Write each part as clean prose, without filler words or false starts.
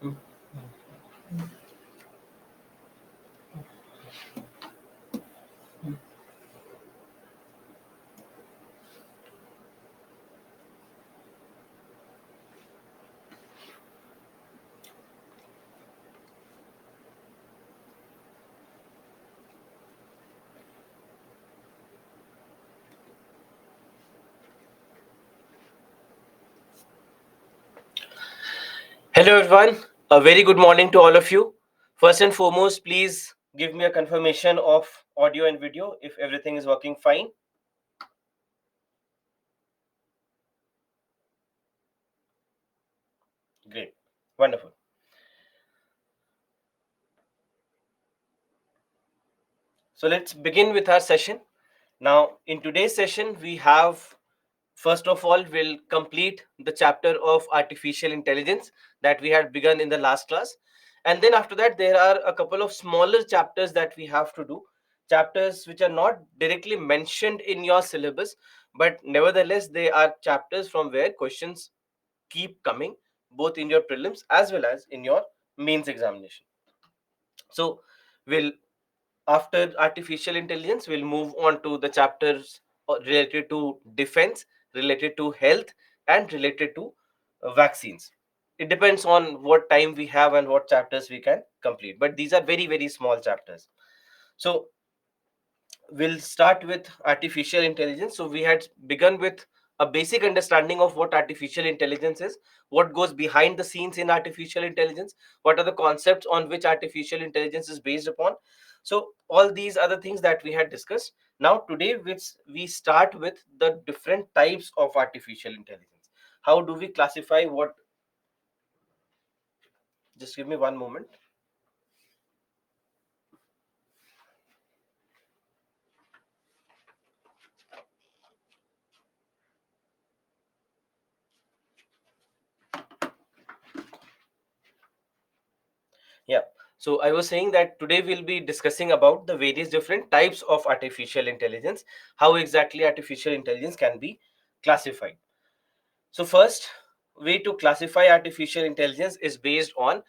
Hello, everyone. A very good morning to all of you. First and foremost, please give me a confirmation of audio and video if everything is working fine. Great. Wonderful. So let's begin with our session. Now, in today's session, we have first of all, we'll complete the chapter of artificial intelligence that we had begun in the last class. And then after that, there are a couple of smaller chapters that we have to do, chapters which are not directly mentioned in your syllabus, but nevertheless, they are chapters from where questions keep coming, both in your prelims as well as in your mains examination. So, we'll after artificial intelligence, we'll move on to the chapters related to defense, related to health, and related to vaccines. It depends on what time we have and what chapters we can complete, but these are very, very small chapters. So we'll start with artificial intelligence. So we had begun with a basic understanding of what artificial intelligence is, what goes behind the scenes in artificial intelligence, what are the concepts on which artificial intelligence is based upon. So all these are the things that we had discussed. Now today we start with the different types of artificial intelligence. How do we classify what? Just give me one moment. Yeah. So I was saying that today we'll be discussing about the various different types of artificial intelligence, how exactly artificial intelligence can be classified. So first way to classify artificial intelligence is based on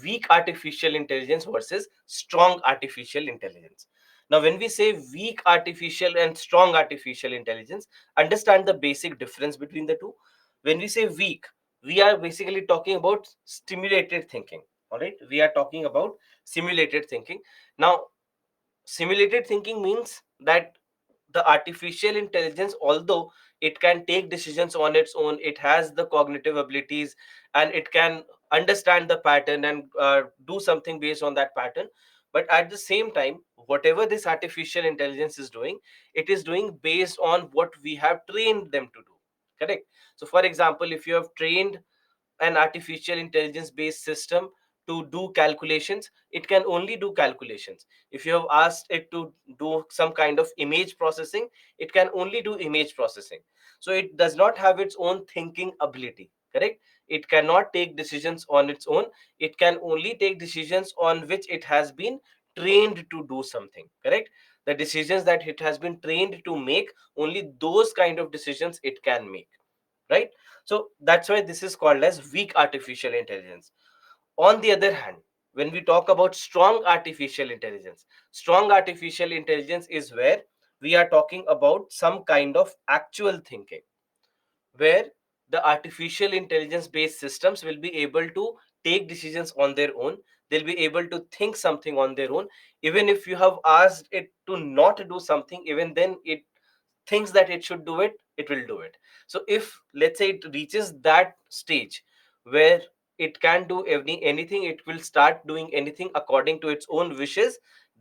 weak artificial intelligence versus strong artificial intelligence. Now, when we say weak artificial and strong artificial intelligence, understand the basic difference between the two. When we say weak, we are basically talking about stimulated thinking. All right, we are talking about simulated thinking. Now, simulated thinking means that the artificial intelligence, although it can take decisions on its own, it has the cognitive abilities and it can understand the pattern and do something based on that pattern. But at the same time, whatever this artificial intelligence is doing, it is doing based on what we have trained them to do. Correct. So for example, if you have trained an artificial intelligence based system to do calculations, it can only do calculations. If you have asked it to do some kind of image processing, it can only do image processing. So it does not have its own thinking ability. Correct. It cannot take decisions on its own. It can only take decisions on which it has been trained to do something. Correct. The decisions that it has been trained to make, only those kind of decisions it can make. Right. So that's why this is called as weak artificial intelligence. On the other hand, when we talk about strong artificial intelligence is where we are talking about some kind of actual thinking, where the artificial intelligence based systems will be able to take decisions on their own. They'll be able to think something on their own. Even if you have asked it to not do something, even then it thinks that it should do it, it will do it. So if let's say it reaches that stage where it can do anything, it will start doing anything according to its own wishes,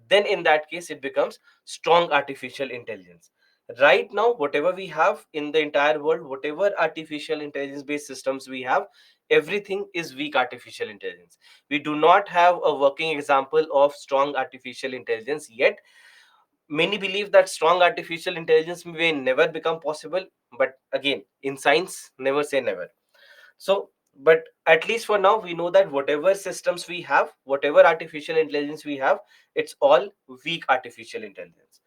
then in that case it becomes strong artificial intelligence. Right now, whatever we have in the entire world, whatever artificial intelligence based systems we have, everything is weak artificial intelligence. We do not have a working example of strong artificial intelligence yet. Many believe that strong artificial intelligence may never become possible, but again, in science, never say never. So, but at least for now, we know that whatever systems we have, whatever artificial intelligence we have, it's all weak artificial intelligence.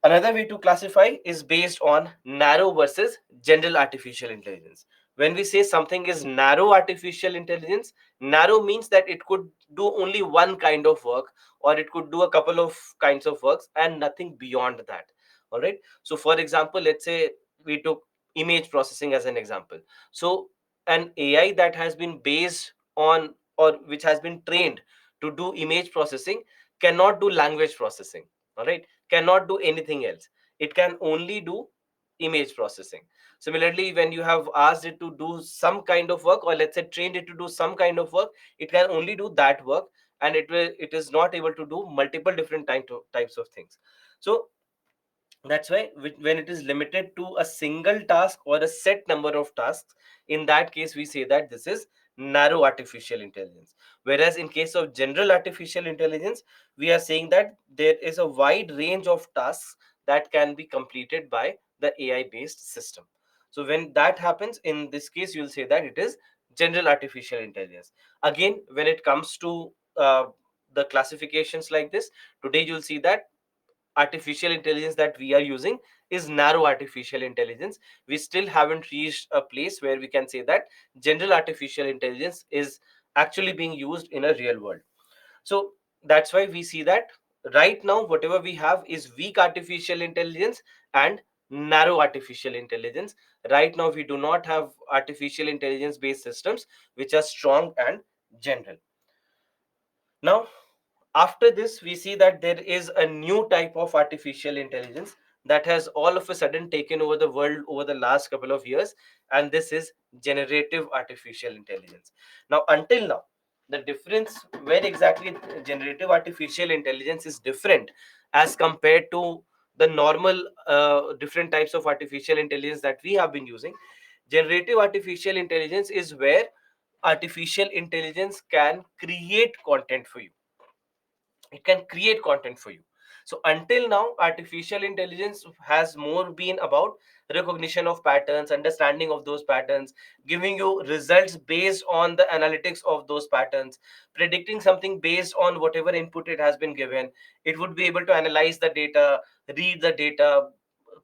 Another way to classify is based on narrow versus general artificial intelligence. When we say something is narrow artificial intelligence, narrow means that it could do only one kind of work, or it could do a couple of kinds of works and nothing beyond that. All right. So for example, let's say we took image processing as an example. So an AI that has been based on, or which has been trained to do image processing, cannot do language processing. All right. Cannot do anything else. It can only do image processing. Similarly, when you have asked it to do some kind of work, or let's say trained it to do some kind of work, it can only do that work, and it is not able to do multiple different types of things. So that's why when it is limited to a single task or a set number of tasks, in that case we say that this is narrow artificial intelligence. Whereas in case of general artificial intelligence, we are saying that there is a wide range of tasks that can be completed by the AI based system. So when that happens, in this case you'll say that it is general artificial intelligence. Again, when it comes to the classifications like this, today you'll see that artificial intelligence that we are using is narrow artificial intelligence. We still haven't reached a place where we can say that general artificial intelligence is actually being used in a real world. So that's why we see that right now whatever we have is weak artificial intelligence and narrow artificial intelligence. Right now we do not have artificial intelligence based systems which are strong and general. Now, after this, we see that there is a new type of artificial intelligence that has all of a sudden taken over the world over the last couple of years, and this is generative artificial intelligence. Now, until now, the difference where exactly generative artificial intelligence is different as compared to the normal different types of artificial intelligence that we have been using. Generative artificial intelligence is where artificial intelligence can create content for you. It can create content for you. So until now, artificial intelligence has more been about recognition of patterns, understanding of those patterns, giving you results based on the analytics of those patterns, predicting something based on whatever input it has been given. It would be able to analyze the data, read the data,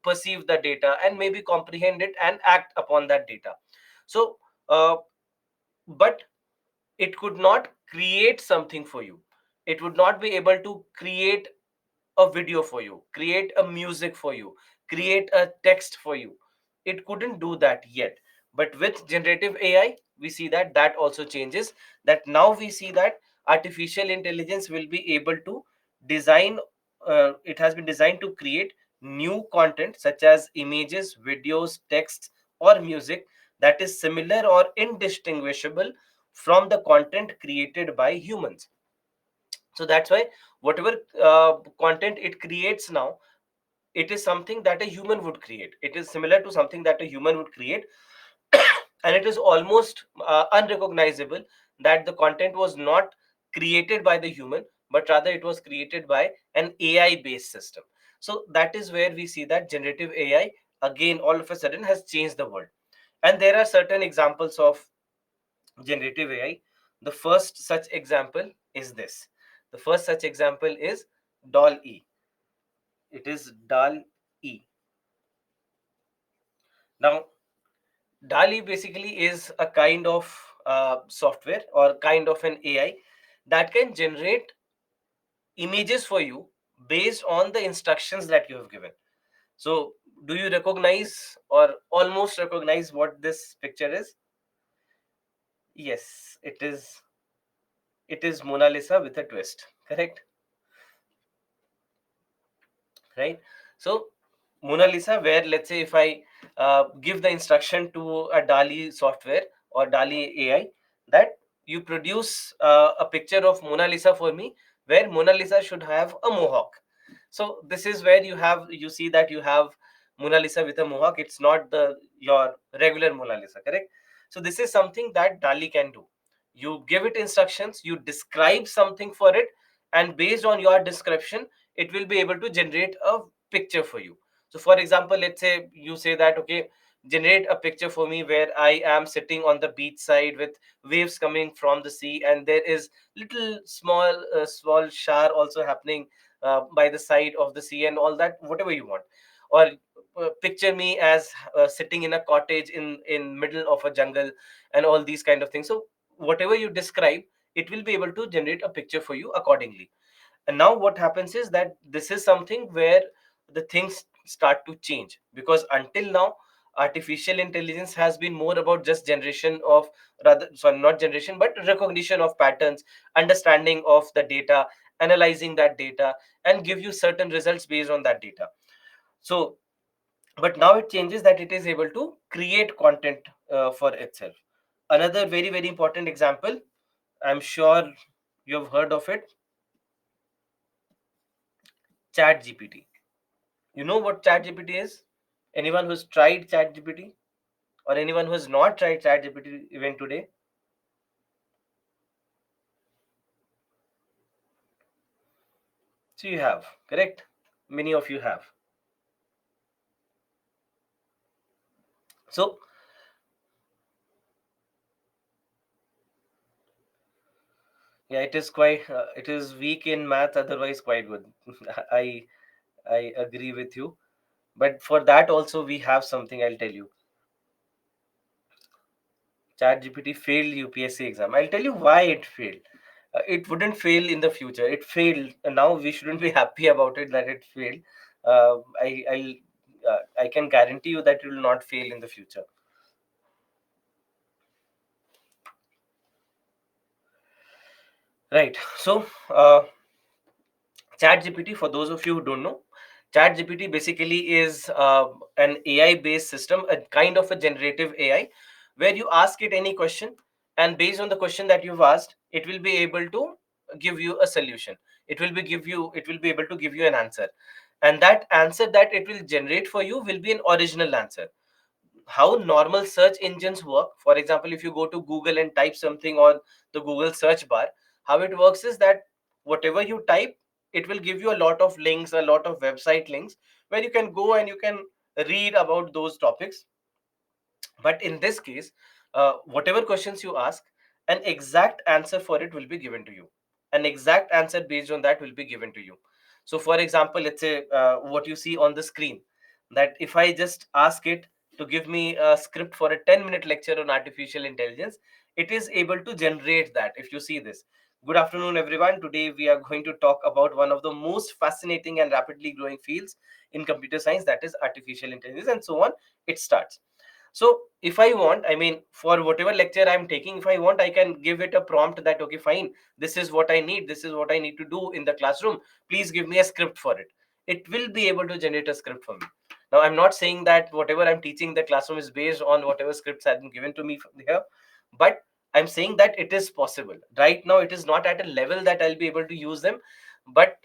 perceive the data, and maybe comprehend it and act upon that data. So but it could not create something for you. It would not be able to create a video for you, create a music for you, create a text for you. It couldn't do that yet. But with generative AI, we see that that also changes. That now we see that artificial intelligence will be able to design, it has been designed to create new content such as images, videos, texts, or music that is similar or indistinguishable from the content created by humans. So that's why whatever content it creates now, it is something that a human would create. It is similar to something that a human would create, and it is almost unrecognizable that the content was not created by the human, but rather it was created by an AI based system. So that is where we see that generative AI again all of a sudden has changed the world. And there are certain examples of generative AI. The first such example is this. The first such example is Doll E. It is Dal E. Now, DALI basically is a kind of software or kind of an AI that can generate images for you based on the instructions that you have given. So, do you recognize or almost recognize what this picture is? Yes, it is. It is Mona Lisa with a twist. Correct, right? So Mona Lisa, where let's say if I give the instruction to a DALI software or DALI AI that you produce a picture of Mona Lisa for me, where Mona Lisa should have a mohawk. So this is where you see that you have Mona Lisa with a mohawk. It's not the your regular Mona Lisa, correct? So this is something that DALI can do. You give it instructions, you describe something for it, and based on your description, it will be able to generate a picture for you. So for example, let's say you say that, okay, generate a picture for me where I am sitting on the beach side with waves coming from the sea, and there is little small shower also happening by the side of the sea, and all that, whatever you want. or picture me as sitting in a cottage in middle of a jungle, and all these kind of things. So whatever you describe, it will be able to generate a picture for you accordingly. And now what happens is that this is something where the things start to change, because until now artificial intelligence has been more about just generation of, rather sorry, not generation but recognition of patterns, understanding of the data, analyzing that data, and give you certain results based on that data. So but now it changes that it is able to create content for itself. Another very very important example, I'm sure you have heard of it, chat gpt. You know what ChatGPT is? Anyone who's tried ChatGPT, or anyone who has not tried ChatGPT even today? So you have, correct? Many of you have. So yeah, it is quite. It is weak in math, otherwise quite good. I I agree with you. But for that also we have something. I'll tell you. ChatGPT failed UPSC exam. I'll tell you why it failed. It wouldn't fail in the future. It failed. And now we shouldn't be happy about it that it failed. I can guarantee you that it will not fail in the future. Right. So, ChatGPT, for those of you who don't know, ChatGPT basically is an AI based system, a kind of a generative AI, where you ask it any question, and based on the question that you've asked, it will be able to give you a solution. It will be able to give you an answer, and that answer that it will generate for you will be an original answer. How normal search engines work, for example, if you go to Google and type something on the Google search bar, how it works is that whatever you type, it will give you a lot of links, a lot of website links, where you can go and you can read about those topics. But in this case, whatever questions you ask, an exact answer for it will be given to you. An exact answer based on that will be given to you. So for example, let's say what you see on the screen, that if I just ask it to give me a script for a 10-minute lecture on artificial intelligence, it is able to generate that. If you see this, good afternoon everyone, today we are going to talk about one of the most fascinating and rapidly growing fields in computer science, that is artificial intelligence, and so on. It starts. So if I want, I mean, for whatever lecture I'm taking, if I want, I can give it a prompt that, okay, fine, this is what I need, this is what I need to do in the classroom, please give me a script for it. It will be able to generate a script for me. Now I'm not saying that whatever I'm teaching the classroom is based on whatever scripts have been given to me from here, but I'm saying that it is possible. Right now it is not at a level that I'll be able to use them, but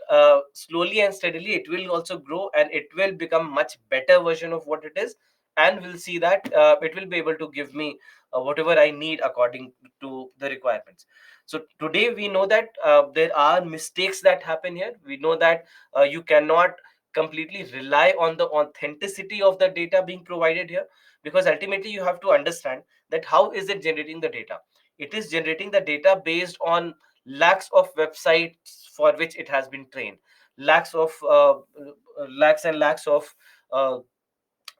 slowly and steadily it will also grow, and it will become much better version of what it is. And we'll see that it will be able to give me whatever I need according to the requirements. So today we know that there are mistakes that happen here. We know that you cannot completely rely on the authenticity of the data being provided here, because ultimately you have to understand that how is it generating the data. It is generating the data based on lakhs of websites for which it has been trained, lakhs of lakhs and lakhs of uh,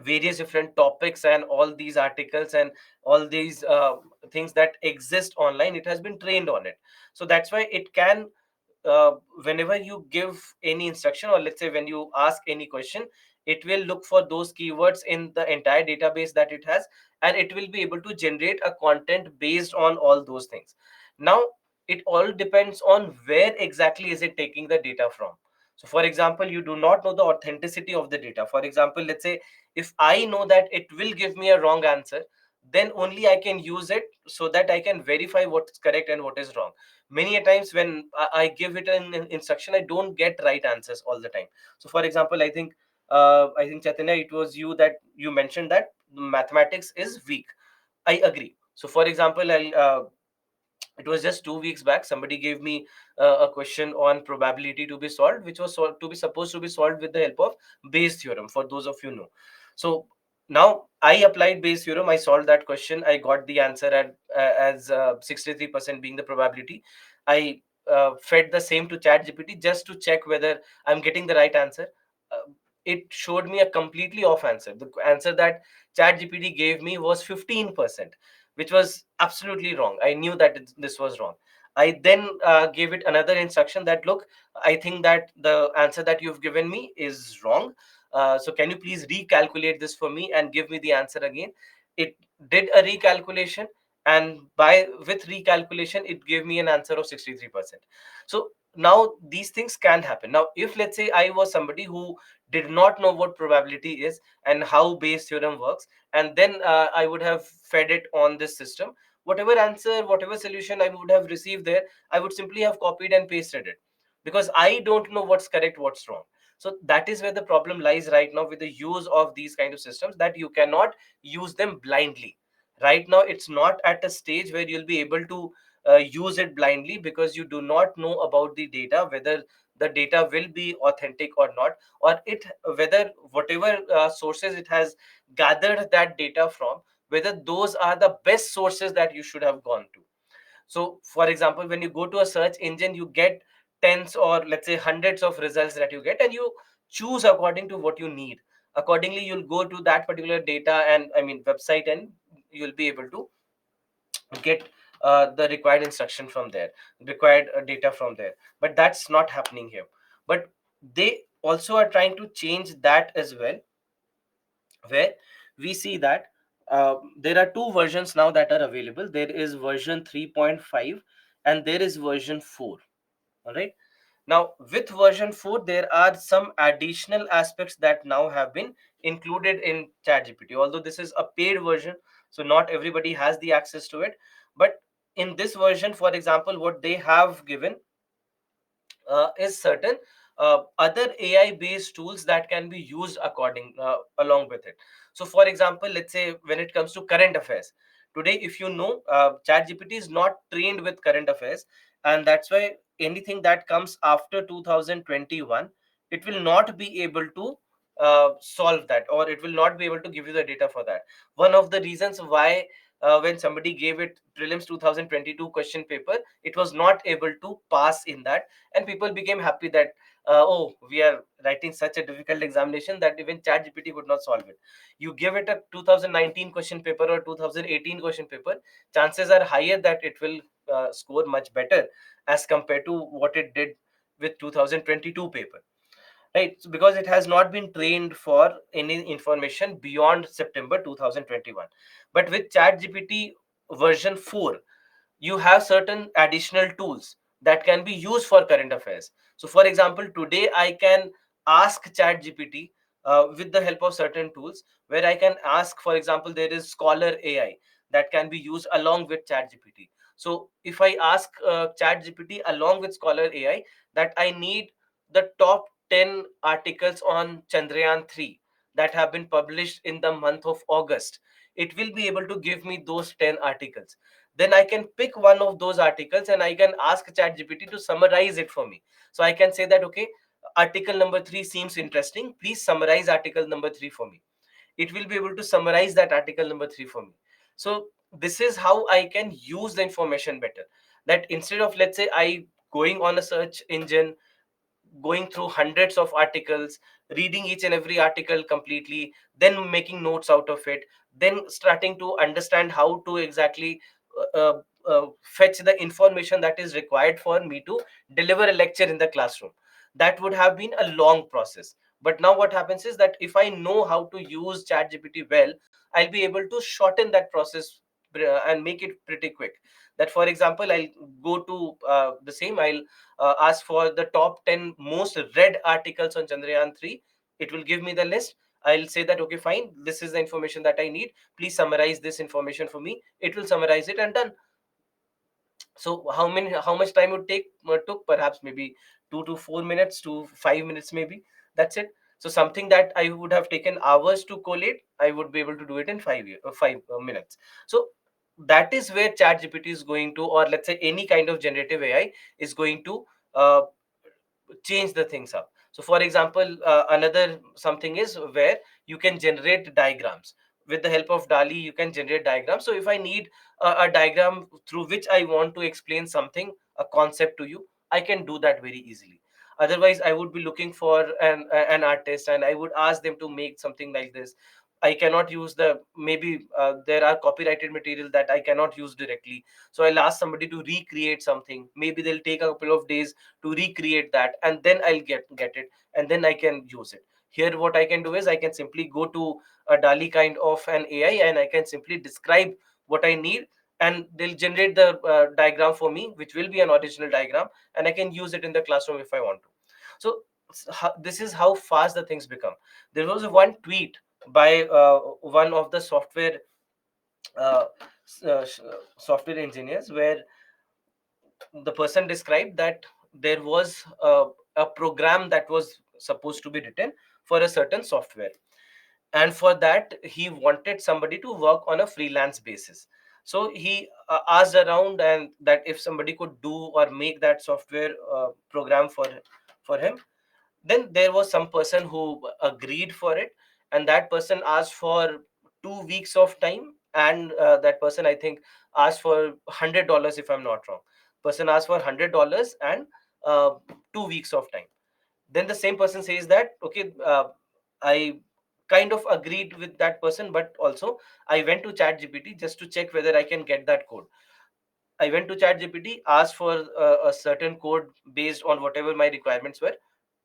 various different topics, and all these articles and all these things that exist online, it has been trained on it. So that's why it can, uh, whenever you give any instruction, or let's say when you ask any question, it will look for those keywords in the entire database that it has, and it will be able to generate a content based on all those things. Now it all depends on where exactly is it taking the data from. So for example, you do not know the authenticity of the data. For example, let's say if I know that it will give me a wrong answer, then only I can use it so that I can verify what's correct and what is wrong. Many a times when I give it an instruction, I don't get right answers all the time. So for example, I think Chaitanya, it was you that you mentioned that mathematics is weak. I agree. So for example, it was just 2 weeks back, somebody gave me a question on probability to be solved, which was to be supposed to be solved with the help of Bayes theorem, for those of you know. So now I applied Bayes theorem, I solved that question, I got the answer at as 63% being the probability. I fed the same to chat gpt just to check whether I'm getting the right answer. it showed me a completely off answer. The answer that ChatGPT gave me was 15%, which was absolutely wrong. I knew that this was wrong. I then gave it another instruction that, look, I think that the answer that you've given me is wrong. So can you please recalculate this for me and give me the answer again? It did a recalculation, and by with recalculation, it gave me an answer of 63%. So now these things can happen. Now, if let's say I was somebody who did not know what probability is and how Bayes theorem works, and then I would have fed it on this system, whatever answer, whatever solution I would have received there, I would simply have copied and pasted it, because I don't know what's correct, what's wrong. So that is where the problem lies right now with the use of these kind of systems, that you cannot use them blindly. Right now it's not at a stage where you'll be able to use it blindly, because you do not know about the data, whether the data will be authentic or not, or it whether whatever sources it has gathered that data from, whether those are the best sources that you should have gone to. So for example, when you go to a search engine, you get tens or let's say hundreds of results that you get, and you choose according to what you need. Accordingly, you'll go to that particular data and I mean website, and you'll be able to get the required instruction from there, required data from there. But that's not happening here. But they also are trying to change that as well, where we see that there are two versions now that are available. There is version 3.5 and there is version 4. All right. Now, with version 4, there are some additional aspects that now have been included in ChatGPT. Although this is a paid version, so not everybody has the access to it. But in this version, for example, what they have given is certain other AI based tools that can be used along with it. So for example, let's say when it comes to current affairs, today if you know, ChatGPT is not trained with current affairs, and that's why anything that comes after 2021, it will not be able to solve that, or it will not be able to give you the data for that. One of the reasons why when somebody gave it prelims 2022 question paper, it was not able to pass in that, and people became happy that oh, we are writing such a difficult examination that even ChatGPT would not solve it. You give it a 2019 question paper or 2018 question paper, chances are higher that it will score much better as compared to what it did with 2022 paper, right? So because it has not been trained for any information beyond September 2021. But with ChatGPT version 4, you have certain additional tools that can be used for current affairs. So for example, today I can ask ChatGPT with the help of certain tools, where I can ask, for example, there is Scholar AI that can be used along with ChatGPT. So if I ask ChatGPT along with Scholar AI that I need the top 10 articles on Chandrayaan 3 that have been published in the month of August, it will be able to give me those 10 articles. Then I can pick one of those articles and I can ask ChatGPT to summarize it for me. So I can say that, okay, article number 3 seems interesting. Please summarize article number 3 for me. It will be able to summarize that article number 3 for me. So this is how I can use the information better. That instead of, let's say, I going on a search engine, going through hundreds of articles, reading each and every article completely, then making notes out of it, then starting to understand how to exactly fetch the information that is required for me to deliver a lecture in the classroom. That would have been a long process. But now what happens is that if I know how to use ChatGPT well, I'll be able to shorten that process and make it pretty quick. That, for example, I'll go to the same, I'll ask for the top 10 most read articles on Chandrayaan 3. It will give me the list. I'll say that, okay, fine, this is the information that I need. Please summarize this information for me. It will summarize it and done. So how much time would take took perhaps maybe 2 to 4 minutes to 5 minutes maybe. That's it. So something that I would have taken hours to collate, I would be able to do it in 5 minutes. So that is where ChatGPT is going to, or let's say any kind of generative AI is going to uh, change the things up. So for example, another something is where you can generate diagrams. With the help of DALI, you can generate diagrams. So if I need a diagram through which I want to explain something, a concept to you, I can do that very easily. Otherwise I would be looking for an artist and I would ask them to make something like this. I cannot use the, maybe there are copyrighted material that I cannot use directly, so I'll ask somebody to recreate something. Maybe they'll take a couple of days to recreate that, and then I'll get it, and then I can use it. Here what I can do is I can simply go to a DALI kind of an AI, and I can simply describe what I need, and they'll generate the diagram for me, which will be an original diagram, and I can use it in the classroom if I want to. So this is how fast the things become. There was one tweet by one of the uh, software engineers, where the person described that there was a program that was supposed to be written for a certain software, and for that he wanted somebody to work on a freelance basis. So he asked around, and that if somebody could do or make that software program for him. Then there was some person who agreed for it, and that person asked for 2 weeks of time, and that person, I think, asked for $100, if I'm not wrong. Person asked for $100 and uh, 2 weeks of time. Then the same person says that, okay, I kind of agreed with that person, but also I went to chat gpt just to check whether I can get that code. I went to chat gpt, asked for a certain code based on whatever my requirements were.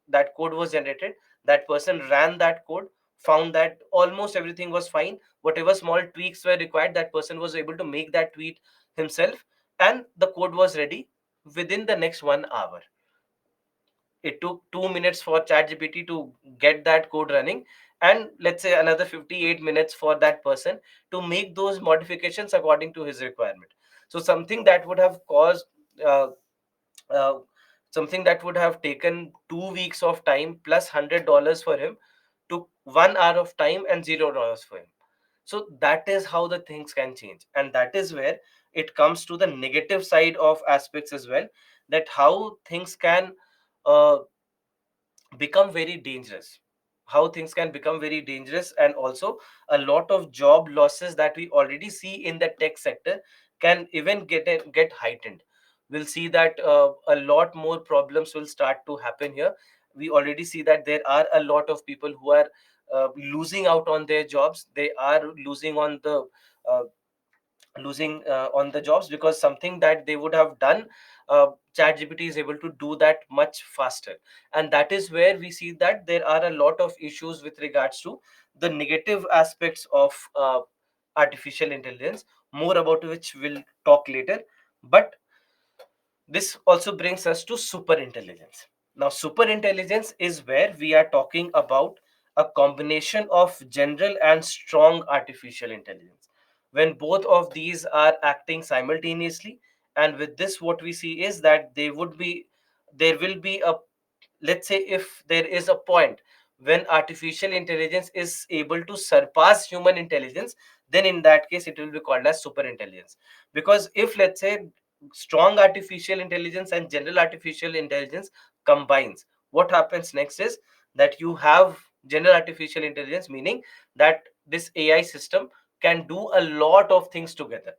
That code was generated. That person ran that code, found that almost everything was fine. Whatever small tweaks were required, that person was able to make that tweet himself, and the code was ready within the next 1 hour. It took 2 minutes for ChatGPT to get that code running, and let's say another 58 minutes for that person to make those modifications according to his requirement. So something that would have caused uh, uh, something that would have taken 2 weeks of time plus $100 for him took 1 hour of time and $0 for him. So that is how the things can change, and that is where it comes to the negative side of aspects as well, that how things can uh, become very dangerous. How things can become very dangerous, and also a lot of job losses that we already see in the tech sector can even get heightened. We'll see that a lot more problems will start to happen here. We already see that there are a lot of people who are losing out on their jobs. They are uh, losing on the jobs, because something that they would have done, ChatGPT is able to do that much faster. And that is where we see that there are a lot of issues with regards to the negative aspects of artificial intelligence, more about which we'll talk later. But this also brings us to super intelligence. Now, super intelligence is where we are talking about a combination of general and strong artificial intelligence. When both of these are acting simultaneously, and with this, what we see is that there will be a, let's say, if there is a point when artificial intelligence is able to surpass human intelligence, then in that case it will be called as super intelligence. Because if, let's say, strong artificial intelligence and general artificial intelligence combines, what happens next is that you have general artificial intelligence, meaning that this AI system can do a lot of things together,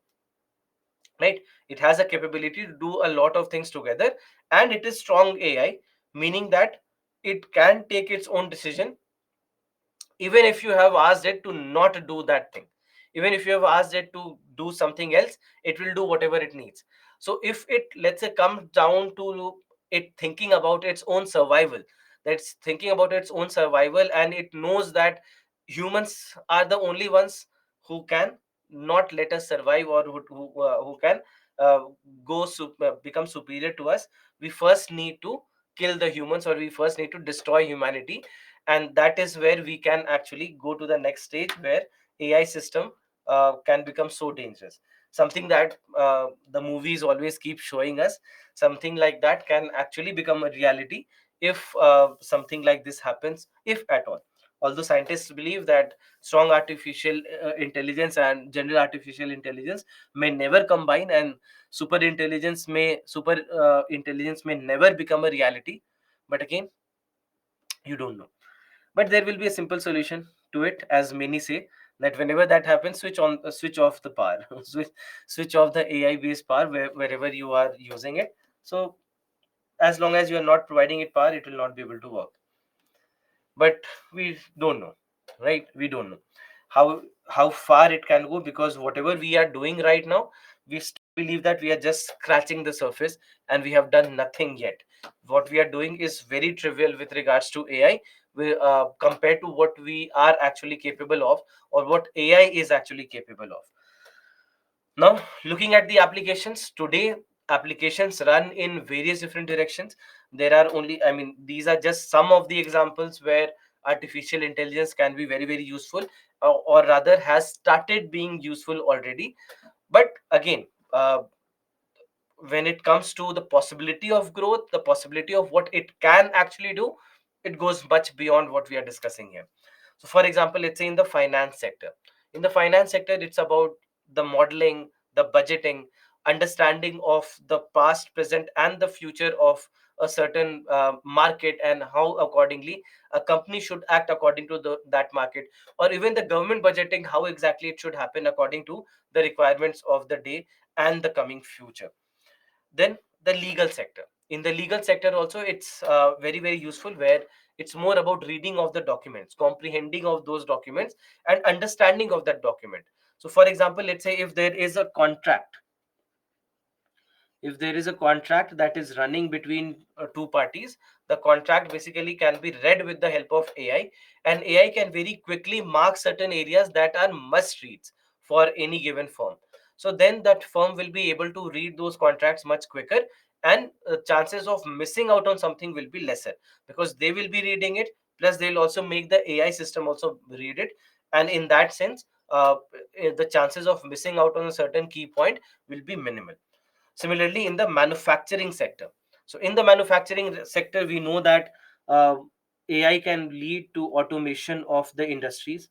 right? It has a capability to do a lot of things together, and it is strong AI, meaning that it can take its own decision. Even if you have asked it to not do that thing, even if you have asked it to do something else, it will do whatever it needs. So if it, let's say, comes down to it thinking about its own survival, that's thinking about its own survival, and it knows that humans are the only ones who can not let us survive, or who can uh, become superior to us. We first need to kill the humans, or we first need to destroy humanity. And that is where we can actually go to the next stage, where AI system can become so dangerous. Something that the movies always keep showing us, something like that can actually become a reality if something like this happens, if at all. Although scientists believe that strong artificial intelligence and general artificial intelligence may never combine, and super intelligence may never become a reality. But again, you don't know. But there will be a simple solution to it, as many say, that whenever that happens, switch off the power, switch off the AI based power wherever you are using it. So as long as you are not providing it power, it will not be able to work. But we don't know, right? We don't know how far it can go, because whatever we are doing right now, we still believe that we are just scratching the surface and we have done nothing yet. What we are doing is very trivial with regards to AI, compared to what we are actually capable of, or what AI is actually capable of. Now, looking at the applications today, applications run in various different directions. There are only, I mean, these are just some of the examples where artificial intelligence can be very, very useful, or rather has started being useful already. But again, when it comes to the possibility of growth, the possibility of what it can actually do, it goes much beyond what we are discussing here. So, for example, let's say in the finance sector. In the finance sector, it's about the modeling, the budgeting, understanding of the past, present, and the future of a certain market, and how accordingly a company should act according to that market, or even the government budgeting, how exactly it should happen according to the requirements of the day and the coming future. Then the legal sector. In the legal sector also, it's very, very useful, where it's more about reading of the documents, comprehending of those documents, and understanding of that document. So for example, let's say if there is a contract, if there is a contract that is running between two parties, the contract basically can be read with the help of AI, and AI can very quickly mark certain areas that are must reads for any given firm. So then that firm will be able to read those contracts much quicker, and chances of missing out on something will be lesser, because they will be reading it, plus they'll also make the AI system also read it, and in that sense, the chances of missing out on a certain key point will be minimal. Similarly, in the manufacturing sector. So in the manufacturing sector, we know that uh, AI can lead to automation of the industries.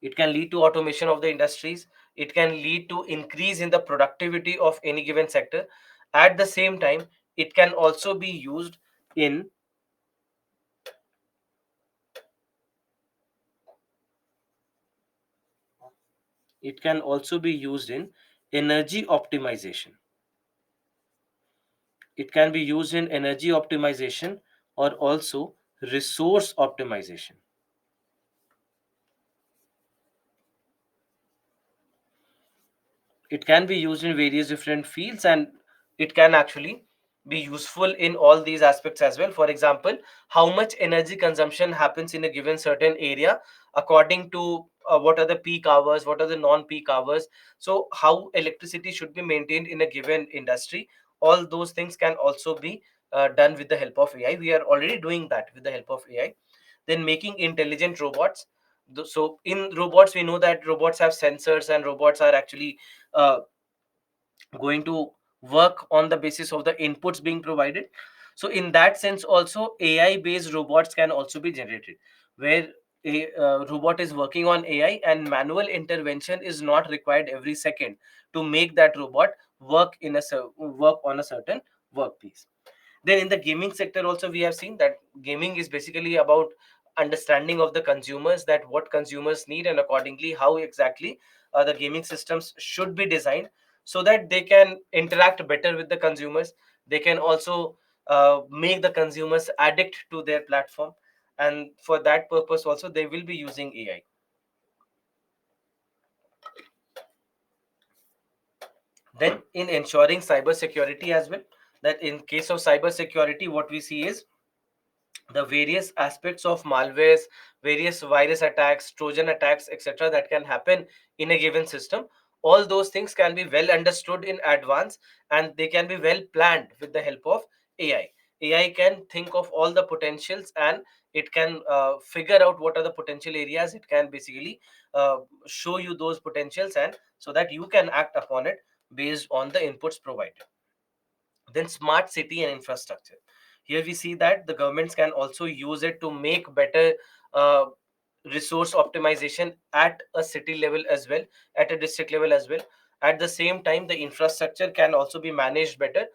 It can lead to automation of the industries. It can lead to increase in the productivity of any given sector. At the same time, it can also be used in it can also be used in energy optimization. It can be used in energy optimization, or also resource optimization. It can be used in various different fields, and it can actually be useful in all these aspects as well. For example, how much energy consumption happens in a given certain area, according to what are the peak hours, what are the non-peak hours, so how electricity should be maintained in a given industry. All those things can also be done with the help of AI. We are already doing that with the help of AI. Then making intelligent robots. So in robots, we know that robots have sensors, and robots are actually uh, going to work on the basis of the inputs being provided. So in that sense also, AI based robots can also be generated, where a robot is working on AI, and manual intervention is not required every second to make that robot work on a certain workpiece. Then in the gaming sector also, we have seen that gaming is basically about understanding of the consumers, that what consumers need, and accordingly how exactly the gaming systems should be designed, so that they can interact better with the consumers. They can also make the consumers addict to their platform, and for that purpose also they will be using AI. Then in ensuring cyber security as well, that in case of cyber security, what we see is the various aspects of malwares, various virus attacks, Trojan attacks, etc., that can happen in a given system. All those things can be well understood in advance, and they can be well planned with the help of AI. AI can think of all the potentials, and it can figure out what are the potential areas. It can basically show you those potentials, and so that you can act upon it based on the inputs provided. Then smart city and infrastructure. Here we see that the governments can also use it to make better uh, resource optimization at a city level as well, at a district level as well. At the same time, the infrastructure can also be managed better,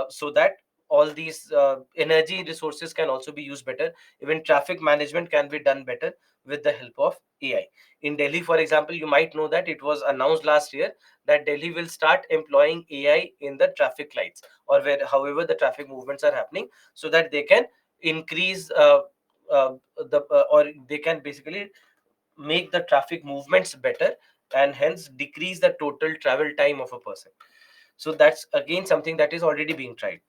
so that all these energy resources can also be used better. Even traffic management can be done better with the help of AI. In Delhi, for example, you might know that it was announced last year that Delhi will start employing AI in the traffic lights, or where however the traffic movements are happening, so that they can increase uh, or they can basically make the traffic movements better, and hence decrease the total travel time of a person. So that's again something that is already being tried.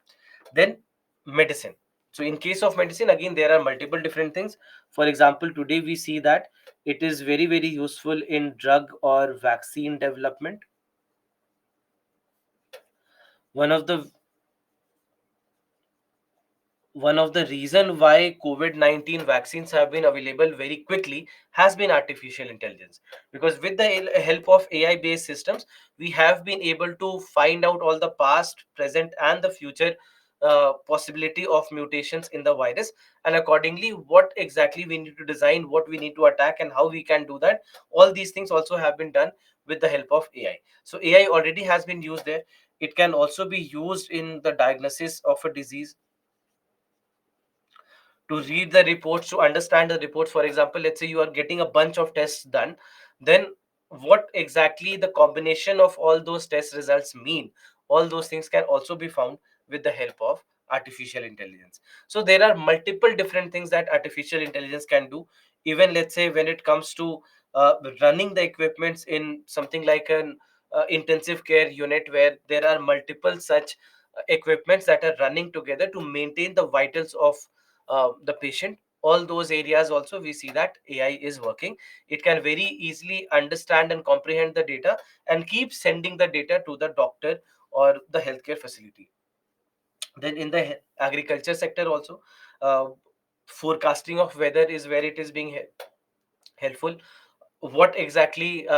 Then medicine. So in case of medicine, again there are multiple different things. For example, today we see that it is very very useful in drug or vaccine development. One of the one of the reason why COVID-19 vaccines have been available very quickly has been artificial intelligence, because with the help of AI based systems, we have been able to find out all the past, present, and the future possibility of mutations in the virus, and accordingly what exactly we need to design, what we need to attack, and how we can do that. All these things also have been done with the help of AI. So AI already has been used there. It can also be used in the diagnosis of a disease, to read the reports, to understand the reports. For example, let's say you are getting a bunch of tests done, then what exactly the combination of all those test results mean, all those things can also be found with the help of artificial intelligence. So there are multiple different things that artificial intelligence can do. Even let's say when it comes to running the equipments in something like an intensive care unit, where there are multiple such equipments that are running together to maintain the vitals of the patient. All those areas also we see that AI is working. It can very easily understand and comprehend the data and keep sending the data to the doctor or the healthcare facility. Then in the agriculture sector also, uh, forecasting of weather is where it is being helpful. What exactly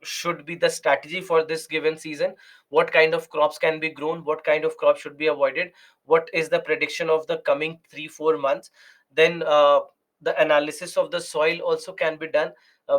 should be the strategy for this given season, what kind of crops can be grown, what kind of crops should be avoided, what is the prediction of the coming 3 4 months. Then the analysis of the soil also can be done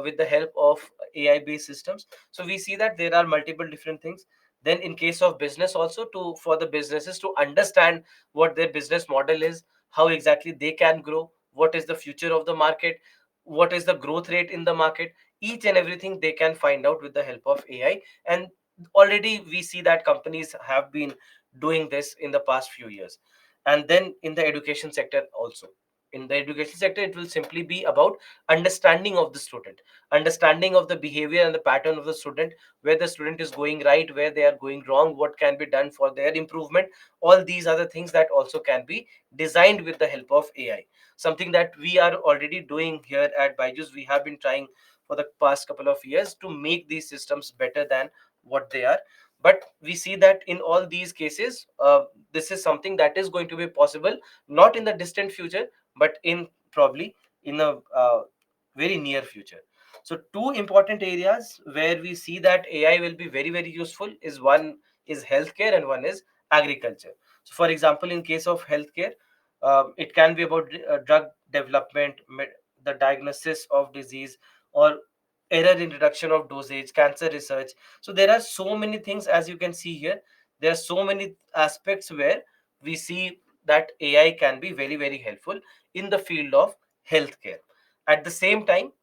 with the help of AI based systems. So we see that there are multiple different things. Then in case of business also, to for the businesses to understand what their business model is, how exactly they can grow, what is the future of the market, what is the growth rate in the market, each and everything they can find out with the help of AI. And already we see that companies have been doing this in the past few years. And then in the education sector also, in the education sector it will simply be about understanding of the student, understanding of the behavior and the pattern of the student, where the student is going right, where they are going wrong, what can be done for their improvement. All these are the things that also can be designed with the help of AI, something that we are already doing here at Byju's. We have been trying for the past couple of years to make these systems better than what they are. But we see that in all these cases, this is something that is going to be possible, not in the distant future, but in probably in a very near future. So two important areas where we see that AI will be very very useful is, one is healthcare and one is agriculture. So for example, in case of healthcare, it can be about drug development, the diagnosis of disease, or error in reduction of dosage, cancer research. So there are so many things, as you can see here. There are so many aspects where we see that AI can be very, very helpful in the field of healthcare. At the same time,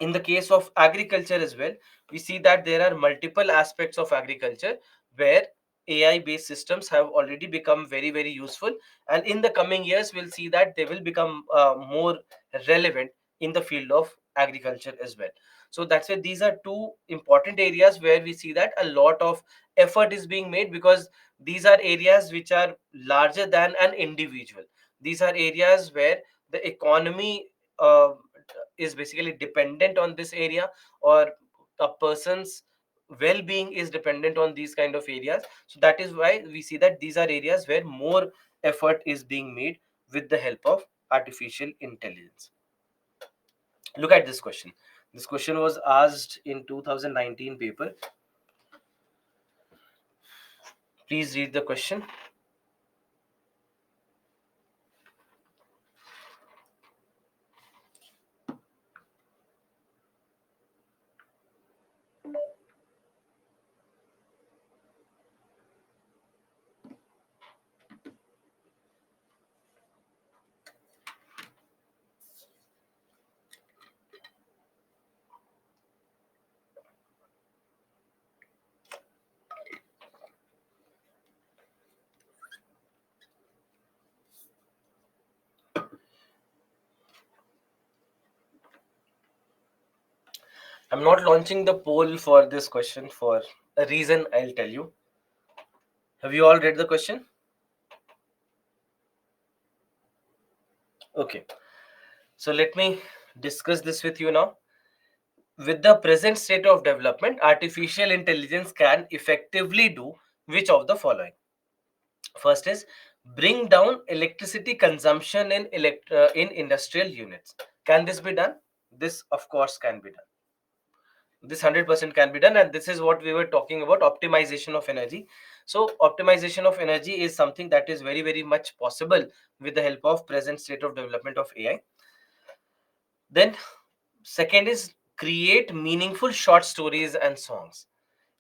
in the case of agriculture as well, we see that there are multiple aspects of agriculture where AI based systems have already become very very useful, and in the coming years we'll see that they will become more relevant in the field of agriculture as well. So that's why these are two important areas where we see that a lot of effort is being made, because these are areas which are larger than an individual. These are areas where the economy is basically dependent on this area, or a person's well-being is dependent on these kind of areas. So that is why we see that these are areas where more effort is being made with the help of artificial intelligence. Look at this question. This question was asked in 2019 paper. Please read the question. I'm not launching the poll for this question for a reason I'll tell you. Have you all read the question? Okay. So let me discuss this with you now. With the present state of development, artificial intelligence can effectively do which of the following? First is bring down electricity consumption in in industrial units. Can this be done? This of course can be done. This 100% can be done, and this is what we were talking about, optimization of energy. So optimization of energy is something that is very, very much possible with the help of present state of development of AI. Then second is create meaningful short stories and songs.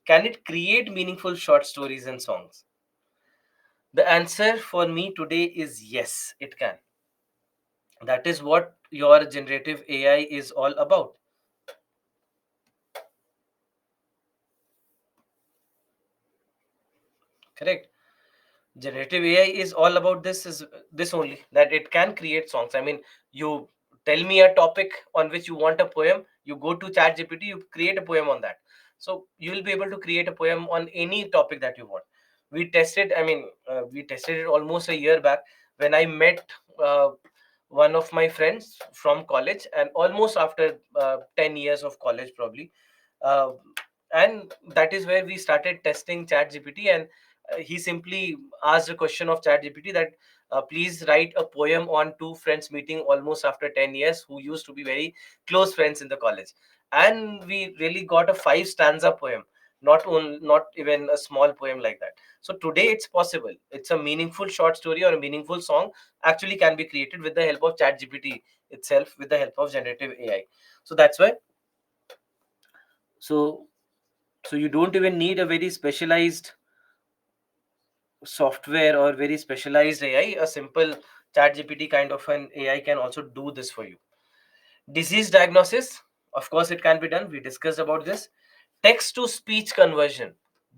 Can it create meaningful short stories and songs? The answer for me today is yes, it can. That is what your generative AI is all about. Correct. Generative AI is all about this only, that it can create songs. I mean, you tell me a topic on which you want a poem, you go to chat gpt, you create a poem on that. So you will be able to create a poem on any topic that you want. We tested it almost a year back when I met uh, one of my friends from college, and almost after 10 years of college probably. uh, and that is where we started testing chat gpt, and he simply asked a question of ChatGPT that please write a poem on two friends meeting almost after 10 years who used to be very close friends in the college. And we really got a five stanza poem, not even a small poem like that. So today it's possible. It's a meaningful short story or a meaningful song actually can be created with the help of ChatGPT itself, with the help of generative AI. So that's why. So so you don't even need a very specialized software or very specialized AI. A simple chat GPT kind of an AI can also do this for you. Disease diagnosis, of course, it can be done. We discussed about this. Text to speech conversion,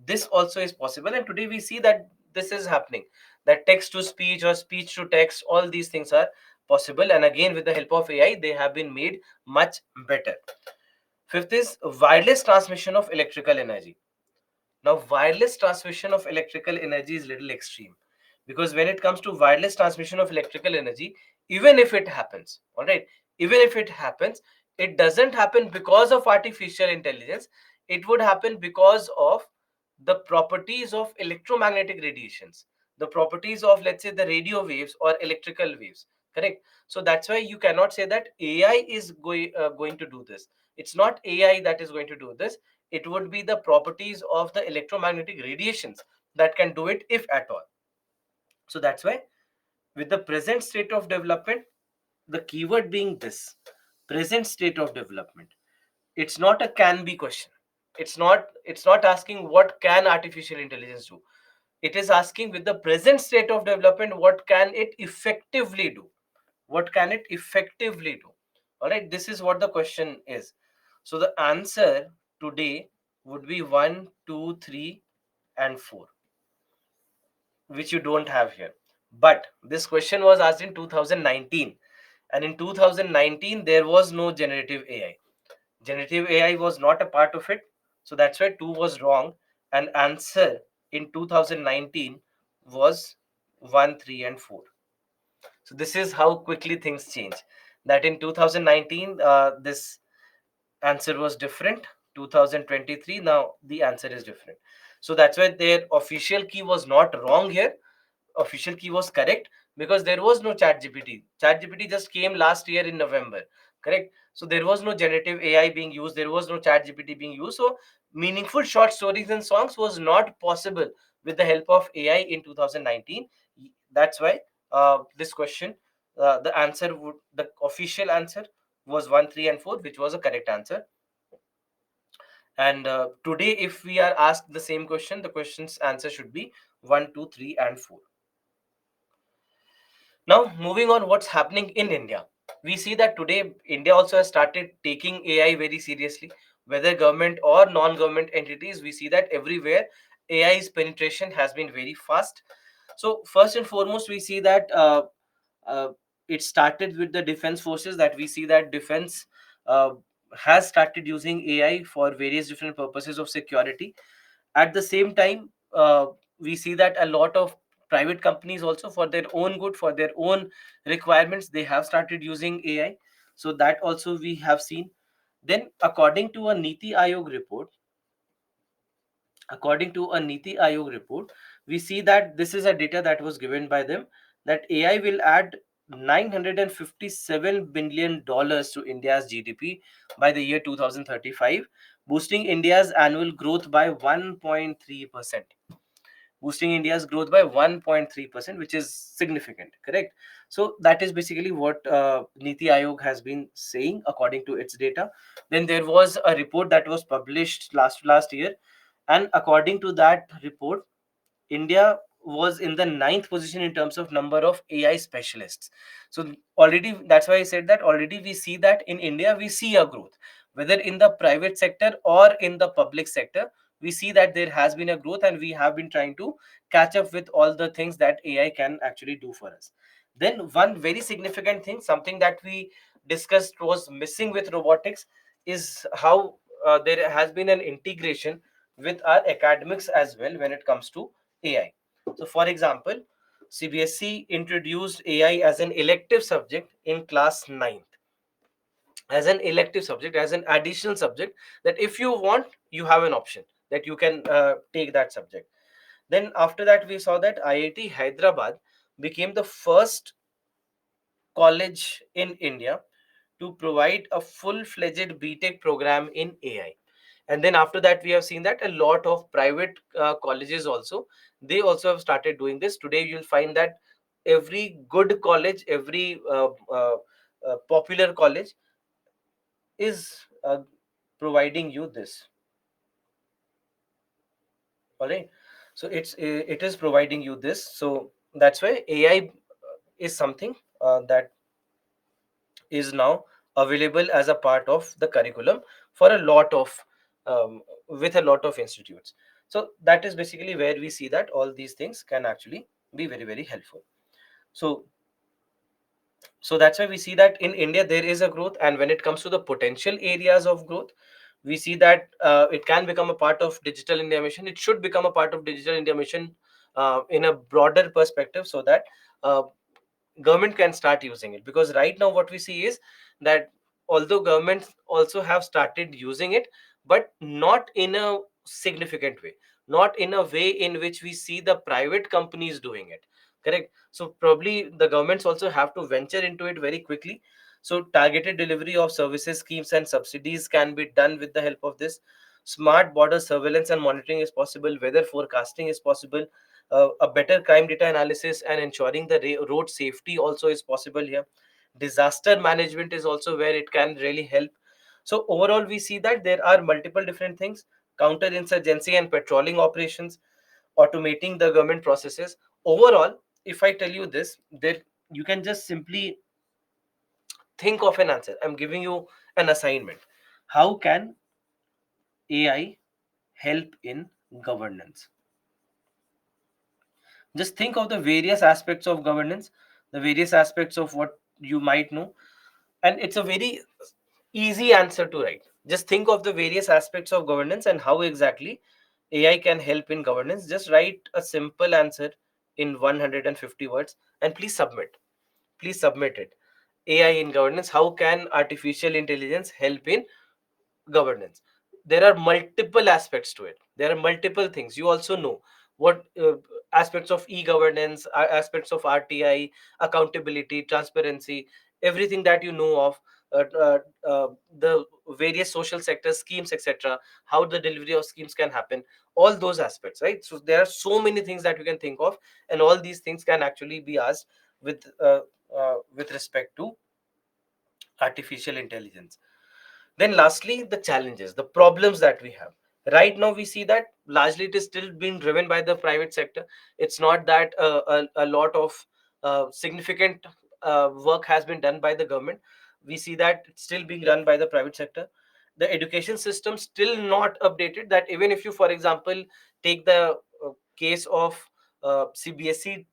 this also is possible. And today we see that this is happening, that text to speech or speech to text, all these things are possible. And again, with the help of AI, they have been made much better. Fifth is wireless transmission of electrical energy. Now, wireless transmission of electrical energy is little extreme, because when it comes to wireless transmission of electrical energy, even if it happens, all right, even if it happens, it doesn't happen because of artificial intelligence. It would happen because of the properties of electromagnetic radiations, the properties of, let's say, the radio waves or electrical waves. Correct. So that's why you cannot say that AI is going to do this. It's not AI that is going to do this. It would be the properties of the electromagnetic radiations that can do it, if at all. So that's why, with the present state of development, the keyword being this present state of development, it's not a can be question. It's not asking what can artificial intelligence do. It is asking, with the present state of development, what can it effectively do? What can it effectively do? All right, this is what the question is. So the answer today would be 1, 2, 3, and 4, which you don't have here. But this question was asked in 2019, and in 2019 there was no generative AI. Generative AI was not a part of it. So that's why 2 was wrong, and answer in 2019 was 1, 3, and 4. So this is how quickly things change. That in 2019, this answer was different. 2023, now the answer is different. So that's why their official key was not wrong here. Official key was correct, because there was no chat gpt. Chat gpt just came last year in November. Correct. So there was no generative AI being used, there was no chat gpt being used. So meaningful short stories and songs was not possible with the help of AI in 2019. That's why this question, the official answer was 1, 3, and 4, which was a correct answer. And today, if we are asked the same question, the question's answer should be 1, 2, 3, and 4. Now, moving on, what's happening in India? We see that today India also has started taking AI very seriously, whether government or non-government entities. We see that everywhere AI's penetration has been very fast. So, first and foremost, we see that uh, it started with the defense forces. That we see that defense. Uh, has started using AI for various different purposes of security. At the same time, we see that a lot of private companies also, for their own good, for their own requirements, they have started using AI. So that also we have seen. Then, according to a Niti Aayog report, we see that this is a data that was given by them, that AI will add $957 billion to India's GDP by the year 2035, boosting India's annual growth by 1.3%. Boosting India's growth by 1.3%, which is significant, correct? So that is basically what Niti Aayog has been saying according to its data. Then there was a report that was published last year, and according to that report, India was in the ninth position in terms of number of AI specialists. So already, that's why I said that already we see that in India we see a growth, whether in the private sector or in the public sector. We see that there has been a growth, and we have been trying to catch up with all the things that AI can actually do for us. Then one very significant thing, something that we discussed was missing with robotics, is how there has been an integration with our academics as well when it comes to AI. So, for example, CBSE introduced AI as an elective subject in class 9th, as an elective subject, as an additional subject, that if you want, you have an option that you can take that subject. Then, after that, we saw that IIT Hyderabad became the first college in India to provide a full-fledged BTech program in AI. And then after that, we have seen that a lot of private colleges also, they also have started doing this. Today you'll find that every good college, every popular college is providing you this. All right, so it is providing you this. So that's why AI is something that is now available as a part of the curriculum for a lot of with a lot of institutes. So that is basically where we see that all these things can actually be very, very helpful. So that's why we see that in India there is a growth, and when it comes to the potential areas of growth, we see that it can become a part of digital India mission. It should become a part of digital India mission in a broader perspective, so that uh, government can start using it. Because right now what we see is that although governments also have started using it, but not in a significant way, not in a way in which we see the private companies doing it, correct? So probably the governments also have to venture into it very quickly. So targeted delivery of services, schemes and subsidies can be done with the help of this. Smart border surveillance and monitoring is possible, weather forecasting is possible, a better crime data analysis and ensuring the road safety also is possible here. Disaster management is also where it can really help. So overall we see that there are multiple different things: counterinsurgency and patrolling operations, automating the government processes. Overall, if I tell you this, that you can just simply think of an answer. I'm giving you an assignment. How can AI help in governance? Just think of the various aspects of governance, the various aspects of what you might know, and it's a very easy answer to write. Just think of the various aspects of governance and how exactly AI can help in governance. Just write a simple answer in 150 words and please submit. Please submit it. AI in governance. How can artificial intelligence help in governance? There are multiple aspects to it. There are multiple things. You also know what aspects of e-governance, aspects of RTI, accountability, transparency, everything that you know of, the various social sector schemes, etc., how the delivery of schemes can happen, all those aspects, right? So there are so many things that you can think of, and all these things can actually be asked with respect to artificial intelligence. Then, lastly, the challenges, the problems that we have. Right now, we see that largely it is still being driven by the private sector. It's not that a lot of significant work has been done by the government. We see that it's still being run by the private sector. The education system still not updated. That even if you, for example, take the case of CBSE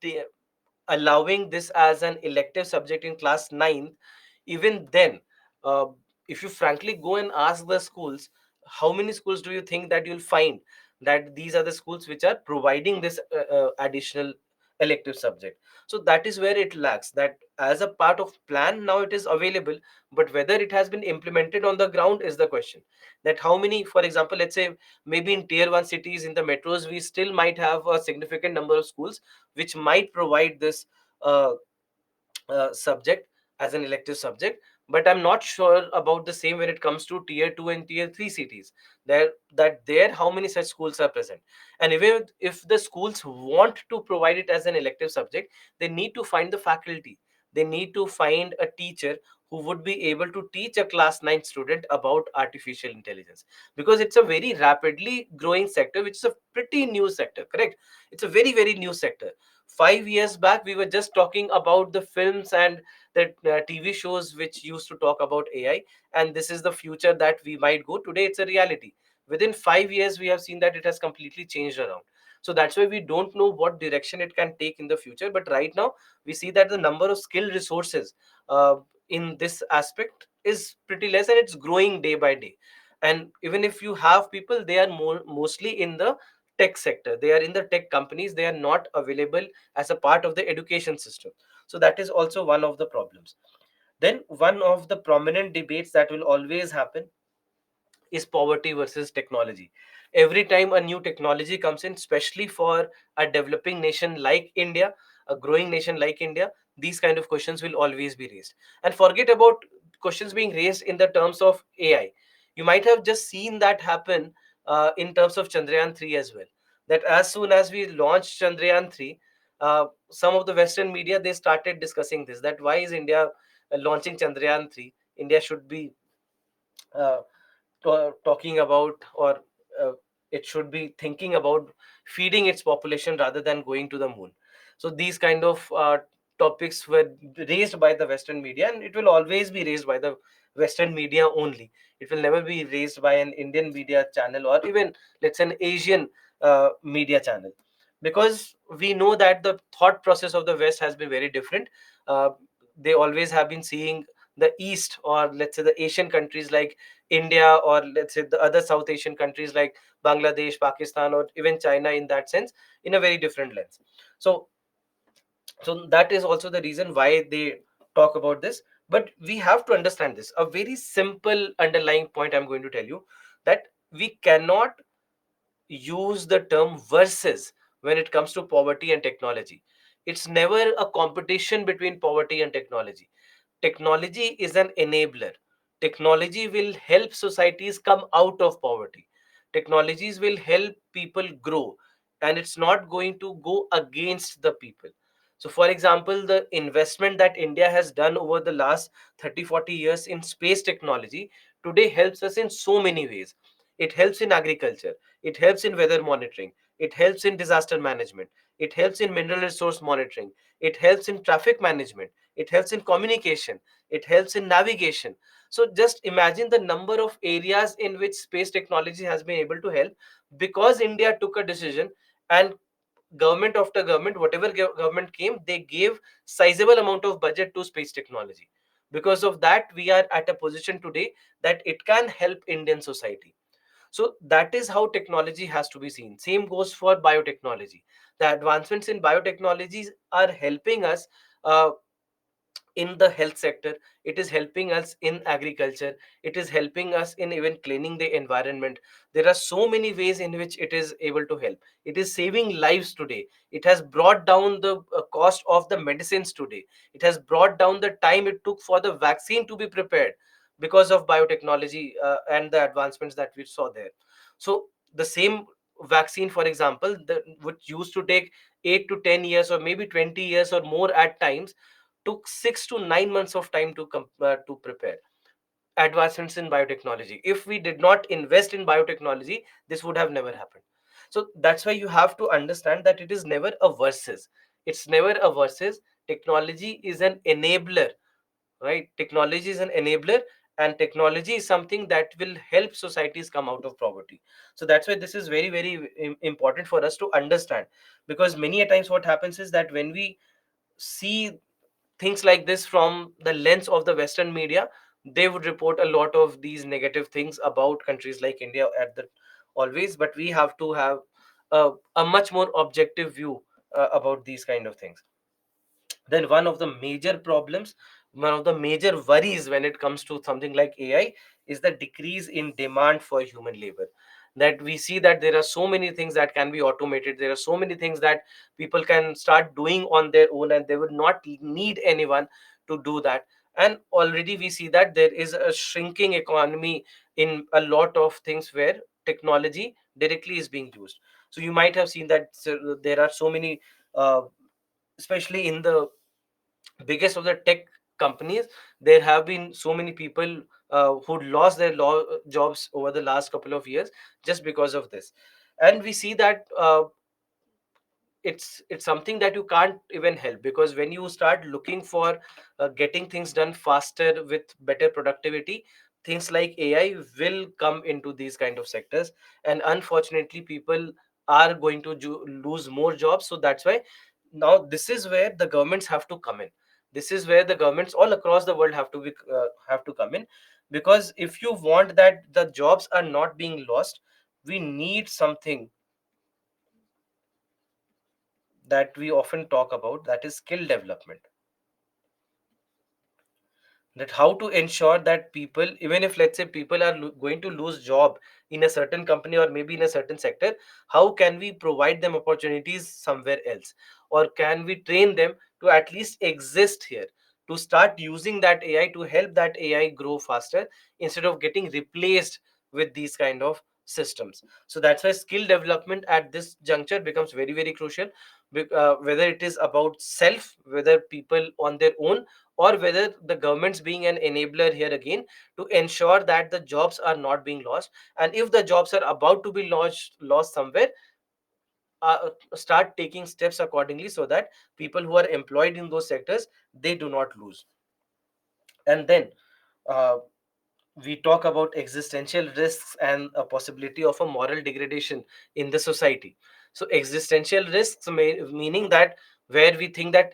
allowing this as an elective subject in class 9th, even then. if you frankly go and ask the schools, how many schools do you think that you'll find that these are the schools which are providing this additional elective subject? So that is where it lacks, that as a part of plan now it is available, but whether it has been implemented on the ground is the question. That how many, for example, let's say maybe in tier 1 cities, in the metros, we still might have a significant number of schools which might provide this uh, subject as an elective subject, but I'm not sure about the same when it comes to tier 2 and tier 3 cities. There how many such schools are present? And even if the schools want to provide it as an elective subject, they need to find the faculty, they need to find a teacher who would be able to teach a class 9 student about artificial intelligence, because it's a very rapidly growing sector, which is a pretty new sector, correct? It's a very, very new sector. 5 years back we were just talking about the films and the TV shows which used to talk about AI, and this is the future that we might go. Today it's a reality. Within 5 years we have seen that it has completely changed around. So that's why we don't know what direction it can take in the future, but right now we see that the number of skilled resources uh, in this aspect is pretty less, and it's growing day by day. And even if you have people, they are mostly in the tech sector, they are in the tech companies, they are not available as a part of the education system. So that is also one of the problems. Then one of the prominent debates that will always happen is poverty versus technology. Every time a new technology comes in, especially for a developing nation like India, a growing nation like India, these kind of questions will always be raised. And forget about questions being raised in the terms of AI. You might have just seen that happen in terms of Chandrayaan 3 as well. That as soon as we launched Chandrayaan 3, some of the Western media, they started discussing this, that why is India launching Chandrayaan 3? India should be uh, talking about, or uh, it should be thinking about feeding its population rather than going to the moon. So these kind of topics were raised by the Western media, and it will always be raised by the Western media only. It will never be raised by an Indian media channel, or even let's say an Asian media channel, because we know that the thought process of the West has been very different. uh, they always have been seeing the East, or let's say the Asian countries like India, or let's say the other South Asian countries like Bangladesh, Pakistan, or even China, in that sense, in a very different lens. So, so that is also the reason why they talk about this. But we have to understand this. A very simple underlying point I'm going to tell you, that we cannot use the term versus when it comes to poverty and technology. It's never a competition between poverty and technology. Technology is an enabler. Technology will help societies come out of poverty. Technologies will help people grow, and it's not going to go against the people. So, for example, the investment that India has done over the last 30, 40 years in space technology today helps us in so many ways. It helps in agriculture, it helps in weather monitoring, it helps in disaster management, it helps in mineral resource monitoring, it helps in traffic management, it helps in communication, it helps in navigation. So just imagine the number of areas in which space technology has been able to help, because India took a decision, and government after government, whatever government came, they gave sizable amount of budget to space technology. Because of that, we are at a position today that it can help Indian society. So that is how technology has to be seen. Same goes for biotechnology. The advancements in biotechnologies are helping us uh, in the health sector, it is helping us in agriculture, it is helping us in even cleaning the environment. There are so many ways in which it is able to help. It is saving lives today. It has brought down the cost of the medicines today. It has brought down the time it took for the vaccine to be prepared, because of biotechnology and the advancements that we saw there. So the same vaccine, for example, which used to take 8 to 10 years or maybe 20 years or more at times, took 6 to 9 months of time to prepare. Advancements in biotechnology, if we did not invest in biotechnology, this would have never happened. So that's why you have to understand that it is never a versus. It's never a versus. Technology is an enabler, right? Technology is an enabler, and technology is something that will help societies come out of poverty. So that's why this is very, very important for us to understand, because many a times what happens is that when we see things like this from the lens of the Western media, they would report a lot of these negative things about countries like India at the always. But we have to have a much more objective view about these kind of things. Then one of the major problems, one of the major worries when it comes to something like AI is the decrease in demand for human labor. That we see that there are so many things that can be automated, there are so many things that people can start doing on their own, and they would not need anyone to do that. And already we see that there is a shrinking economy in a lot of things where technology directly is being used. So you might have seen that there are so many uh, especially in the biggest of the tech companies, there have been so many people who lost their jobs over the last couple of years just because of this. And we see that it's something that you can't even help, because when you start looking for getting things done faster with better productivity, things like AI will come into these kind of sectors, and unfortunately people are going to lose more jobs. So that's why now this is where the governments have to come in. This is where the governments all across the world have to come in, because if you want that the jobs are not being lost, we need something that we often talk about, that is skill development. That how to ensure that people, even if let's say people are going to lose job in a certain company or maybe in a certain sector, how can we provide them opportunities somewhere else, or can we train them to at least exist here, to start using that AI to help that AI grow faster instead of getting replaced with these kind of systems. So that's why skill development at this juncture becomes very very crucial. Whether it is about self, whether people on their own, or whether the government's being an enabler here again to ensure that the jobs are not being lost, and if the jobs are about to be lost somewhere, start taking steps accordingly so that people who are employed in those sectors, they do not lose. And then uh, we talk about existential risks and a possibility of a moral degradation in the society. So existential risks meaning that where we think that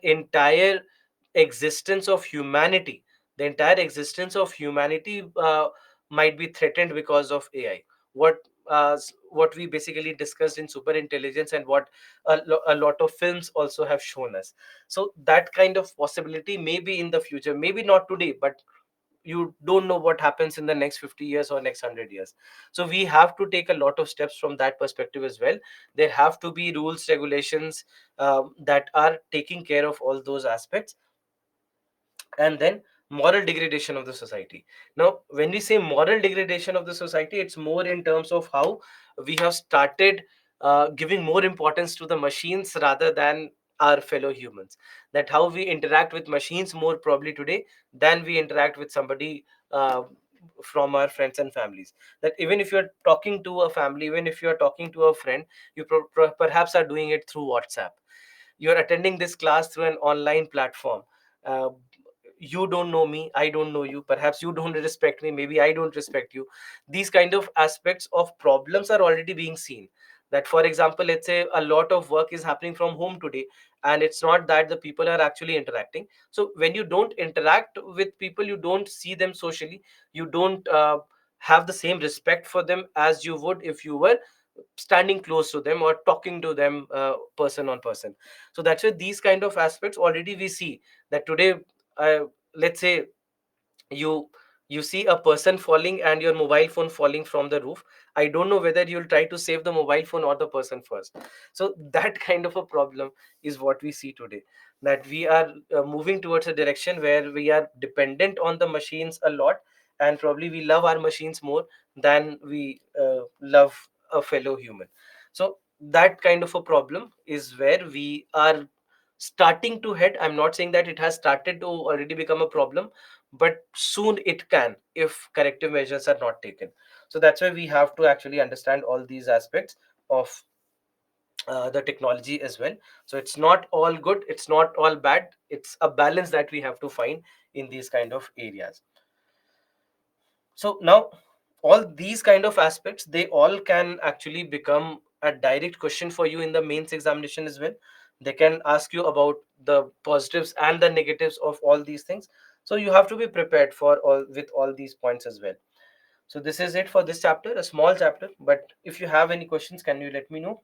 existence of humanity the entire existence of humanity might be threatened because of AI. What we basically discussed in super intelligence, and what a lot of films also have shown us. So that kind of possibility may be in the future, maybe not today, but you don't know what happens in the next 50 years or next 100 years. So we have to take a lot of steps from that perspective as well. There have to be rules, regulations that are taking care of all those aspects. And then moral degradation of the society. Now when we say moral degradation of the society, it's more in terms of how we have started giving more importance to the machines rather than our fellow humans. That how we interact with machines more probably today than we interact with somebody from our friends and families. That even if you're talking to a family, even if you're talking to a friend, you perhaps are doing it through WhatsApp. You're attending this class through an online platform. uh, you don't know me, I don't know you, perhaps you don't respect me, maybe I don't respect you. These kind of aspects of problems are already being seen. That for example, let's say a lot of work is happening from home today, and it's not that the people are actually interacting. So when you don't interact with people, you don't see them socially, you don't have the same respect for them as you would if you were standing close to them or talking to them person on person. So that's why these kind of aspects already we see that today. Let's say you you see a person falling and your mobile phone falling from the roof. I don't know whether you'll try to save the mobile phone or the person first. So that kind of a problem is what we see today, that we are moving towards a direction where we are dependent on the machines a lot, and probably we love our machines more than we love a fellow human. So that kind of a problem is where we are starting to head. I'm not saying that it has started to already become a problem, but soon it can if corrective measures are not taken. So that's why we have to actually understand all these aspects of the technology as well. So it's not all good, it's not all bad, it's a balance that we have to find in these kind of areas. So now all these kind of aspects, they all can actually become a direct question for you in the mains examination as well. They can ask you about the positives and the negatives of all these things. So you have to be prepared for all with all these points as well. So this is it for this chapter, a small chapter. But if you have any questions, can you let me know?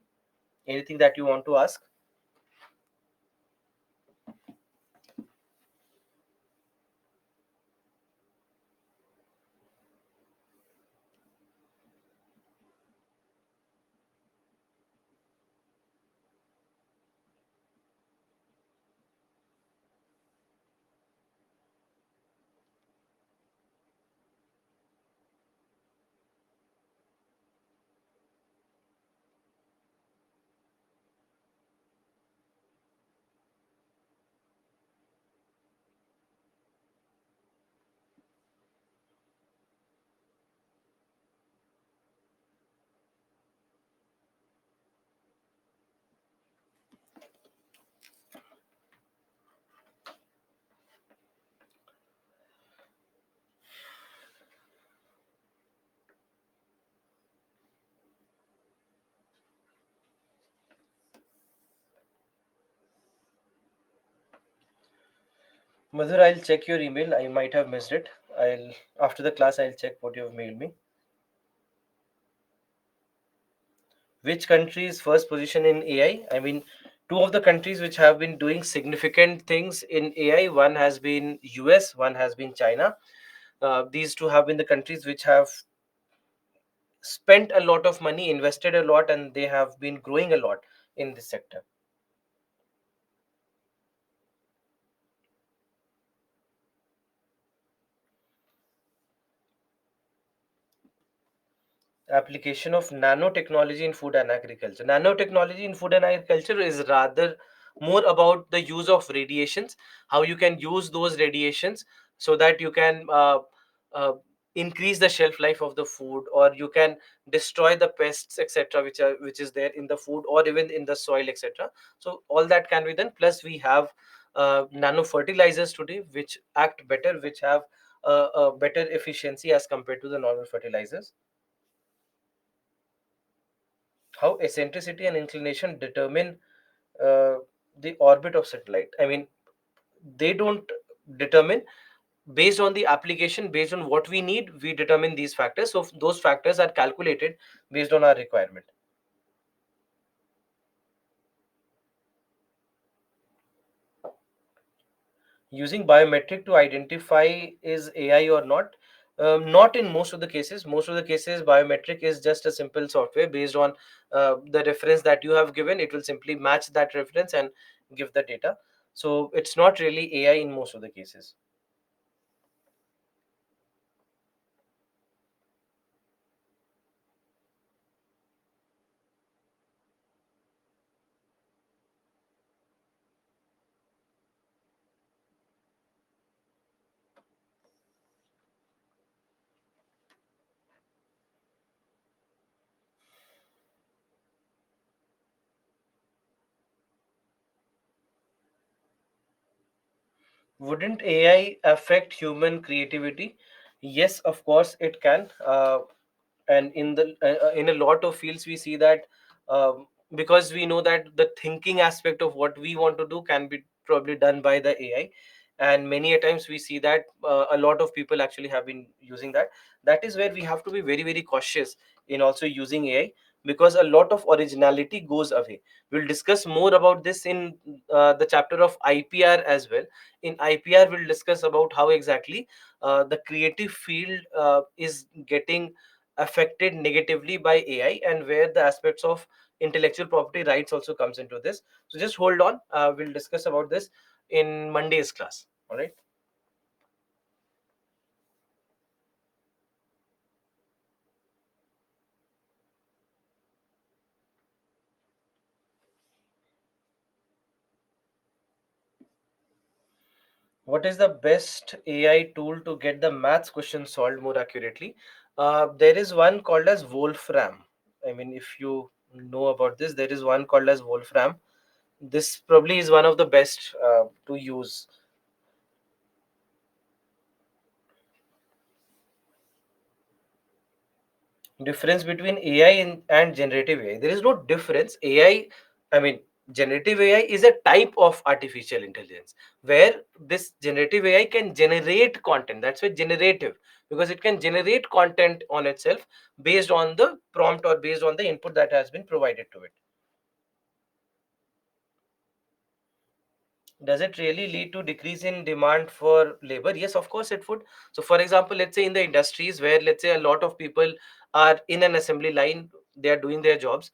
Anything that you want to ask? Madhur, I'll check your email. I might have missed it. I'll After the class I'll check what you've mailed me. Which country is first position in AI? I mean, two of the countries which have been doing significant things in AI, one has been US, one has been China. These two have been the countries which have spent a lot of money, invested a lot, and they have been growing a lot in this sector. Application of nanotechnology in food and agriculture. Nanotechnology in food and agriculture is rather more about the use of radiations, how you can use those radiations so that you can uh, increase the shelf life of the food, or you can destroy the pests, etc., which is there in the food or even in the soil, etc. So all that can be done. Plus we have nano fertilizers today which act better, which have a better efficiency as compared to the normal fertilizers. How eccentricity and inclination determine uh, the orbit of satellite. I mean, they don't determine. Based on the application, based on what we need, we determine these factors. So those factors are calculated based on our requirement. Using biometric to identify is AI or not. Not in most of the cases. Most of the cases biometric is just a simple software based on the reference that you have given. It will simply match that reference and give the data. So it's not really AI in most of the cases. Wouldn't AI affect human creativity? Yes, of course it can. And in a lot of fields we see that, because we know that the thinking aspect of what we want to do can be probably done by the AI, and many a times we see that a lot of people actually have been using that. That is where we have to be very very cautious in also using AI, because a lot of originality goes away. We'll discuss more about this in the chapter of IPR as well. In IPR we'll discuss about how exactly the creative field is getting affected negatively by AI, and where the aspects of intellectual property rights also comes into this. So just hold on. We'll discuss about this in Monday's class. All right. What is the best AI tool to get the maths question solved more accurately? There is one called as Wolfram. I mean, if you know about this, there is one called as Wolfram. This probably is one of the best to use. Difference between AI and generative AI. There is no difference. AI, I mean, Generative AI is a type of artificial intelligence where this generative AI can generate content. That's why generative, because it can generate content on itself based on the prompt or based on the input that has been provided to it. Does it really lead to decrease in demand for labor? Yes, of course it would. So for example, let's say in the industries where, let's say, a lot of people are in an assembly line, they are doing their jobs,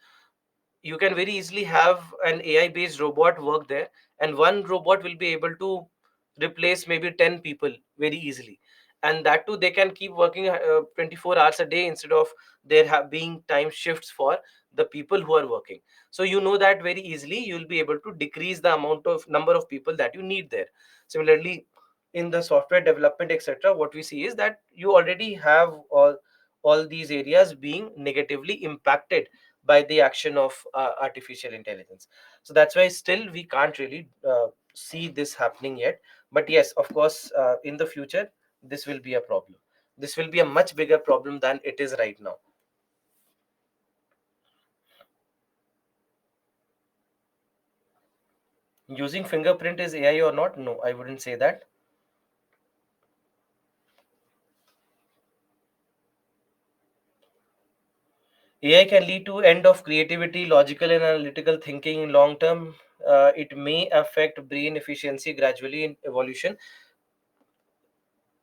you can very easily have an AI based robot work there, and one robot will be able to replace maybe 10 people very easily. And that too, they can keep working 24 hours a day instead of there have being time shifts for the people who are working. So you know that very easily you'll be able to decrease the amount of number of people that you need there. Similarly, in the software development, etc., what we see is that you already have all these areas being negatively impacted by the action of artificial intelligence. So that's why still we can't really see this happening yet. But yes, of course, in the future, this will be a problem. This will be a much bigger problem than it is right now. Using fingerprint is AI or not? No, I wouldn't say that. AI can lead to end of creativity, logical and analytical thinking in long term. It may affect brain efficiency gradually in evolution.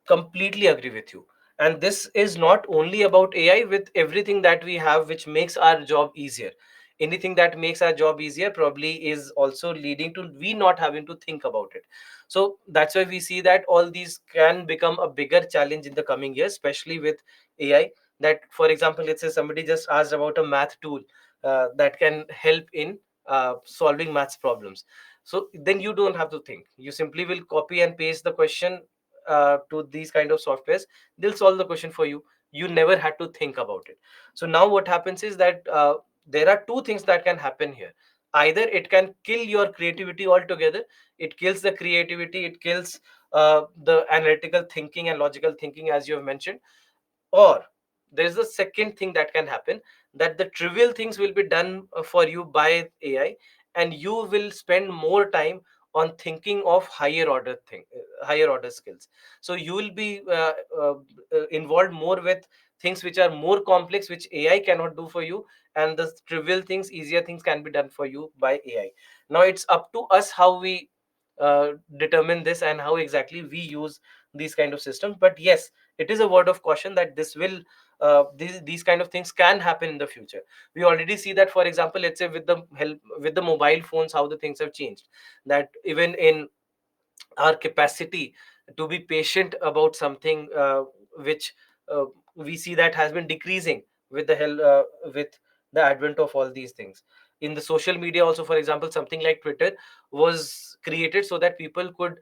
Completely agree with you. And this is not only about AI, with everything that we have which makes our job easier. Anything that makes our job easier probably is also leading to we not having to think about it. So that's why we see that all these can become a bigger challenge in the coming years, especially with AI. That, for example, let's say somebody just asked about a math tool that can help in solving maths problems. So then you don't have to think, you simply will copy and paste the question to these kind of softwares. They'll solve the question for you. You never had to think about it. So now what happens is that there are two things that can happen here. Either it can kill your creativity altogether. It kills the creativity, it kills the analytical thinking and logical thinking, as you have mentioned. Or there's a second thing that can happen, that the trivial things will be done for you by AI, and you will spend more time on thinking of higher order skills. So you will be involved more with things which are more complex, which AI cannot do for you, and the trivial things, easier things can be done for you by AI. Now it's up to us how we determine this and how exactly we use these kind of systems. But yes, it is a word of caution that this will these kind of things can happen in the future. We already see that, for example, let's say with the help with the mobile phones, how the things have changed, that even in our capacity to be patient about something which uh, we see that has been decreasing with the help with the advent of all these things. In the social media also, for example, something like Twitter was created so that people could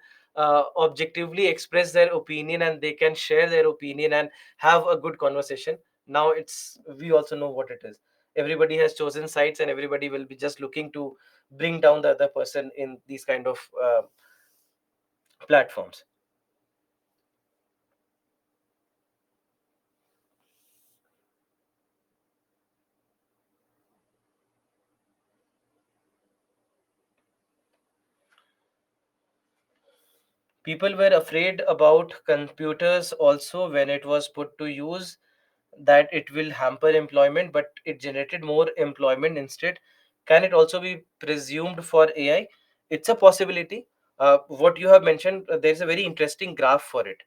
objectively express their opinion, and they can share their opinion and have a good conversation. Now it's, we also know what it is. Everybody has chosen sides, and everybody will be just looking to bring down the other person in these kind of platforms. People were afraid about computers also when it was put to use, that it will hamper employment, but it generated more employment instead. Can it also be presumed for AI? It's a possibility. What you have mentioned, there's a very interesting graph for it.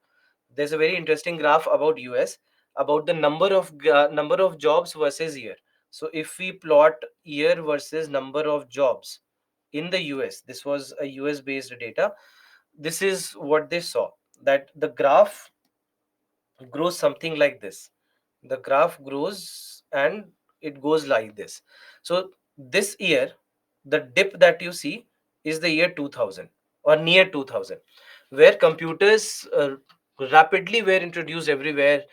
There's a very interesting graph about US, about the number of jobs versus year. So if we plot year versus number of jobs in the US, this was a US based data. This is what they saw, that the graph grows something like this. The graph grows and it goes like this. So this year, the dip that you see is the year 2000 or near 2000, where computers rapidly were introduced everywhere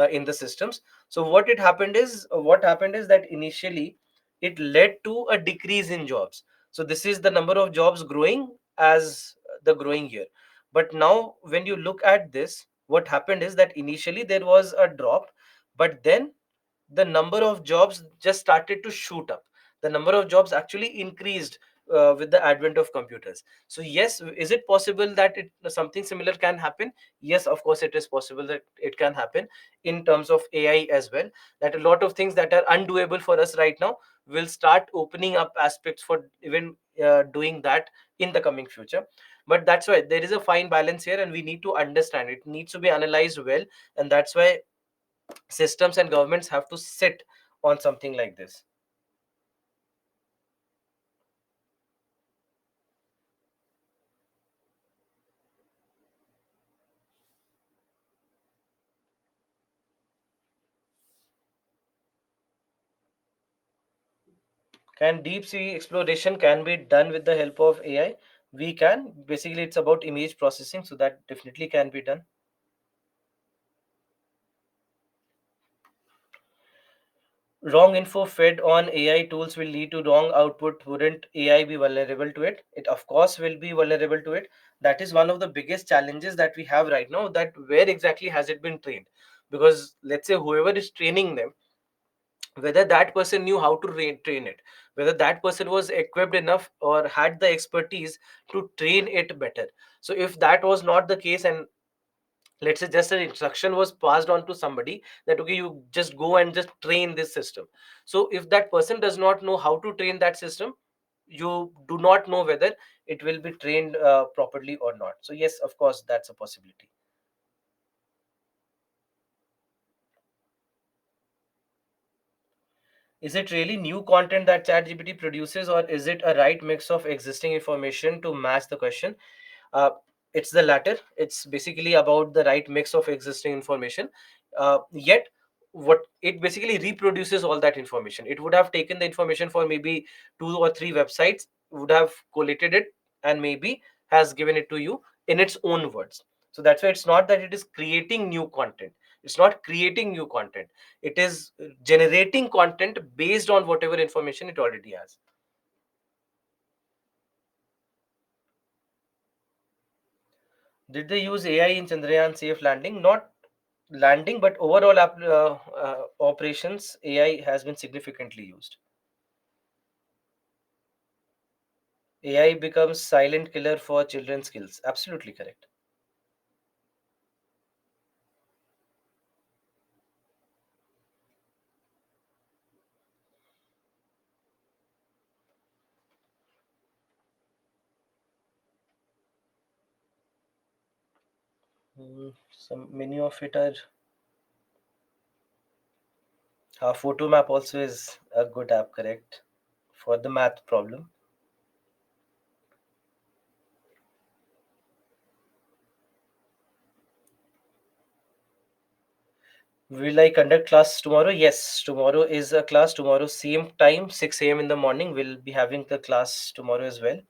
in the systems. So what happened is that initially it led to a decrease in jobs. So this is the number of jobs growing as the growing year. But now when you look at this, what happened is that initially there was a drop, but then the number of jobs just started to shoot up. The number of jobs actually increased with the advent of computers. So yes, is it possible that something similar can happen? Yes, of course it is possible that it can happen in terms of AI as well, that a lot of things that are undoable for us right now will start opening up aspects for even doing that in the coming future. But that's why there is a fine balance here, and we need to understand it needs to be analyzed well. And that's why systems and governments have to sit on something like this. Can deep sea exploration can be done with the help of AI? We can. Basically, it's about image processing, so that definitely can be done. Wrong info fed on AI tools will lead to wrong output. Wouldn't AI be vulnerable to it? It of course will be vulnerable to it. That is one of the biggest challenges that we have right now. That where exactly has it been trained? Because let's say whoever is training them, whether that person knew how to train it, whether that person was equipped enough or had the expertise to train it better. So if that was not the case, and let's say just an instruction was passed on to somebody that okay, you just go and just train this system. So if that person does not know how to train that system, you do not know whether it will be trained properly or not. So yes, of course, that's a possibility. Is it really new content that ChatGPT produces, or is it a right mix of existing information to match the question? Uh, it's the latter. It's basically about the right mix of existing information. Yet, what it basically reproduces all that information. It would have taken the information for maybe two or three websites, would have collated it, and maybe has given it to you in its own words. So that's why it's not that it is creating new content. It's not creating new content. It is generating content based on whatever information it already has. Did they use AI in Chandrayaan safe landing? Not landing, but overall operations, AI has been significantly used. AI becomes silent killer for children's skills. Absolutely correct. Some many of it are. Photo map also is a good app, correct, for the math problem. Will I conduct class tomorrow? Yes, tomorrow is a class. Tomorrow, same time, 6 a.m. in the morning. We'll be having the class tomorrow as well.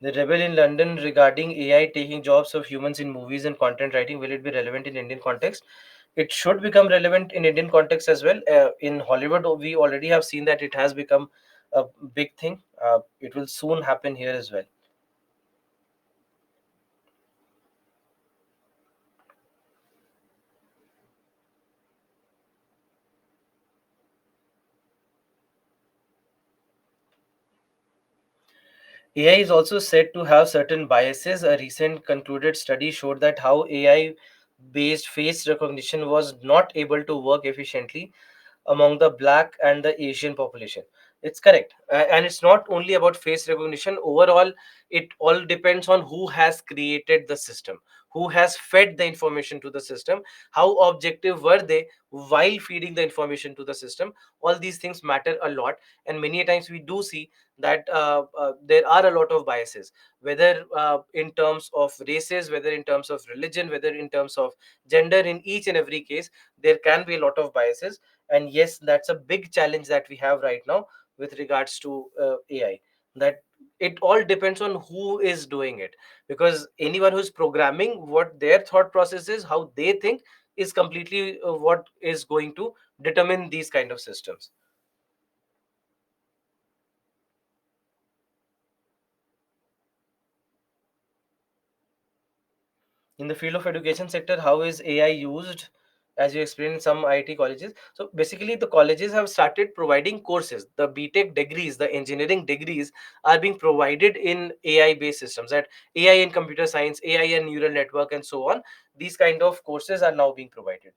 The rebel in London regarding AI taking jobs of humans in movies and content writing, will it be relevant in Indian context? It should become relevant in Indian context as well. In Hollywood, we already have seen that it has become a big thing. It will soon happen here as well. AI is also said to have certain biases. A recent concluded study showed that how AI based face recognition was not able to work efficiently among the black and the Asian population. It's correct. And it's not only about face recognition. Overall, it all depends on who has created the system, who has fed the information to the system, how objective were they while feeding the information to the system. All these things matter a lot. And many times we do see that there are a lot of biases, whether in terms of races, whether in terms of religion, whether in terms of gender. In each and every case, there can be a lot of biases. And yes, that's a big challenge that we have right now with regards to AI, that it all depends on who is doing it. Because anyone who's programming, what their thought process is, how they think, is completely what is going to determine these kind of systems. In the field of education sector, how is AI used? As you explained in some IT colleges, so basically the colleges have started providing courses. The BTech degrees, the engineering degrees, are being provided in AI based systems, that AI in computer science, AI and neural network, and so on. These kind of courses are now being provided.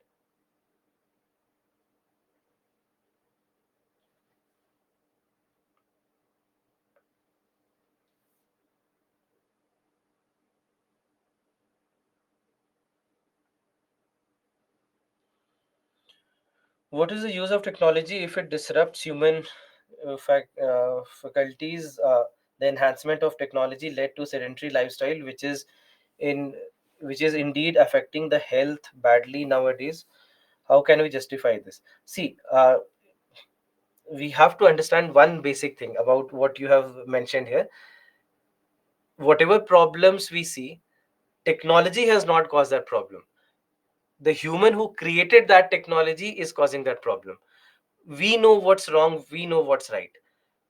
What is the use of technology if it disrupts human faculties? The enhancement of technology led to sedentary lifestyle, in which is indeed affecting the health badly nowadays. How can we justify this? See, we have to understand one basic thing about what you have mentioned here. Whatever problems we see, technology has not caused that problem. The human who created that technology is causing that problem. We know what's wrong, we know what's right,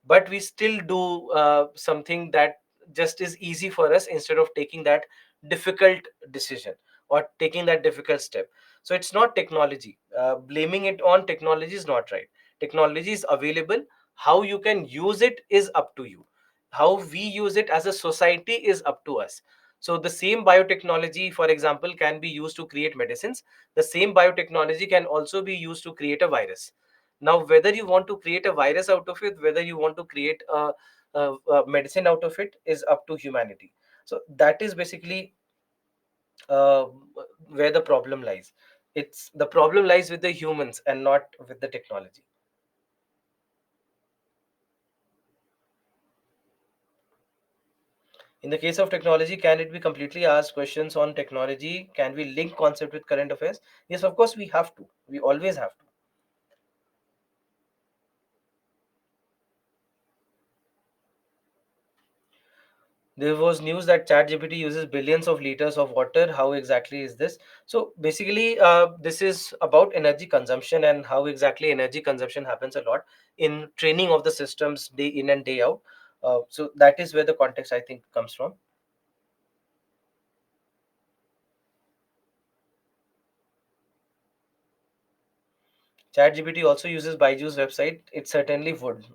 but we still do something that just is easy for us, instead of taking that difficult decision or taking that difficult step. So it's not technology. Blaming it on technology is not right. Technology is available. How you can use it is up to you. How we use it as a society is up to us. So the same biotechnology, for example, can be used to create medicines. The same biotechnology can also be used to create a virus. Now, whether you want to create a virus out of it, whether you want to create a medicine out of it, is up to humanity. So that is basically uh, where the problem lies. It's the problem lies with the humans and not with the technology. In the case of technology, can it be completely asked questions on technology? Can we link concept with current affairs? Yes, of course we have to. We always have to. There was news that ChatGPT uses billions of liters of water. How exactly is this? So basically, this is about energy consumption and how exactly energy consumption happens a lot in training of the systems day in and day out. So that is where the context, I think, comes from. ChatGPT also uses Baiju's website. It certainly would.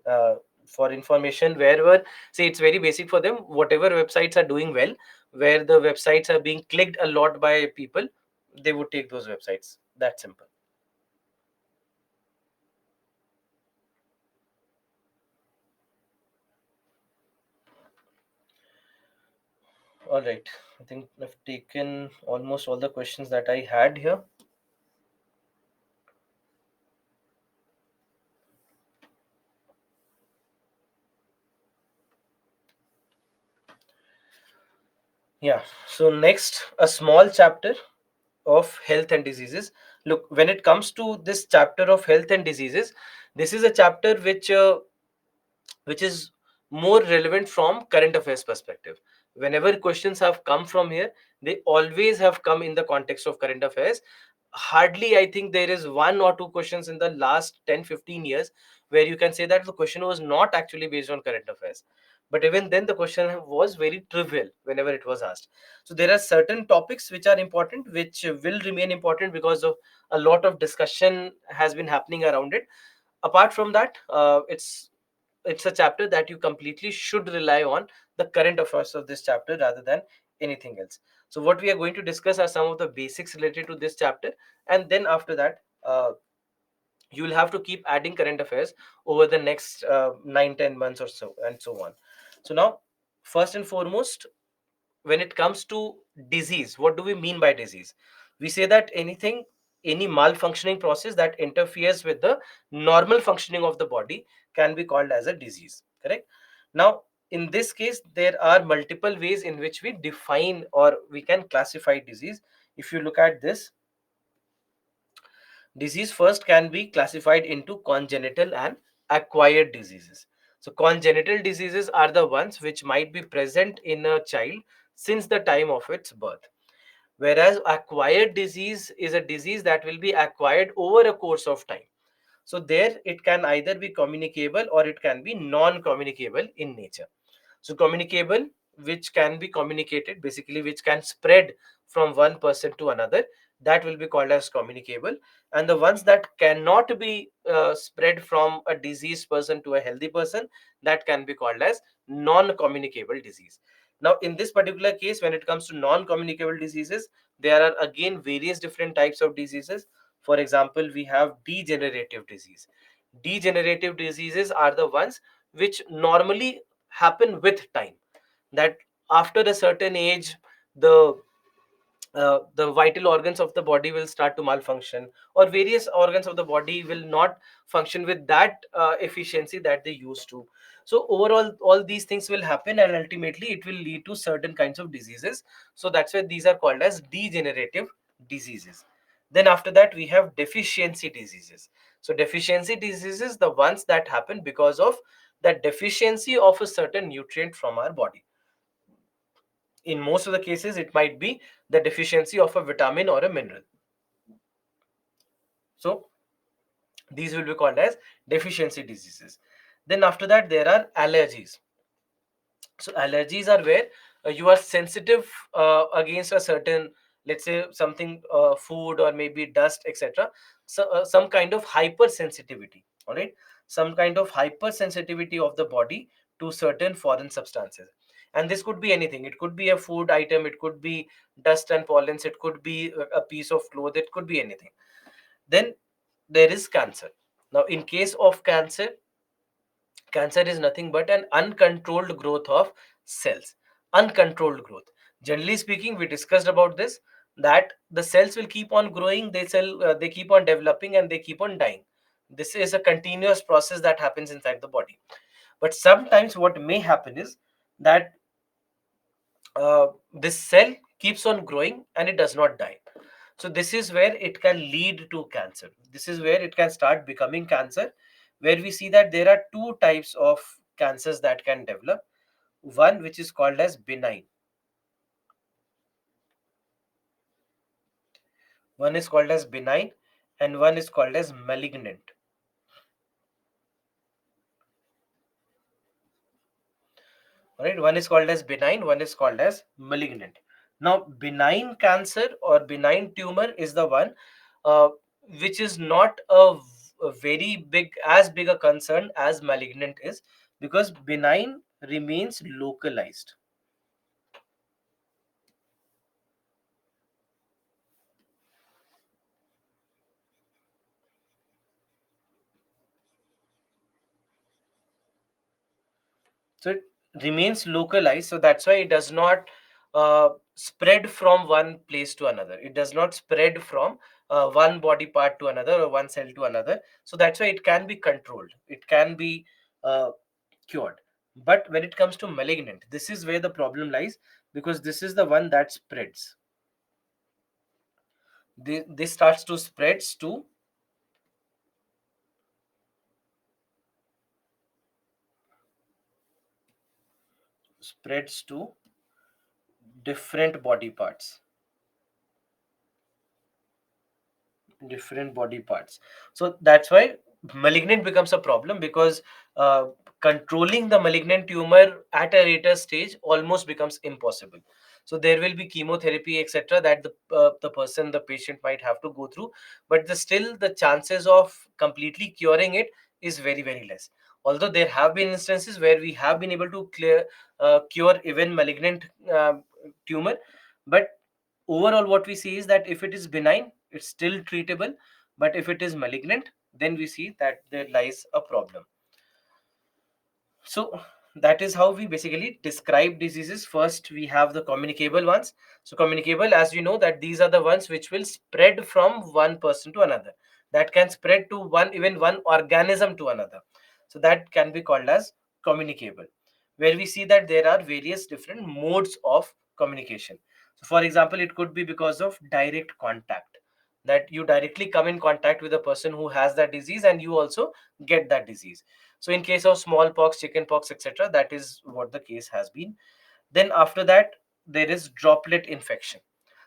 For information, wherever, say, it's very basic for them. Whatever websites are doing well, where the websites are being clicked a lot by people, they would take those websites. That simple. All right. I think I've taken almost all the questions that I had here. Yeah. So next, a small chapter of health and diseases. Look, when it comes to this chapter of health and diseases, this is a chapter which is more relevant from current affairs perspective. Whenever questions have come from here, they always have come in the context of current affairs. Hardly, I think, there is one or two questions in the last 10-15 years where you can say that the question was not actually based on current affairs. But even then, the question was very trivial whenever it was asked. So there are certain topics which are important, which will remain important because of a lot of discussion has been happening around it. Apart from that, it's a chapter that you completely should rely on the current affairs of this chapter rather than anything else. So what we are going to discuss are some of the basics related to this chapter, and then after that, you will have to keep adding current affairs over the next 9-10 months or so, and so on. So now, first and foremost, when it comes to disease, what do we mean by disease? We say that any malfunctioning process that interferes with the normal functioning of the body can be called as a disease, correct? Now, in this case, there are multiple ways in which we define or we can classify disease. If you look at this, disease first can be classified into congenital and acquired diseases. So congenital diseases are the ones which might be present in a child since the time of its birth, whereas acquired disease is a disease that will be acquired over a course of time. So there it can either be communicable or it can be non-communicable in nature. So communicable, which can be communicated, basically which can spread from one person to another, that will be called as communicable. And the ones that cannot be spread from a diseased person to a healthy person, that can be called as non-communicable disease. Now in this particular case, when it comes to non-communicable diseases, there are again various different types of diseases. For example, we have degenerative disease. Degenerative diseases are the ones which normally happen with time, that after a certain age, the the vital organs of the body will start to malfunction, or various organs of the body will not function with that efficiency that they used to. So overall, all these things will happen, and ultimately it will lead to certain kinds of diseases. So that's why these are called as degenerative diseases. Then after that, we have deficiency diseases. So deficiency diseases, the ones that happen because of the deficiency of a certain nutrient from our body. In most of the cases, it might be the deficiency of a vitamin or a mineral. So these will be called as deficiency diseases. Then after that, there are allergies. So allergies are where you are sensitive against a certain, let's say something, food or maybe dust, etc. So some kind of hypersensitivity, all right, some kind of hypersensitivity of the body to certain foreign substances. And this could be anything. It could be a food item, it could be dust and pollens, it could be a piece of cloth, it could be anything. Then there is cancer. Now in case of cancer, cancer is nothing but an uncontrolled growth of cells. Uncontrolled growth. Generally speaking, we discussed about this, that the cells will keep on growing, they keep on developing, and they keep on dying. This is a continuous process that happens inside the body. But sometimes what may happen is that this cell keeps on growing and it does not die. So this is where it can lead to cancer. This is where it can start becoming cancer, where we see that there are two types of cancers that can develop. One which is called as benign. One is called as benign, and one is called as malignant. Right, one is called as benign, one is called as malignant. Now benign cancer or benign tumor is the one uh, which is not a very big, as big a concern as malignant is, because benign remains localized. So it remains localized, so that's why it does not spread from one place to another. It does not spread from one body part to another or one cell to another. So that's why it can be controlled, it can be uh, cured. But when it comes to malignant, this is where the problem lies, because this is the one that spreads. This starts to spreads to different body parts. Different body parts. So that's why malignant becomes a problem, because uh, controlling the malignant tumor at a later stage almost becomes impossible. So there will be chemotherapy, etc., that the person, the patient might have to go through, but still the chances of completely curing it is very, very less. Although there have been instances where we have been able to cure even malignant tumor, but overall what we see is that if it is benign, it's still treatable, but if it is malignant, then we see that there lies a problem. So that is how we basically describe diseases. First we have the communicable ones. So communicable, as you know, that these are the ones which will spread from one person to another, that can spread to one, even one organism to another. So that can be called as communicable, where we see that there are various different modes of communication. So for example, it could be because of direct contact, that you directly come in contact with a person who has that disease and you also get that disease. So in case of smallpox, chickenpox, etc., that is what the case has been. Then after that, there is droplet infection.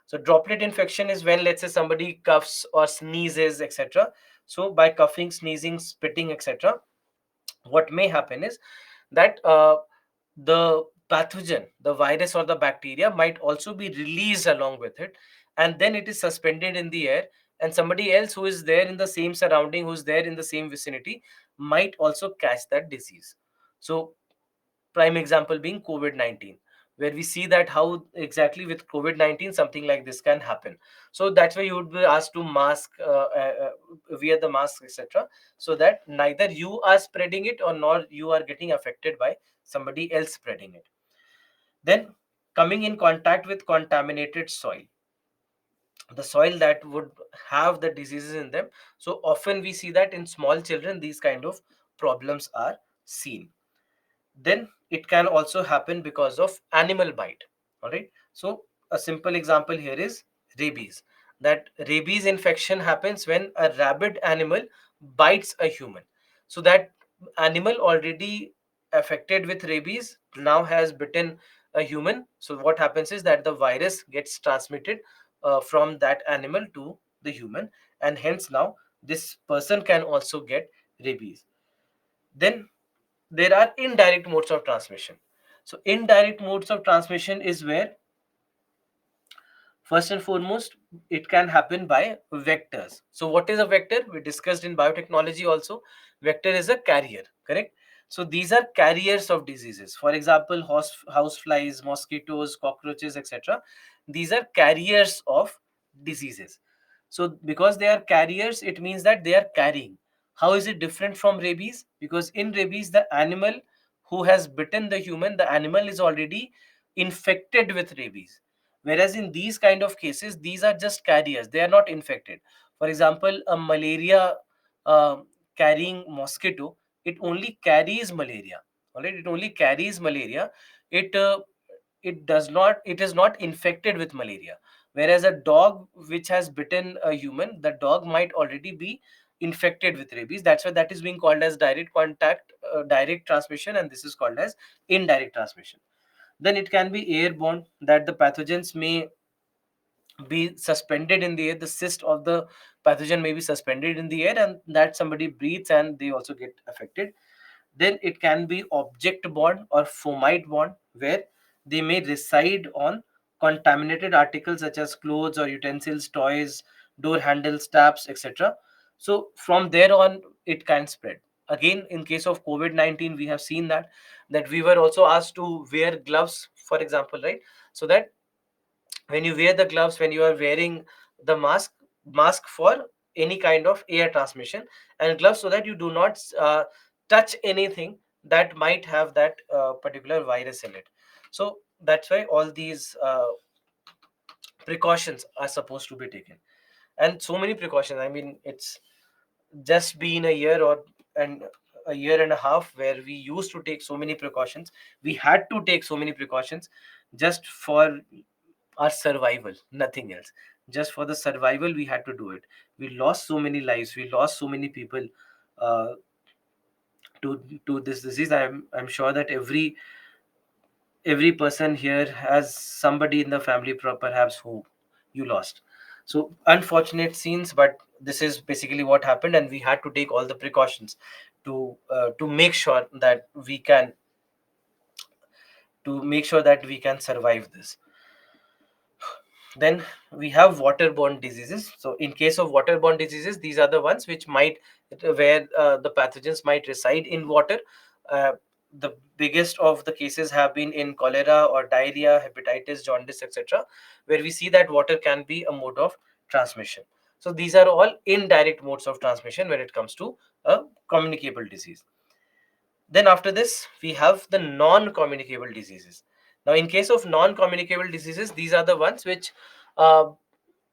So droplet infection is when, let's say, somebody coughs or sneezes, etc. So by coughing, sneezing, spitting, etc., what may happen is that the pathogen, the virus or the bacteria, might also be released along with it, and then it is suspended in the air, and somebody else who is there in the same surrounding, who's there in the same vicinity, might also catch that disease. So prime example being COVID-19, where we see that how exactly with COVID-19 something like this can happen. So that's why you would be asked to mask, wear the mask, etc., so that neither you are spreading it or nor you are getting affected by somebody else spreading it. Then coming in contact with contaminated soil, the soil that would have the diseases in them. So often we see that in small children these kind of problems are seen. Then it can also happen because of animal bite. All right, so a simple example here is rabies. That rabies infection happens when a rabid animal bites a human. So that animal already affected with rabies now has bitten a human. So what happens is that the virus gets transmitted from that animal to the human, and hence now this person can also get rabies. Then there are indirect modes of transmission. So indirect modes of transmission is where, first and foremost, it can happen by vectors. So what is a vector? We discussed in biotechnology also. Vector is a carrier, correct? So these are carriers of diseases. For example, house flies, mosquitoes, cockroaches, etc. These are carriers of diseases. So because they are carriers, it means that they are carrying. How is it different from rabies? Because in rabies, the animal who has bitten the human, the animal is already infected with rabies. Whereas in these kind of cases, these are just carriers, they are not infected. For example, a malaria carrying mosquito, it only carries malaria. All right, it only carries malaria. It uh, it does not it is not infected with malaria. Whereas a dog which has bitten a human, the dog might already be infected with rabies. That's why that is being called as direct contact, direct transmission, and this is called as indirect transmission. Then it can be airborne, that the pathogens may be suspended in the air. The cyst of the pathogen may be suspended in the air, and that somebody breathes and they also get affected. Then it can be object borne or fomite borne, where they may reside on contaminated articles such as clothes or utensils, toys, door handles, taps, etc. So from there on, it can spread. Again, in case of COVID-19, we have seen that we were also asked to wear gloves, for example, right? So that when you wear the gloves, when you are wearing the mask for any kind of air transmission, and gloves so that you do not touch anything that might have that particular virus in it. So that's why all these precautions are supposed to be taken. And so many precautions, I mean, it's just been a year or and a year and a half where we used to take so many precautions. We had to take so many precautions just for our survival, nothing else. Just for the survival we had to do it. We lost so many lives, we lost so many people uh, to this disease. I'm sure that every person here has somebody in the family, perhaps, who you lost. So unfortunate scenes, but this is basically what happened, and we had to take all the precautions to make sure that we can survive this. Then we have waterborne diseases. So in case of waterborne diseases, these are the ones which might, where the pathogens might reside in water. The biggest of the cases have been in cholera or diarrhea, hepatitis, jaundice, etc., where we see that water can be a mode of transmission. So these are all indirect modes of transmission when it comes to a communicable disease. Then after this, we have the non-communicable diseases. Now, in case of non-communicable diseases, these are the ones which, uh,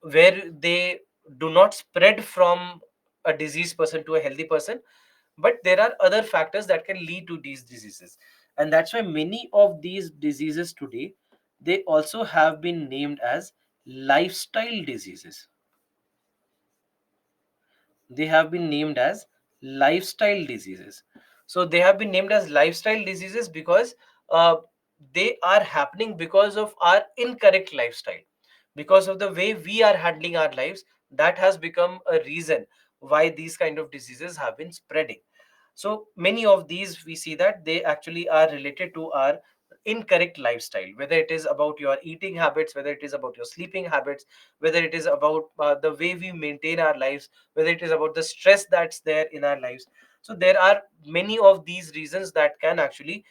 where they do not spread from a diseased person to a healthy person, but there are other factors that can lead to these diseases, and that's why many of these diseases today, they also have been named as lifestyle diseases. They have been named as lifestyle diseases. So they have been named as lifestyle diseases because uh, they are happening because of our incorrect lifestyle, because of the way we are handling our lives. That has become a reason why these kind of diseases have been spreading. So many of these, we see that they actually are related to our incorrect lifestyle, whether it is about your eating habits, whether it is about your sleeping habits, whether it is about the way we maintain our lives, whether it is about the stress that's there in our lives. So there are many of these reasons that can actually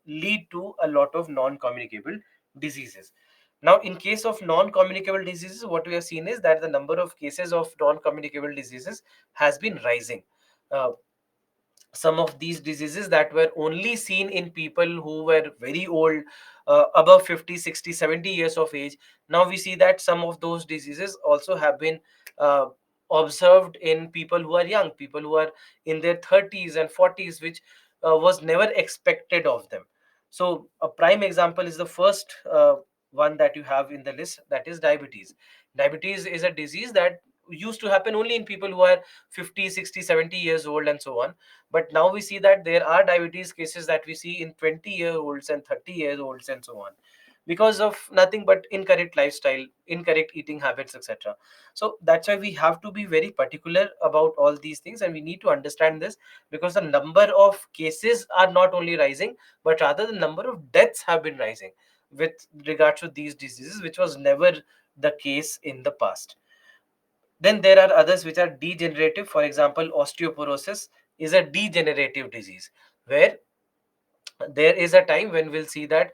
lead to a lot of non-communicable diseases. Now, in case of non-communicable diseases, what we have seen is that the number of cases of non-communicable diseases has been rising. Uh, some of these diseases that were only seen in people who were very old, above 50, 60, 70 years of age. Now we see that some of those diseases also have been uh, observed in people who are young, people who are in their 30s and 40s, which was never expected of them. So a prime example is the first one that you have in the list, that is diabetes. Diabetes is a disease that used to happen only in people who are 50, 60, 70 years old and so on. But now we see that there are diabetes cases that we see in 20-year-olds and 30-year-olds and so on, because of nothing but incorrect lifestyle, incorrect eating habits, etc. So that's why we have to be very particular about all these things, and we need to understand this, because the number of cases are not only rising, but rather the number of deaths have been rising with regard to these diseases, which was never the case in the past. Then there are others which are degenerative. For example, osteoporosis is a degenerative disease where there is a time when we'll see that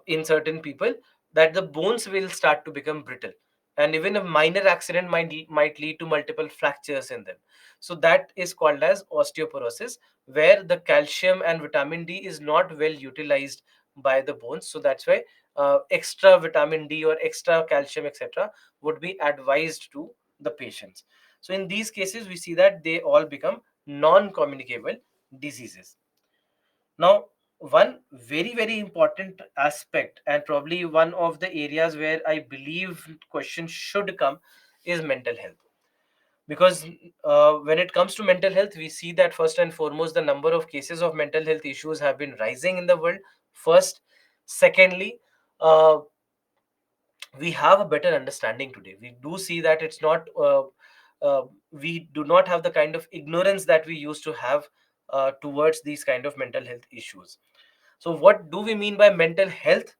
in certain people that the bones will start to become brittle, and even a minor accident might lead to multiple fractures in them. So that is called as osteoporosis, where the calcium and vitamin D is not well utilized by the bones. So that's why extra vitamin D or extra calcium, etc., would be advised to the patients. So in these cases we see that they all become non-communicable diseases. Now, one very, very important aspect, and probably one of the areas where I believe questions should come, is mental health. Because when it comes to mental health, we see that first and foremost, the number of cases of mental health issues have been rising in the world. First, secondly, uh, we have a better understanding today. We do see that it's not, we do not have the kind of ignorance that we used to have towards these kind of mental health issues. So, what do we mean by mental health?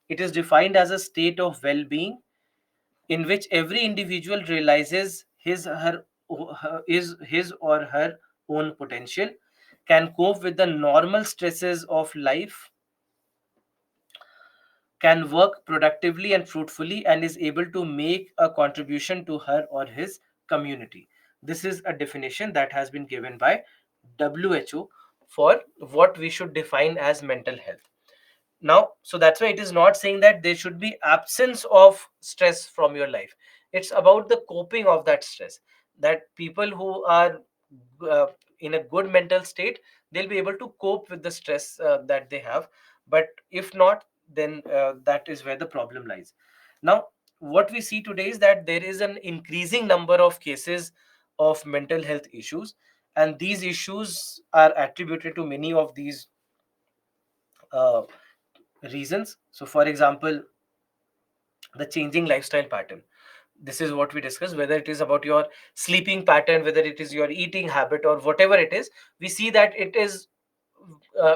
It is defined as a state of well being in which every individual realizes his or her own potential, can cope with the normal stresses of life, can work productively and fruitfully, and is able to make a contribution to her or his community. This is a definition that has been given by WHO for what we should define as mental health. Now, so that's why it is not saying that there should be absence of stress from your life. It's about the coping of that stress, that people who are uh, in a good mental state, they'll be able to cope with the stress that they have. But if not, then that is where the problem lies. Now, what we see today is that there is an increasing number of cases of mental health issues, and these issues are attributed to many of these uh, reasons. So, for example, the changing lifestyle pattern. This is what we discuss, whether it is about your sleeping pattern, whether it is your eating habit, or whatever it is. We see that it is,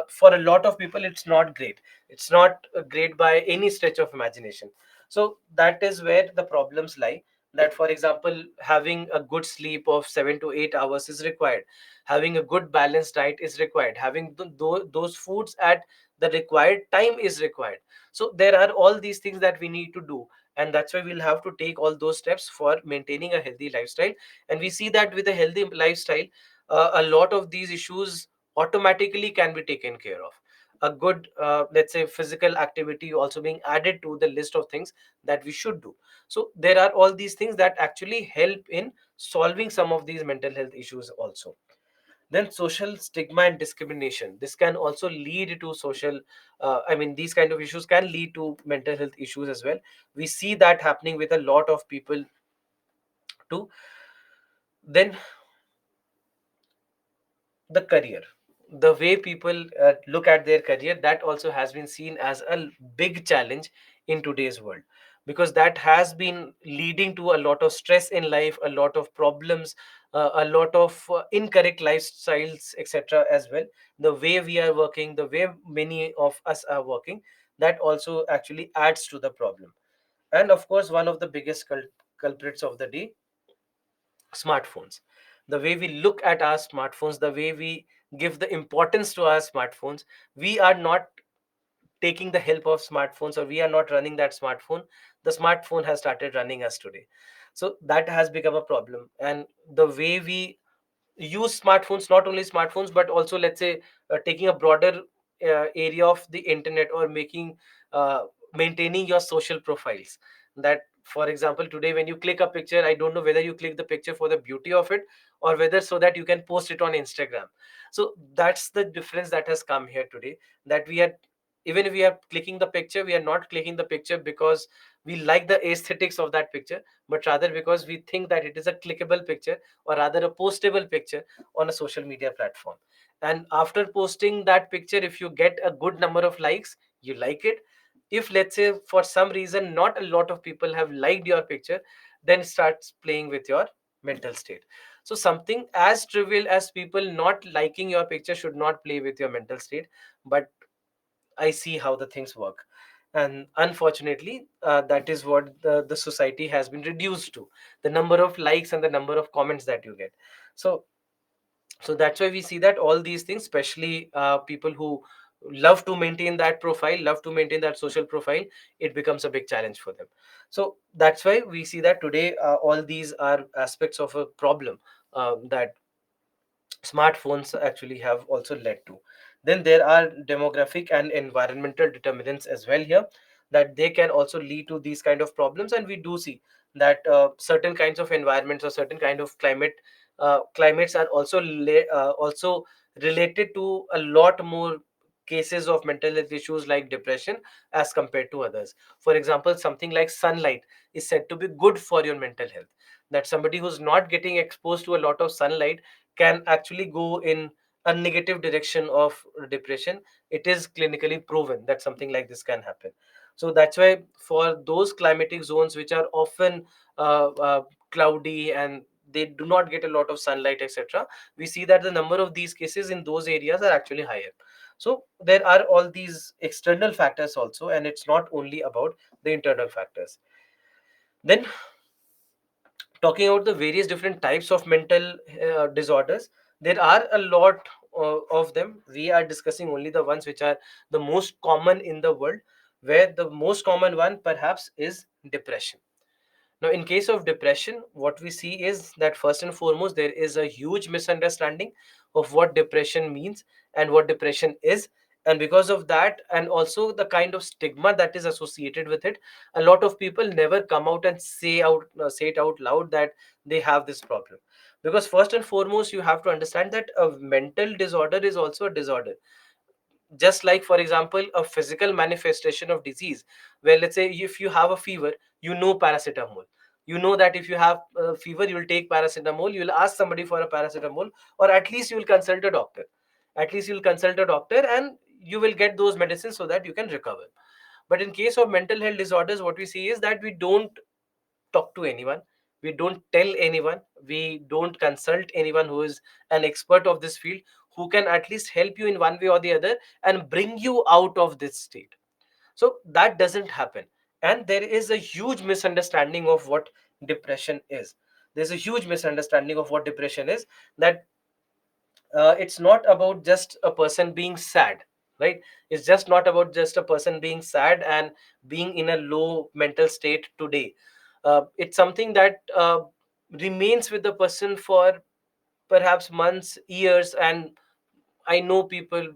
for a lot of people, it's not great. It's not great by any stretch of imagination. So that is where the problems lie. That, for example, having a good sleep of 7 to 8 hours is required, having a good balanced diet is required, having those foods at the required time is required. So there are all these things that we need to do, and that's why we'll have to take all those steps for maintaining a healthy lifestyle. And we see that with a healthy lifestyle, a lot of these issues automatically can be taken care of. A good, let's say, physical activity also being added to the list of things that we should do. So there are all these things that actually help in solving some of these mental health issues also. Then social stigma and discrimination, this can also lead to social, I mean, these kind of issues can lead to mental health issues as well. We see that happening with a lot of people too. Then the career, the way people look at their career, that also has been seen as a big challenge in today's world, because that has been leading to a lot of stress in life, a lot of problems, a lot of incorrect lifestyles, etc. as well. The way we are working, the way many of us are working, that also actually adds to the problem. And of course, one of the biggest culprits of the day, smartphones. The way we look at our smartphones, the way we give the importance to our smartphones, we are not taking the help of smartphones, or we are not running that smartphone. The smartphone has started running us today. So that has become a problem. And the way we use smartphones, not only smartphones but also, let's say, taking a broader area of the internet, or making uh, maintaining your social profiles. That, for example, today when you click a picture, I don't know whether you click the picture for the beauty of it, or whether so that you can post it on Instagram. So that's the difference that has come here today, that we are, even if we are clicking the picture, we are not clicking the picture because we like the aesthetics of that picture, but rather because we think that it is a clickable picture, or rather a postable picture on a social media platform. And after posting that picture, if you get a good number of likes, you like it. If, let's say, for some reason not a lot of people have liked your picture, then it starts playing with your mental state. So something as trivial as people not liking your picture should not play with your mental state. But I see how the things work. And unfortunately, that is what the society has been reduced to, the number of likes and the number of comments that you get. So that's why we see that all these things, especially people who love to maintain that profile, love to maintain that social profile, it becomes a big challenge for them. So that's why we see that today, all these are aspects of a problem that smartphones actually have also led to. Then there are demographic and environmental determinants as well here, that they can also lead to these kind of problems. And we do see that certain kinds of environments, or certain kind of climates are also also related to a lot more cases of mental health issues like depression as compared to others. For example, something like sunlight is said to be good for your mental health, that somebody who's not getting exposed to a lot of sunlight can actually go in a negative direction of depression. It is clinically proven that something like this can happen. So that's why, for those climatic zones which are often cloudy and they do not get a lot of sunlight, etc., we see that the number of these cases in those areas are actually higher. So there are all these external factors also, and it's not only about the internal factors. Then, talking about the various different types of mental disorders, there are a lot of them. We are discussing only the ones which are the most common in the world, where the most common one perhaps is depression. Now, in case of depression, what we see is that first and foremost, there is a huge misunderstanding of what depression means and what depression is. And because of that, and also the kind of stigma that is associated with it, a lot of people never come out and say it out loud that they have this problem. Because first and foremost, you have to understand that a mental disorder is also a disorder, just like, for example, a physical manifestation of disease, where, let's say, if you have a fever, you know paracetamol. You know that if you have a fever, you will take paracetamol, you will ask somebody for a paracetamol, or at least you will consult a doctor. At least you will consult a doctor, and you will get those medicines so that you can recover. But in case of mental health disorders, what we see is that we don't talk to anyone, we don't tell anyone, we don't consult anyone who is an expert of this field, who can at least help you in one way or the other and bring you out of this state. So that doesn't happen. And there is a huge misunderstanding of what depression is. There's a huge misunderstanding of what depression is, that it's not about just a person being sad, right? It's just not about just a person being sad and being in a low mental state today. It's something that remains with the person for perhaps months, years, and I know people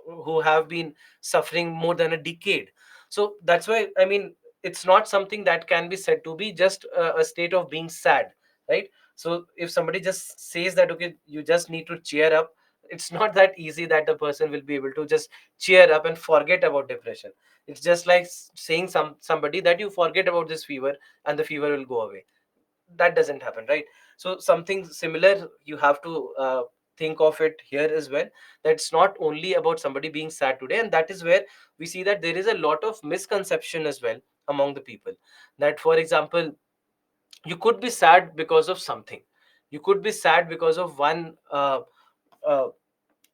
who have been suffering more than a decade. So that's why, I mean, it's not something that can be said to be just a state of being sad, right? So if somebody just says that, okay, you just need to cheer up, it's not that easy that the person will be able to just cheer up and forget about depression. It's just like saying somebody that you forget about this fever and the fever will go away. That doesn't happen, right? So something similar you have to think of it here as well, that it's not only about somebody being sad today. And that is where we see that there is a lot of misconception as well among the people, that, for example, you could be sad because of something. You could be sad because of uh,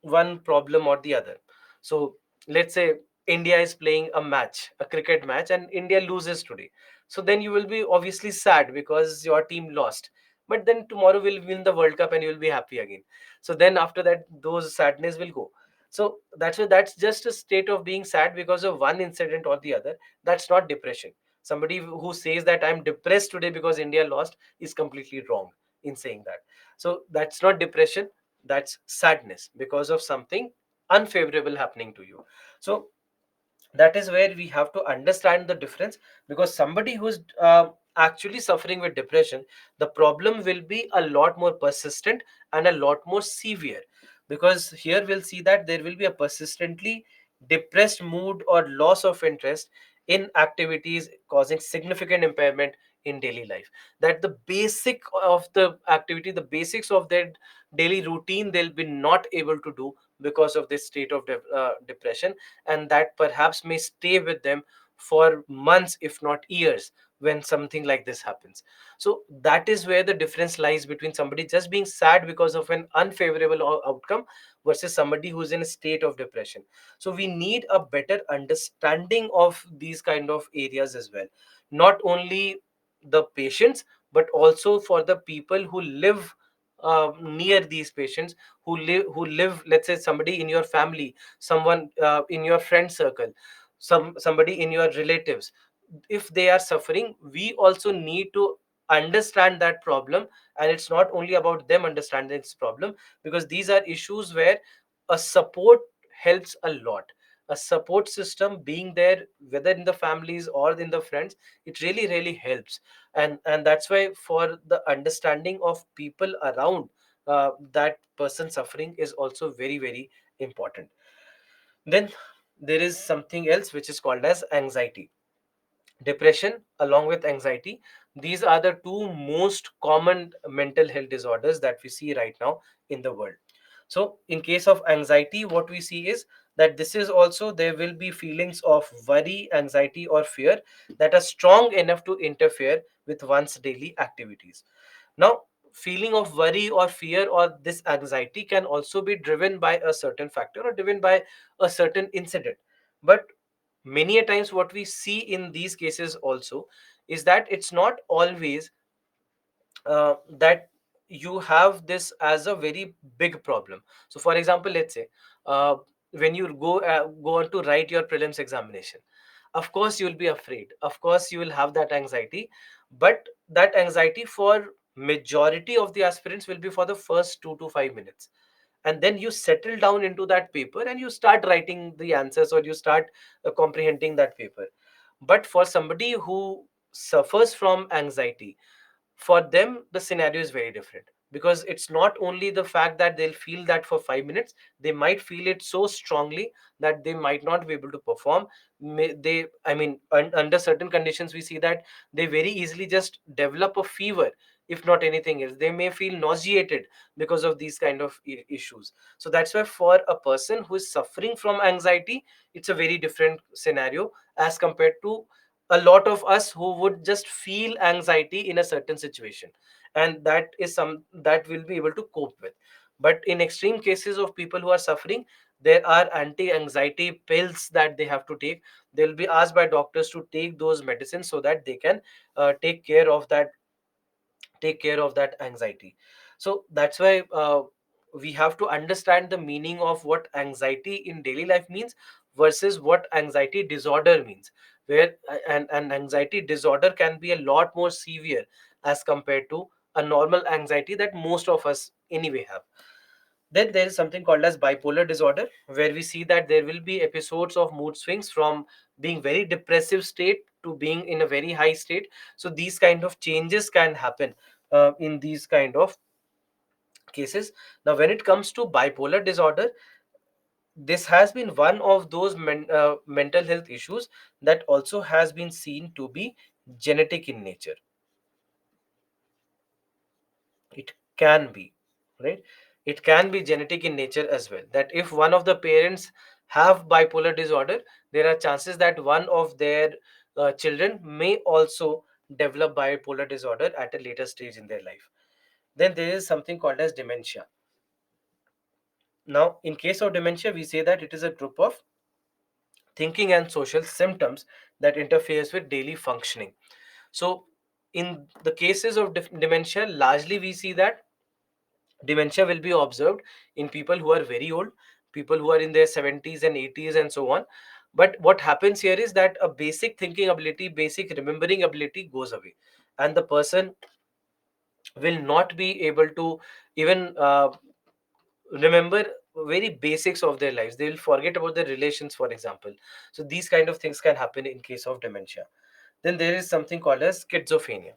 one problem or the other. So let's say India is playing a match, a cricket match, and India loses today. So then you will be obviously sad because your team lost. But then tomorrow we'll win the World Cup and you'll be happy again. So then after that, those sadness will go. So that's just a state of being sad because of one incident or the other. That's not depression. Somebody who says that I'm depressed today because India lost is completely wrong in saying that. So that's not depression, that's sadness because of something unfavorable happening to you. So that is where we have to understand the difference, because somebody who's actually suffering with depression, the problem will be a lot more persistent and a lot more severe, because here we'll see that there will be a persistently depressed mood or loss of interest in activities causing significant impairment in daily life, that the basic of the activity, the basics of their daily routine, they'll be not able to do because of this state of depression, and that perhaps may stay with them for months if not years when something like this happens. So that is where the difference lies between somebody just being sad because of an unfavorable outcome versus somebody who's in a state of depression. So we need a better understanding of these kind of areas as well, not only the patients but also for the people who live near these patients, who live, let's say somebody in your family, someone in your friend circle, somebody in your relatives. If they are suffering, we also need to understand that problem, and it's not only about them understanding this problem, because these are issues where a support helps a lot. A support system being there, whether in the families or in the friends, it really really helps. And that's why for the understanding of people around that person suffering is also very very important. Then there is something else which is called as anxiety. Depression along with anxiety, these are the two most common mental health disorders that we see right now in the world. So in case of anxiety, what we see is that this is also, there will be feelings of worry, anxiety or fear that are strong enough to interfere with one's daily activities. Now, feeling of worry or fear or this anxiety can also be driven by a certain factor or driven by a certain incident. But many a times what we see in these cases also is that it's not always that you have this as a very big problem. So for example, let's say when you go on to write your prelims examination, of course you will be afraid, of course you will have that anxiety, but that anxiety for majority of the aspirants will be for the first 2 to 5 minutes, and then you settle down into that paper and you start writing the answers, or you start comprehending that paper. But for somebody who suffers from anxiety, for them the scenario is very different, because it's not only the fact that they'll feel that for 5 minutes, they might feel it so strongly that they might not be able to perform. They, I mean, under certain conditions we see that they very easily just develop a fever. If not anything else, they may feel nauseated because of these kind of issues. So that's why for a person who is suffering from anxiety, it's a very different scenario as compared to a lot of us who would just feel anxiety in a certain situation, and that is some that we'll be able to cope with. But in extreme cases of people who are suffering, there are anti-anxiety pills that they have to take. They'll be asked by doctors to take those medicines so that they can take care of that anxiety. So that's why we have to understand the meaning of what anxiety in daily life means versus what anxiety disorder means, where an anxiety disorder can be a lot more severe as compared to a normal anxiety that most of us anyway have. Then there is something called as bipolar disorder, where we see that there will be episodes of mood swings from being very depressive state to being in a very high state. So these kind of changes can happen in these kind of cases. Now, when it comes to bipolar disorder, this has been one of those mental health issues that also has been seen to be genetic in nature. It can be, right? It can be genetic in nature as well, that if one of the parents have bipolar disorder, there are chances that one of their children may also develop bipolar disorder at a later stage in their life. Then there is something called as dementia. Now in case of dementia, we say that it is a group of thinking and social symptoms that interferes with daily functioning. So in the cases of dementia, largely we see that dementia will be observed in people who are very old, people who are in their 70s and 80s and so on. But what happens here is that a basic thinking ability, basic remembering ability goes away, and the person will not be able to even remember very basics of their lives. They will forget about their relations, for example. So these kind of things can happen in case of dementia. Then there is something called as schizophrenia.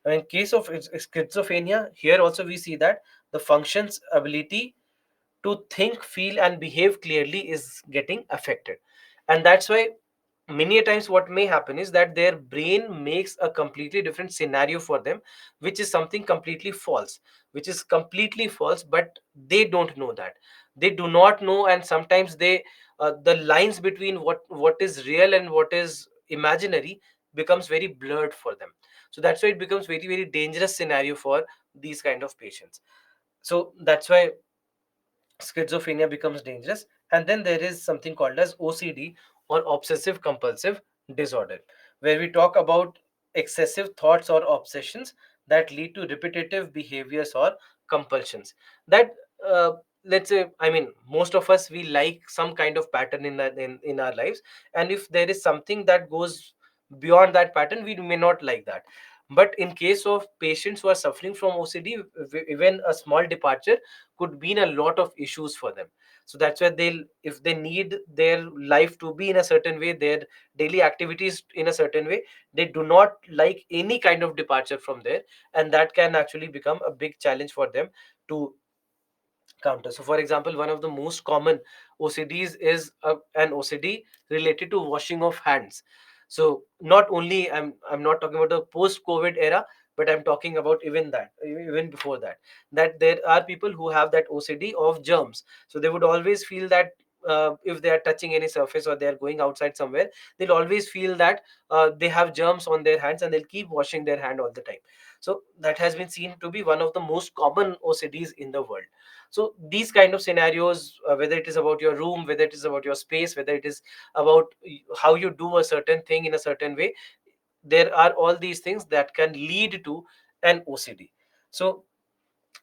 Now, in case of schizophrenia, here also we see that the functions ability to think, feel, and behave clearly is getting affected. And that's why many a times what may happen is that their brain makes a completely different scenario for them, which is something completely false, but they don't know that. They do not know, and sometimes the lines between what is real and what is imaginary becomes very blurred for them. So that's why it becomes very, very dangerous scenario for these kind of patients. So that's why schizophrenia becomes dangerous. And then there is something called as OCD, or obsessive compulsive disorder, where we talk about excessive thoughts or obsessions that lead to repetitive behaviors or compulsions. That uh, let's say, I mean, most of us, we like some kind of pattern in our lives, and if there is something that goes beyond that pattern, we may not like that. But in case of patients who are suffering from OCD, even a small departure could mean a lot of issues for them. So that's why they'll, if they need their life to be in a certain way, their daily activities in a certain way, they do not like any kind of departure from there, and that can actually become a big challenge for them to counter. So for example, one of the most common OCDs is an OCD related to washing of hands. So not only I'm not talking about the post COVID era, but I'm talking about even that, even before that, that there are people who have that OCD of germs. So they would always feel that if they are touching any surface or they are going outside somewhere, they'll always feel that they have germs on their hands, and they'll keep washing their hand all the time. So that has been seen to be one of the most common OCDs in the world. So these kind of scenarios, whether it is about your room, whether it is about your space, whether it is about how you do a certain thing in a certain way, there are all these things that can lead to an OCD. So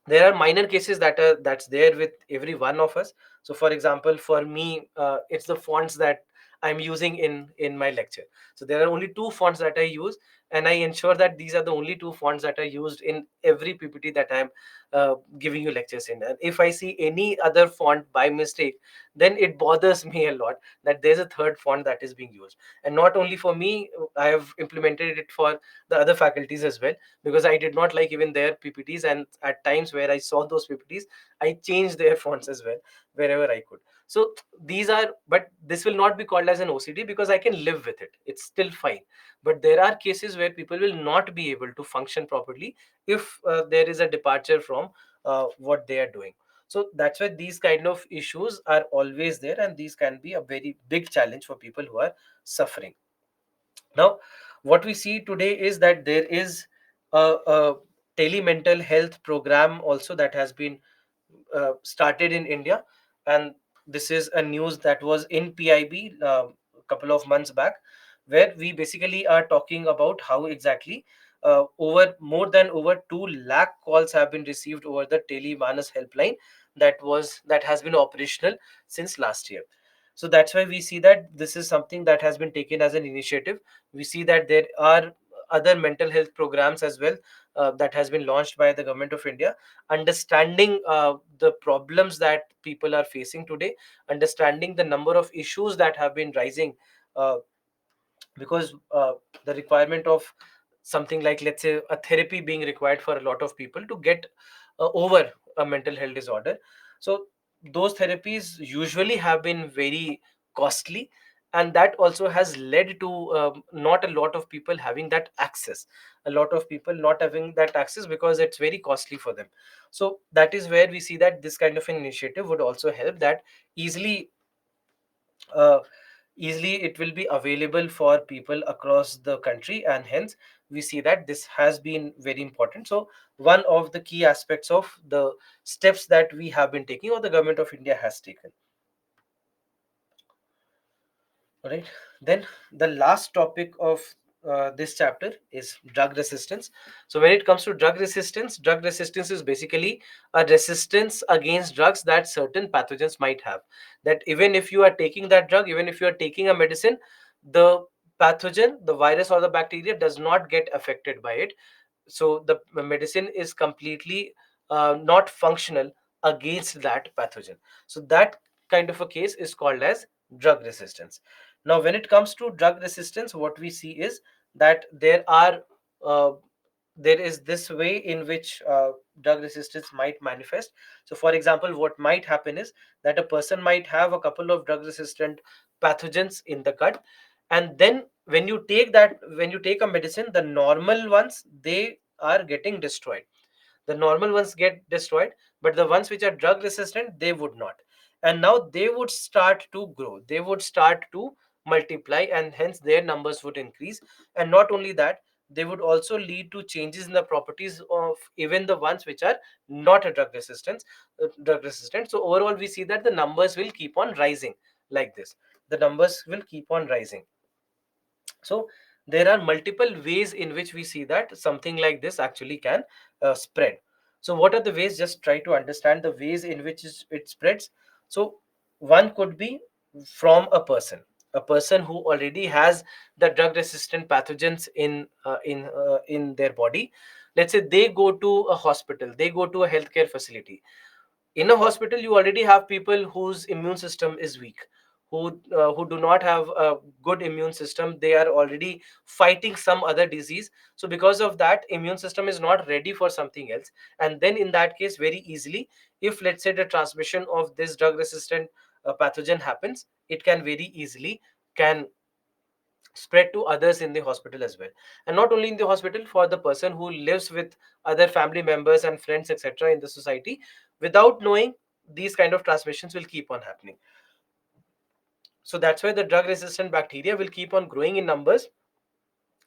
there are minor cases that's there with every one of us. So for example, for me, it's the fonts that I'm using in my lecture. So there are only two fonts that I use, and I ensure that these are the only two fonts that are used in every PPT that I'm giving you lectures in. And if I see any other font by mistake, then it bothers me a lot that there's a third font that is being used. And not only for me, I have implemented it for the other faculties as well, because I did not like even their PPTs, and at times where I saw those PPTs, I changed their fonts as well wherever I could. So these are, but this will not be called as an OCD because I can live with it. It's still fine. But there are cases where people will not be able to function properly if there is a departure from what they are doing. So that's why these kind of issues are always there, and these can be a very big challenge for people who are suffering. Now, what we see today is that there is a telemental health program also that has been started in India, and this is a news that was in PIB a couple of months back, where we basically are talking about how exactly over more than over 2 lakh calls have been received over the Telemanas helpline that has been operational since last year. So that's why we see that this is something that has been taken as an initiative. We see that there are other mental health programs as well that has been launched by the government of India, understanding the problems that people are facing today, understanding the number of issues that have been rising, uh, because the requirement of something like, let's say, a therapy being required for a lot of people to get over a mental health disorder. So those therapies usually have been very costly, and that also has led to not a lot of people having that access, a lot of people not having that access because it's very costly for them. So that is where we see that this kind of an initiative would also help, that easily uh, easily it will be available for people across the country, and hence we see that this has been very important. So one of the key aspects of the steps that we have been taking, or the government of India has taken. All right. Then the last topic of this chapter is drug resistance. So when it comes to drug resistance is basically a resistance against drugs that certain pathogens might have. That even if you are taking that drug, even if you are taking a medicine, the pathogen, the virus or the bacteria does not get affected by it. So the medicine is completely not functional against that pathogen. So that kind of a case is called as drug resistance. Now when it comes to drug resistance, what we see is that uh, there is this way in which drug resistance might manifest. So for example, what might happen is that a person might have a couple of drug resistant pathogens in the gut, and then when you take a medicine, the normal ones, they are getting destroyed. The normal ones get destroyed, but the ones which are drug resistant, they would not. And now they would start to grow, they would start to multiply, and hence their numbers would increase. And not only that, they would also lead to changes in the properties of even the ones which are not a drug resistant. So overall we see that the numbers will keep on rising like this. The numbers will keep on rising. So there are multiple ways in which we see that something like this actually can spread. So what are the ways? Just try to understand the ways in which it spreads. So one could be from a person who already has the drug resistant pathogens in their body. Let's say they go to a hospital, they go to a healthcare facility. In a hospital you already have people whose immune system is weak, who do not have a good immune system. They are already fighting some other disease, so because of that immune system is not ready for something else. And then in that case, very easily, if let's say the transmission of this drug resistant pathogen happens, it can very easily can spread to others in the hospital as well. And not only in the hospital, for the person who lives with other family members and friends, etc., in the society, without knowing, these kind of transmissions will keep on happening. So that's why the drug resistant bacteria will keep on growing in numbers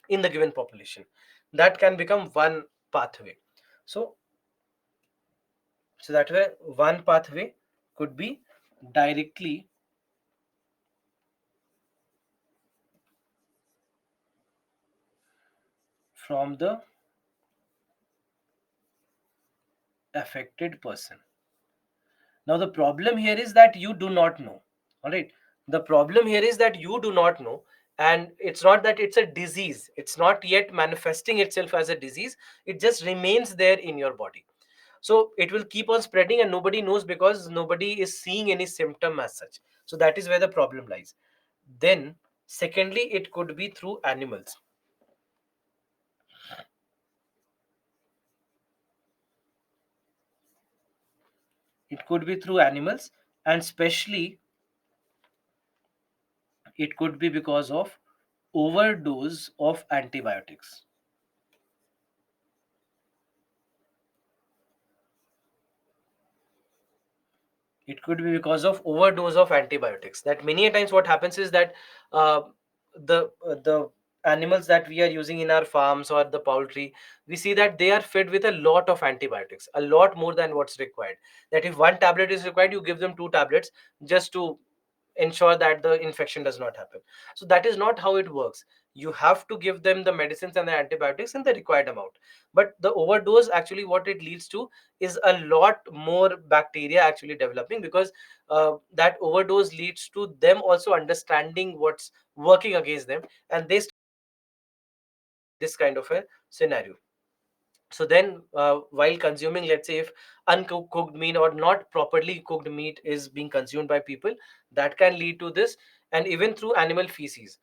in the given population. That can become one pathway. So so that way one pathway could be directly from the affected person. Now, the problem here is that you do not know. All right. The problem here is that you do not know. And it's not that it's a disease, it's not yet manifesting itself as a disease. It just remains there in your body. So it will keep on spreading, and nobody knows because nobody is seeing any symptom as such. So that is where the problem lies. Then, secondly, it could be through animals. It could be through animals, and especially it could be because of overdose of antibiotics. It could be because of overdose of antibiotics. That many a times what happens is that uh, the animals that we are using in our farms or the poultry, we see that they are fed with a lot of antibiotics, a lot more than what's required. That if one tablet is required, you give them two tablets just to ensure that the infection does not happen. So that is not how it works. You have to give them the medicines and the antibiotics in the required amount. But the overdose, actually what it leads to is a lot more bacteria actually developing, because that overdose leads to them also understanding what's working against them, and they start this kind of a scenario. So then while consuming, let's say if uncooked meat or not properly cooked meat is being consumed by people, that can lead to this. And even through animal feces,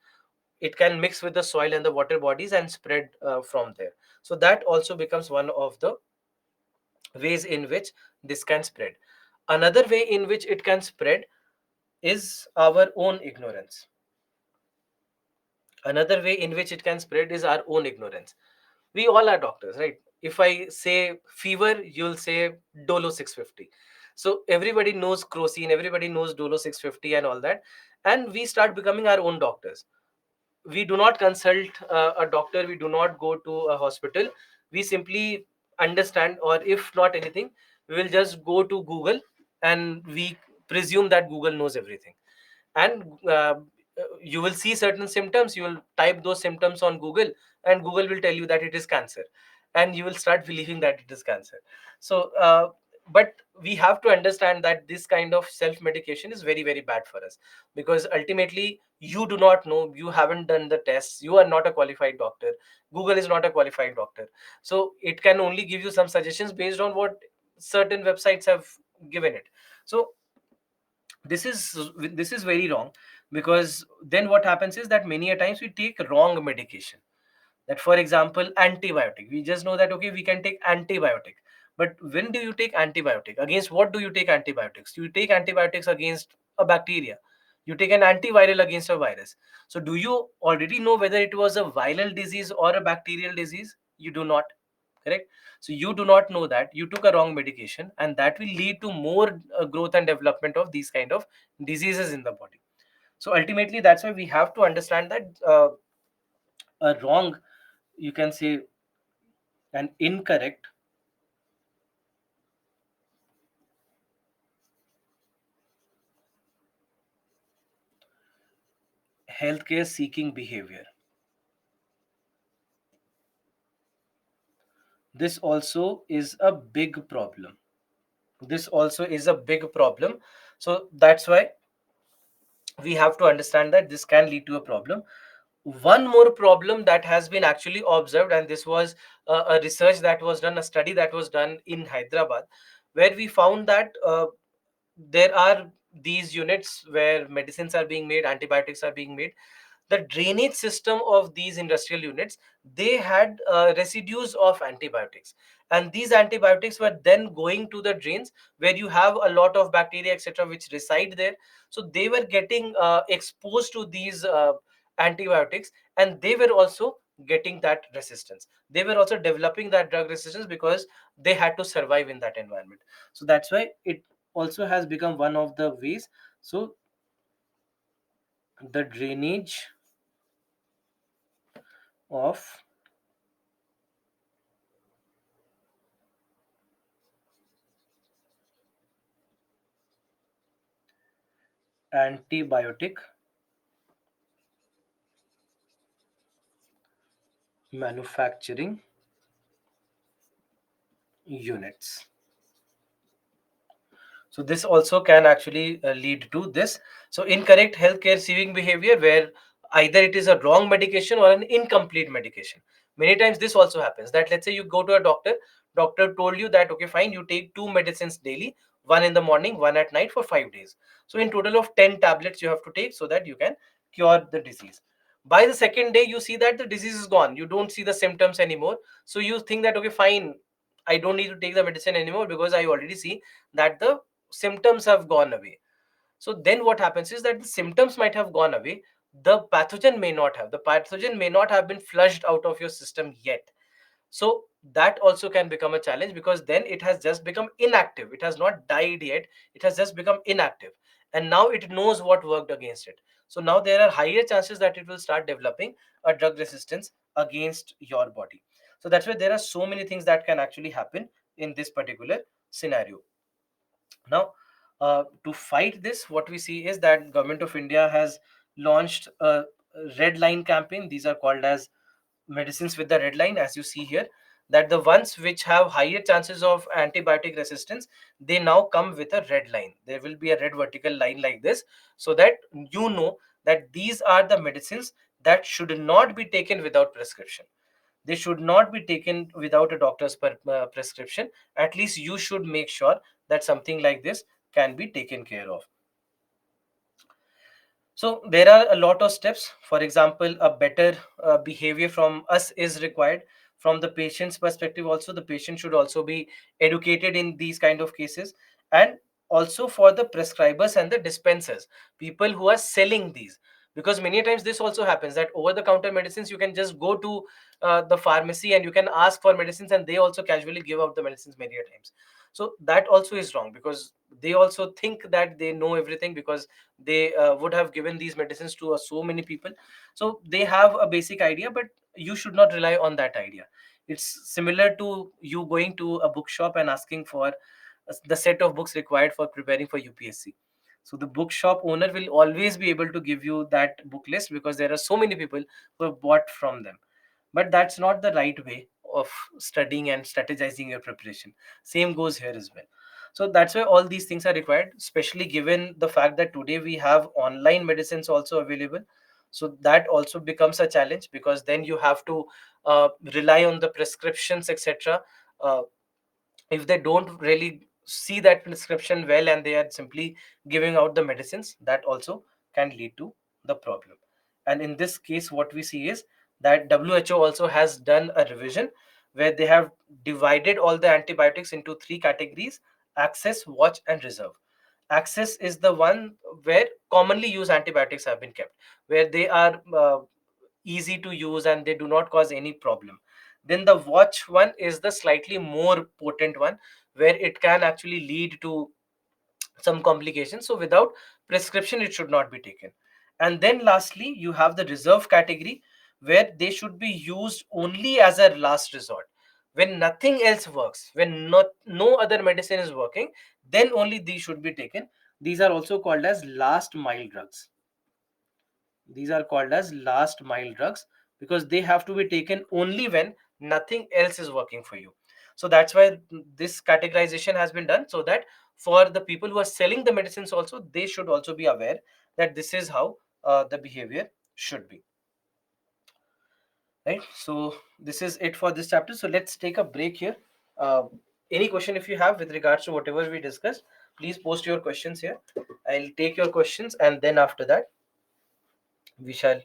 it can mix with the soil and the water bodies and spread from there. So that also becomes one of the ways in which this can spread. Another way in which it can spread is our own ignorance. Another way in which it can spread is our own ignorance. We all are doctors, right? If I say fever, you'll say Dolo 650. So everybody knows crocin, everybody knows Dolo 650 and all that. And we start becoming our own doctors. We do not consult a doctor, we do not go to a hospital. We simply understand, or if not anything, we will just go to Google, and we presume that Google knows everything. And you will see certain symptoms, you will type those symptoms on Google, and Google will tell you that it is cancer, and you will start believing that it is cancer. So but we have to understand that this kind of self medication is very, very bad for us, because ultimately you do not know, you haven't done the tests, you are not a qualified doctor, Google is not a qualified doctor, so it can only give you some suggestions based on what certain websites have given it. So this is this is very wrong, because then what happens is that many a times we take wrong medication. That, for example, antibiotic, we just know that okay, we can take antibiotic, but when do you take antibiotic? Against what do you take antibiotics? You take antibiotics against a bacteria, you take an antiviral against a virus. So do you already know whether it was a viral disease or a bacterial disease? You do not. Correct. So you do not know that, you took a wrong medication, and that will lead to more growth and development of these kind of diseases in the body. So ultimately that's why we have to understand that a wrong, you can say an incorrect healthcare seeking behavior, this also is a big problem. This also is a big problem. So that's why we have to understand that this can lead to a problem. One more problem that has been actually observed, and this was a research that was done, a study that was done in Hyderabad, where we found that there are these units where medicines are being made, antibiotics are being made. The drainage system of these industrial units, they had residues of antibiotics, and these antibiotics were then going to the drains, where you have a lot of bacteria, etc., which reside there. So they were getting exposed to these antibiotics, and they were also getting that resistance, they were also developing that drug resistance, because they had to survive in that environment. So that's why it also has become one of the ways. So the drainage of antibiotic manufacturing units. So this also can actually lead to this. So incorrect healthcare receiving behavior, where either it is a wrong medication or an incomplete medication. Many times this also happens, that let's say you go to a doctor, doctor told you that okay fine, you take two medicines daily, one in the morning, one at night for 5 days. So in total of 10 tablets you have to take so that you can cure the disease. By the second day you see that the disease is gone, you don't see the symptoms anymore. So you think that okay fine, I don't need to take the medicine anymore, because I already see that the symptoms have gone away. So then what happens is that the symptoms might have gone away, the pathogen may not have, the pathogen may not have been flushed out of your system yet. So that also can become a challenge, because then it has just become inactive, it has not died yet, it has just become inactive, and now it knows what worked against it. So now there are higher chances that it will start developing a drug resistance against your body. So that's why there are so many things that can actually happen in this particular scenario. Now, to fight this, what we see is that Government of India has launched a red line campaign. These are called as medicines with the red line, as you see here, that the ones which have higher chances of antibiotic resistance, they now come with a red line. There will be a red vertical line like this, so that you know that these are the medicines that should not be taken without prescription. They should not be taken without a doctor's prescription. At least you should make sure that something like this can be taken care of. So there are a lot of steps. For example, a better behavior from us is required. From the patient's perspective, also the patient should also be educated in these kind of cases, and also for the prescribers and the dispensers, people who are selling these. Because many times this also happens, that over the counter medicines, you can just go to the pharmacy and you can ask for medicines, and they also casually give out the medicines many a times. So that also is wrong, because they also think that they know everything, because they would have given these medicines to so many people. So they have a basic idea, but you should not rely on that idea. It's similar to you going to a bookshop and asking for the set of books required for preparing for UPSC. So the bookshop owner will always be able to give you that book list because there are so many people who have bought from them. But that's not the right way of studying and strategizing your preparation. Same goes here as well. So that's why all these things are required, especially given the fact that today we have online medicines also available. So that also becomes a challenge, because then you have to rely on the prescriptions, etc. uh, if they don't really see that prescription well and they are simply giving out the medicines, that also can lead to the problem. And in this case what we see is that WHO also has done a revision where they have divided all the antibiotics into three categories: access, watch, and reserve. Access is the one where commonly used antibiotics have been kept, where they are easy to use and they do not cause any problem. Then the watch one is the slightly more potent one, where it can actually lead to some complications. So without prescription, it should not be taken. And then lastly, you have the reserve category, where they should be used only as a last resort. When nothing else works, when no other medicine is working, then only these should be taken. These are also called as last mile drugs. These are called as last mile drugs because they have to be taken only when nothing else is working for you. So that's why this categorization has been done, so that for the people who are selling the medicines also, they should also be aware that this is how the behavior should be, right? So this is it for this chapter. So let's take a break here. uh, any question if you have with regards to whatever we discussed, please post your questions here. I'll take your questions, and then after that we shall,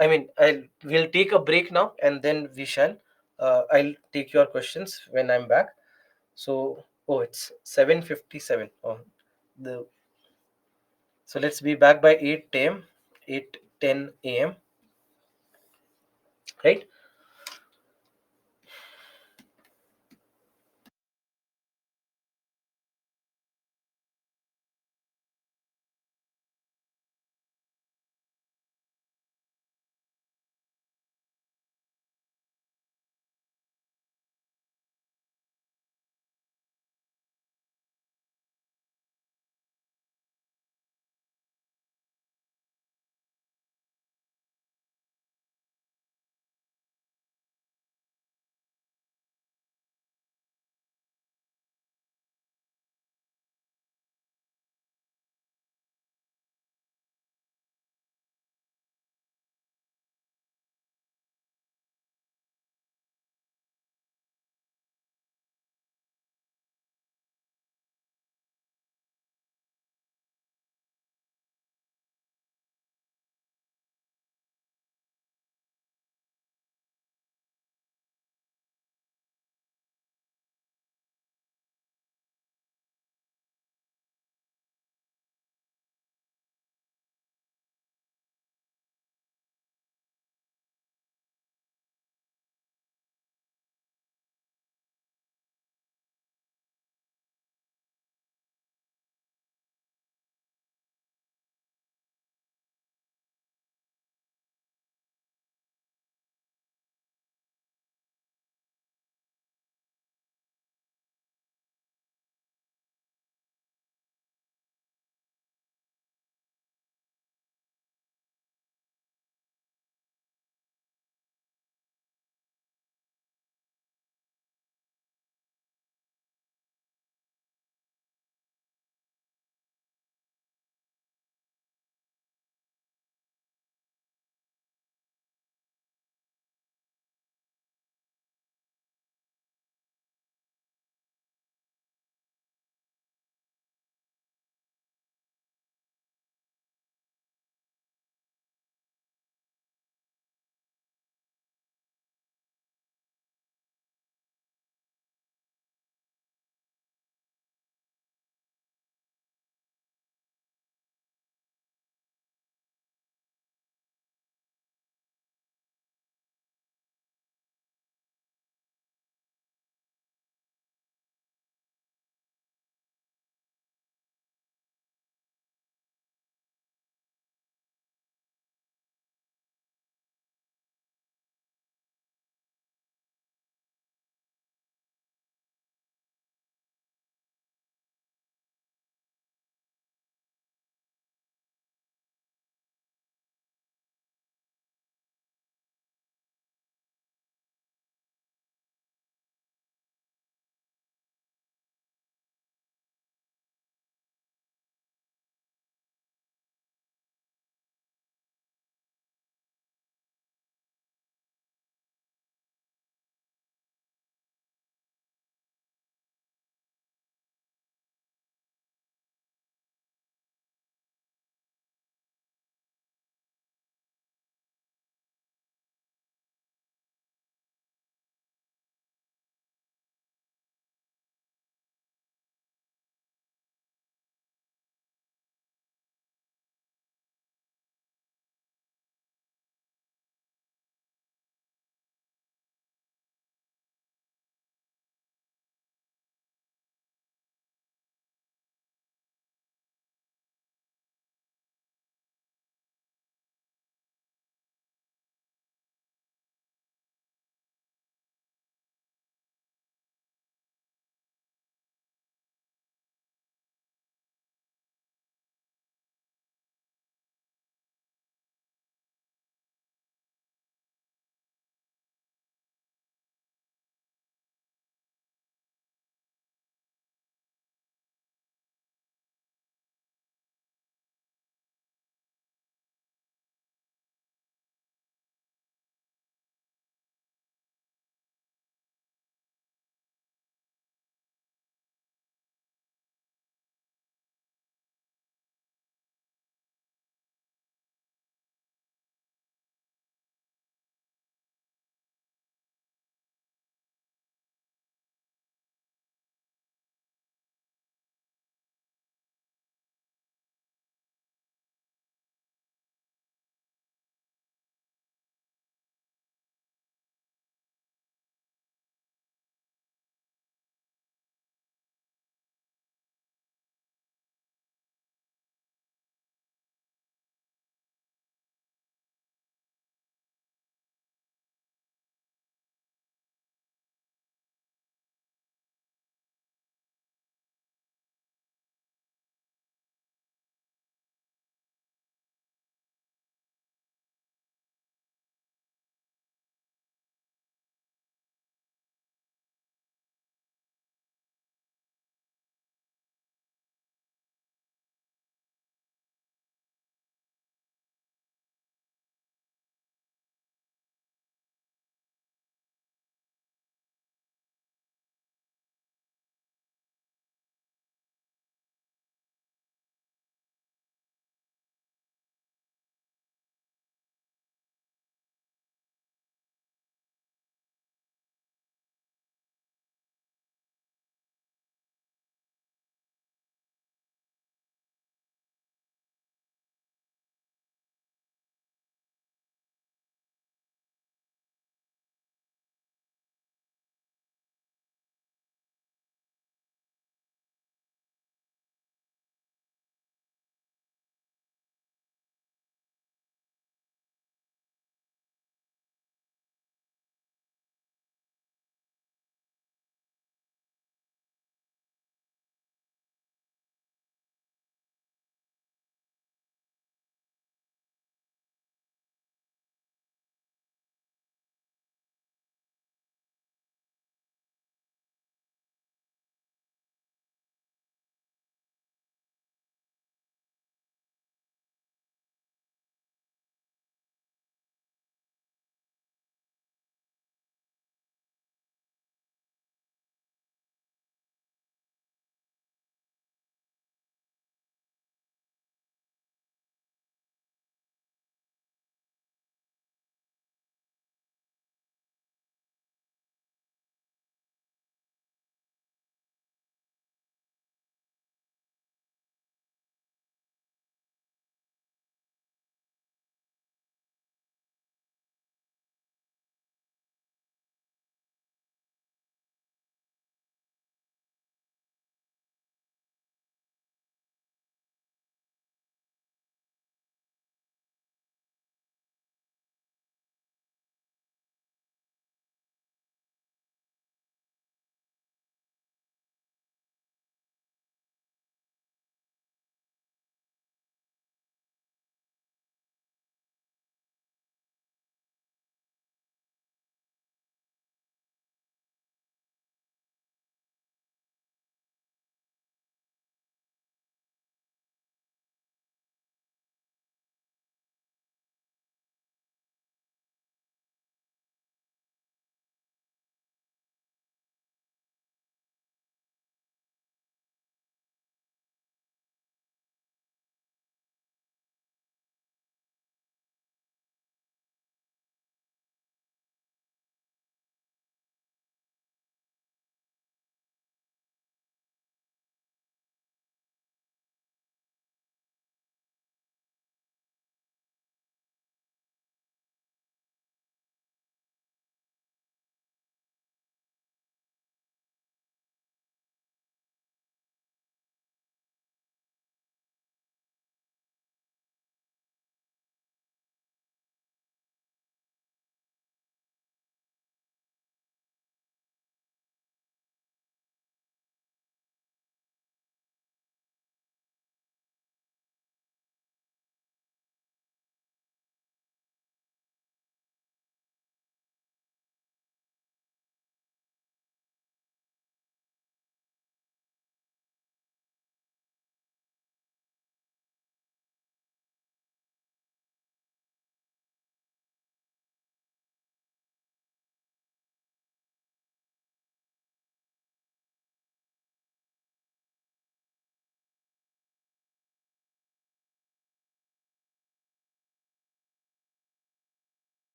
I'll we'll take a break now, and then we shall I'll take your questions when I'm back. So, oh, it's 7:57. Oh, the so let's be back by 8 a.m., 8:10 a.m., right?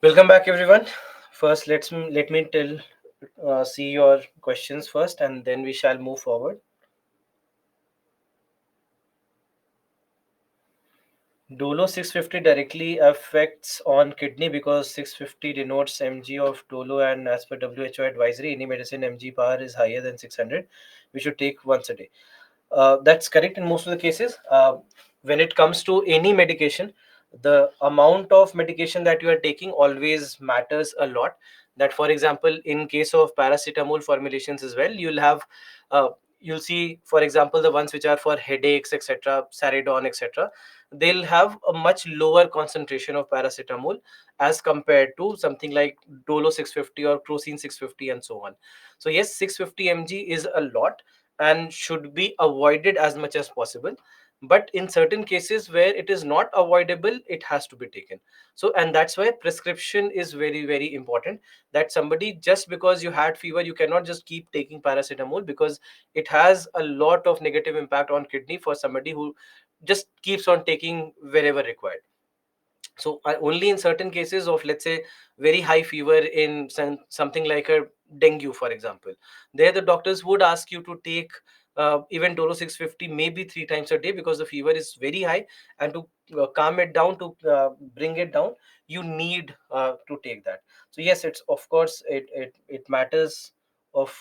Welcome back, everyone. First, let me tell see your questions first, and then we shall move forward. Dolo 650 directly affects on kidney because 650 denotes mg of Dolo, and as per WHO advisory, any medicine mg power is higher than 600. We should take once a day. That's correct in most of the cases. When it comes to any medication, the amount of medication that you are taking always matters a lot. That, for example, in case of paracetamol formulations as well, uh, you'll see, for example, the ones which are for headaches, etc., Saridon, etc. They'll have a much lower concentration of paracetamol as compared to something like Dolo 650 or Crocin 650 and so on. So yes, 650 mg is a lot and should be avoided as much as possible, but in certain cases where it is not avoidable, it has to be taken. So, and that's why prescription is very, very important. That somebody, just because you had fever, you cannot just keep taking paracetamol, because it has a lot of negative impact on kidney for somebody who just keeps on taking wherever required. So only in certain cases of, let's say, very high fever in something like a dengue, for example, there the doctors would ask you to take even Dolo 650 maybe 3 times a day, because the fever is very high, and to calm it down, to bring it down, you need to take that. So yes, it's, of course, it matters of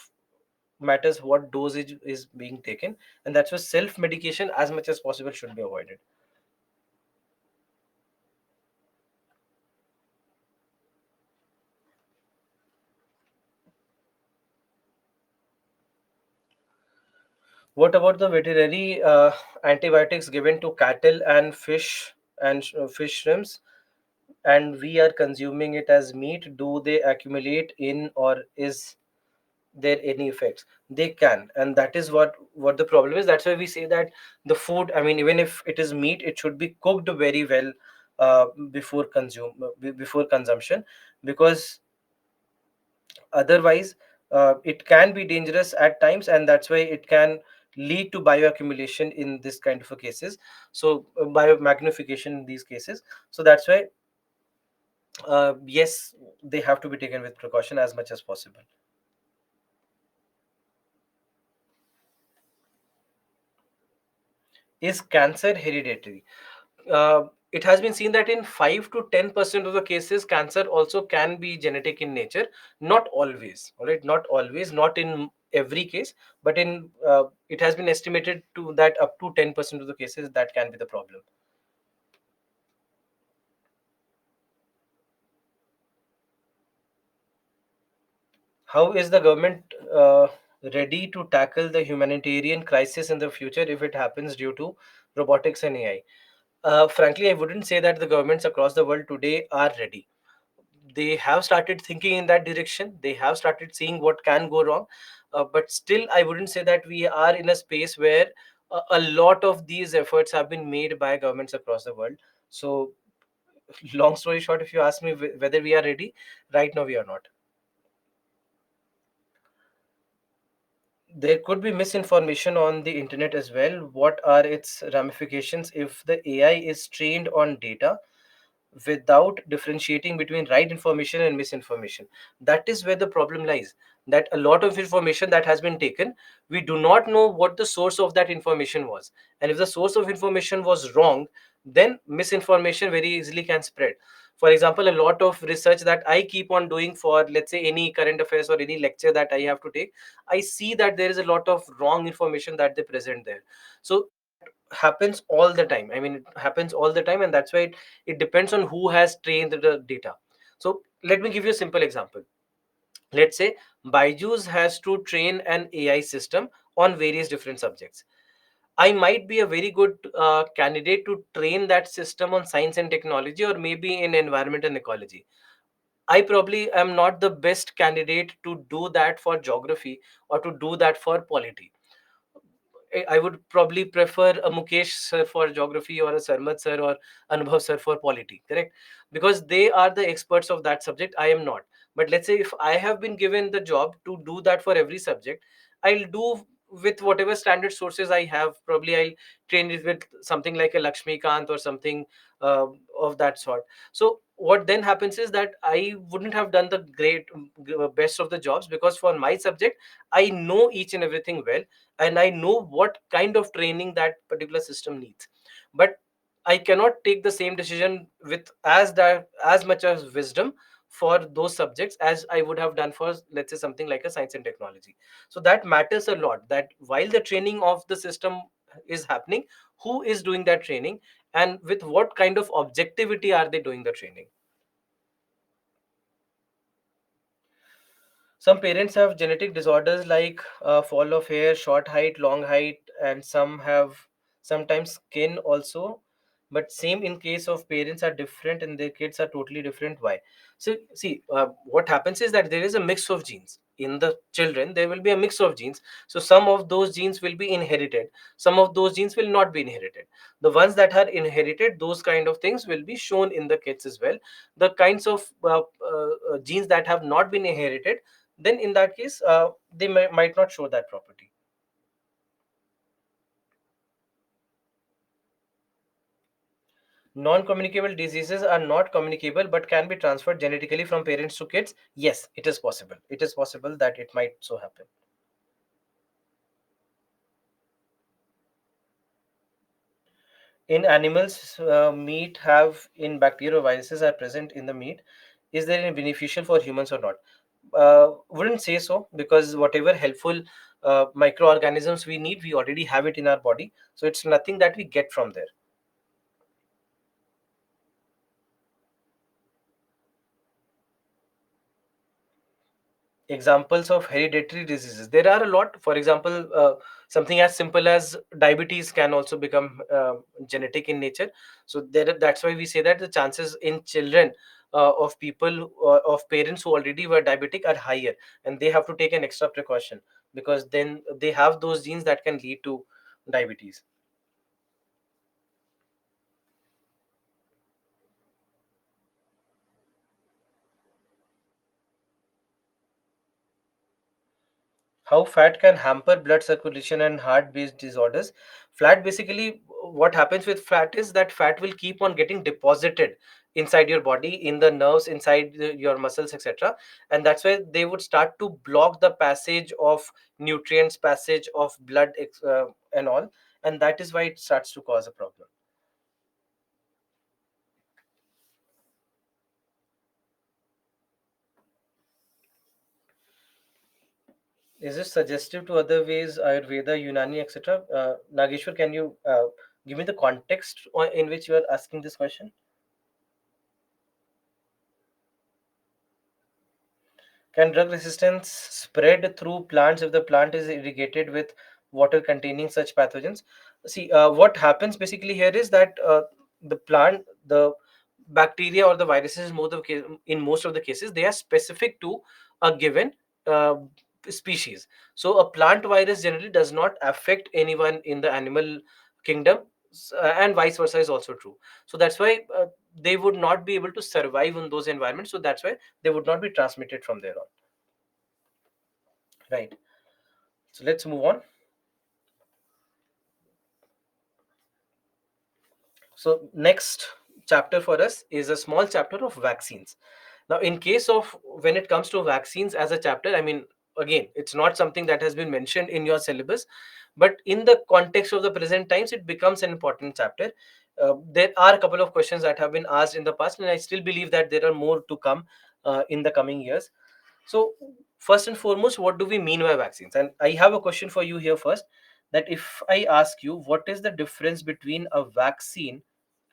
matters what dosage is being taken, and that's why self medication as much as possible should be avoided. What about the veterinary antibiotics given to cattle and fish and fish shrimps, and we are consuming it as meat? Do they accumulate in, or is there any effects? They can, and that is what the problem is. That's why we say that the food, I mean, even if it is meat, it should be cooked very well before before consumption, because otherwise it can be dangerous at times, and that's why it can lead to bioaccumulation in this kind of a cases. So biomagnification in these cases. So that's why yes, they have to be taken with precaution as much as possible. Is cancer hereditary? It has been seen that in 5 to 10% of the cases, cancer also can be genetic in nature. Not always, all right, not always, not in every case, but in it has been estimated to that up to 10% of the cases that can be the problem. How is the government ready to tackle the humanitarian crisis in the future if it happens due to robotics and AI? Frankly, I wouldn't say that the governments across the world today are ready. They have started thinking in that direction, they have started seeing what can go wrong, but still I wouldn't say that we are in a space where a lot of these efforts have been made by governments across the world. So long story short, if you ask me whether we are ready, right now we are not. There could be misinformation on the internet as well. What are its ramifications if the AI is trained on data without differentiating between right information and misinformation? That is where the problem lies. That a lot of information that has been taken, we do not know what the source of that information was. And if the source of information was wrong, then misinformation very easily can spread. For example, a lot of research that I keep on doing for, let's say, any current affairs or any lecture that I have to take, I see that there is a lot of wrong information that they present there. So happens all the time. I mean, it happens all the time, and that's why it depends on who has trained the data. So let me give you a simple example. Let's say Byju's has to train an AI system on various different subjects. I might be a very good candidate to train that system on science and technology, or maybe in environment and ecology. I probably am not the best candidate to do that for geography or to do that for polity. I would probably prefer a Mukesh sir for geography, or a Sarmat sir or Anubhav sir for polity, correct? Because they are the experts of that subject. I am not. But let's say if I have been given the job to do that for every subject, I'll do with whatever standard sources I have, probably I'll train it with something like a Lakshmikant or something uh, of that sort. So what then happens is that I wouldn't have done the best of the jobs, because for my subject I know each and everything well, and I know what kind of training that particular system needs. But I cannot take the same decision with as much as wisdom for those subjects as I would have done for, let's say, something like a science and technology. So that matters a lot, that while the training of the system is happening, who is doing that training, and with what kind of objectivity are they doing the training. Some parents have genetic disorders like fall of hair, short height, long height, and some have sometimes skin also. But same in case of parents are different and their kids are totally different. Why? So see, what happens is that there is a mix of genes in the children. There will be a mix of genes. So some of those genes will be inherited. Some of those genes will not be inherited. The ones that are inherited, those kind of things will be shown in the kids as well. The kinds of genes that have not been inherited, then in that case they might not show that property. Non-communicable diseases are not communicable but can be transferred genetically from parents to kids. Yes, it is possible. It is possible that it might so happen. In animals, meat have in bacteria viruses are present in the meat. Is there any beneficial for humans or not? Wouldn't say so, because whatever helpful microorganisms we need, we already have it in our body. So it's nothing that we get from there. Examples of hereditary diseases, there are a lot. For example, something as simple as diabetes can also become genetic in nature. So that's why we say that the chances in children of people of parents who already were diabetic are higher, and they have to take an extra precaution, because then they have those genes that can lead to diabetes. How fat can hamper blood circulation and heart based disorders? Fat, basically what happens with fat is that fat will keep on getting deposited inside your body, in the nerves, inside your muscles, etc. And that's why they would start to block the passage of nutrients, passage of blood, and all. And that is why it starts to cause a problem. Is it suggestive to other ways, Ayurveda, Unani, etc.? Nageshwar, can you give me the context in which you are asking this question? Can drug resistance spread through plants if the plant is irrigated with water containing such pathogens? See, what happens basically here is that the bacteria or the viruses, in most of the cases, they are specific to a given uh, species. So, a plant virus generally does not affect anyone in the animal kingdom, and vice versa is also true. So, that's why they would not be able to survive in those environments. So, that's why they would not be transmitted from there on. Right. So let's move on. So next chapter for us is a small chapter of vaccines. Now, in case of when it comes to vaccines as a chapter, I mean, again, it's not something that has been mentioned in your syllabus, but in the context of the present times, it becomes an important chapter. There are a couple of questions that have been asked in the past, and I still believe that there are more to come in the coming years. So, first and foremost, what do we mean by vaccines? And I have a question for you here first, that if I ask you, what is the difference between a vaccine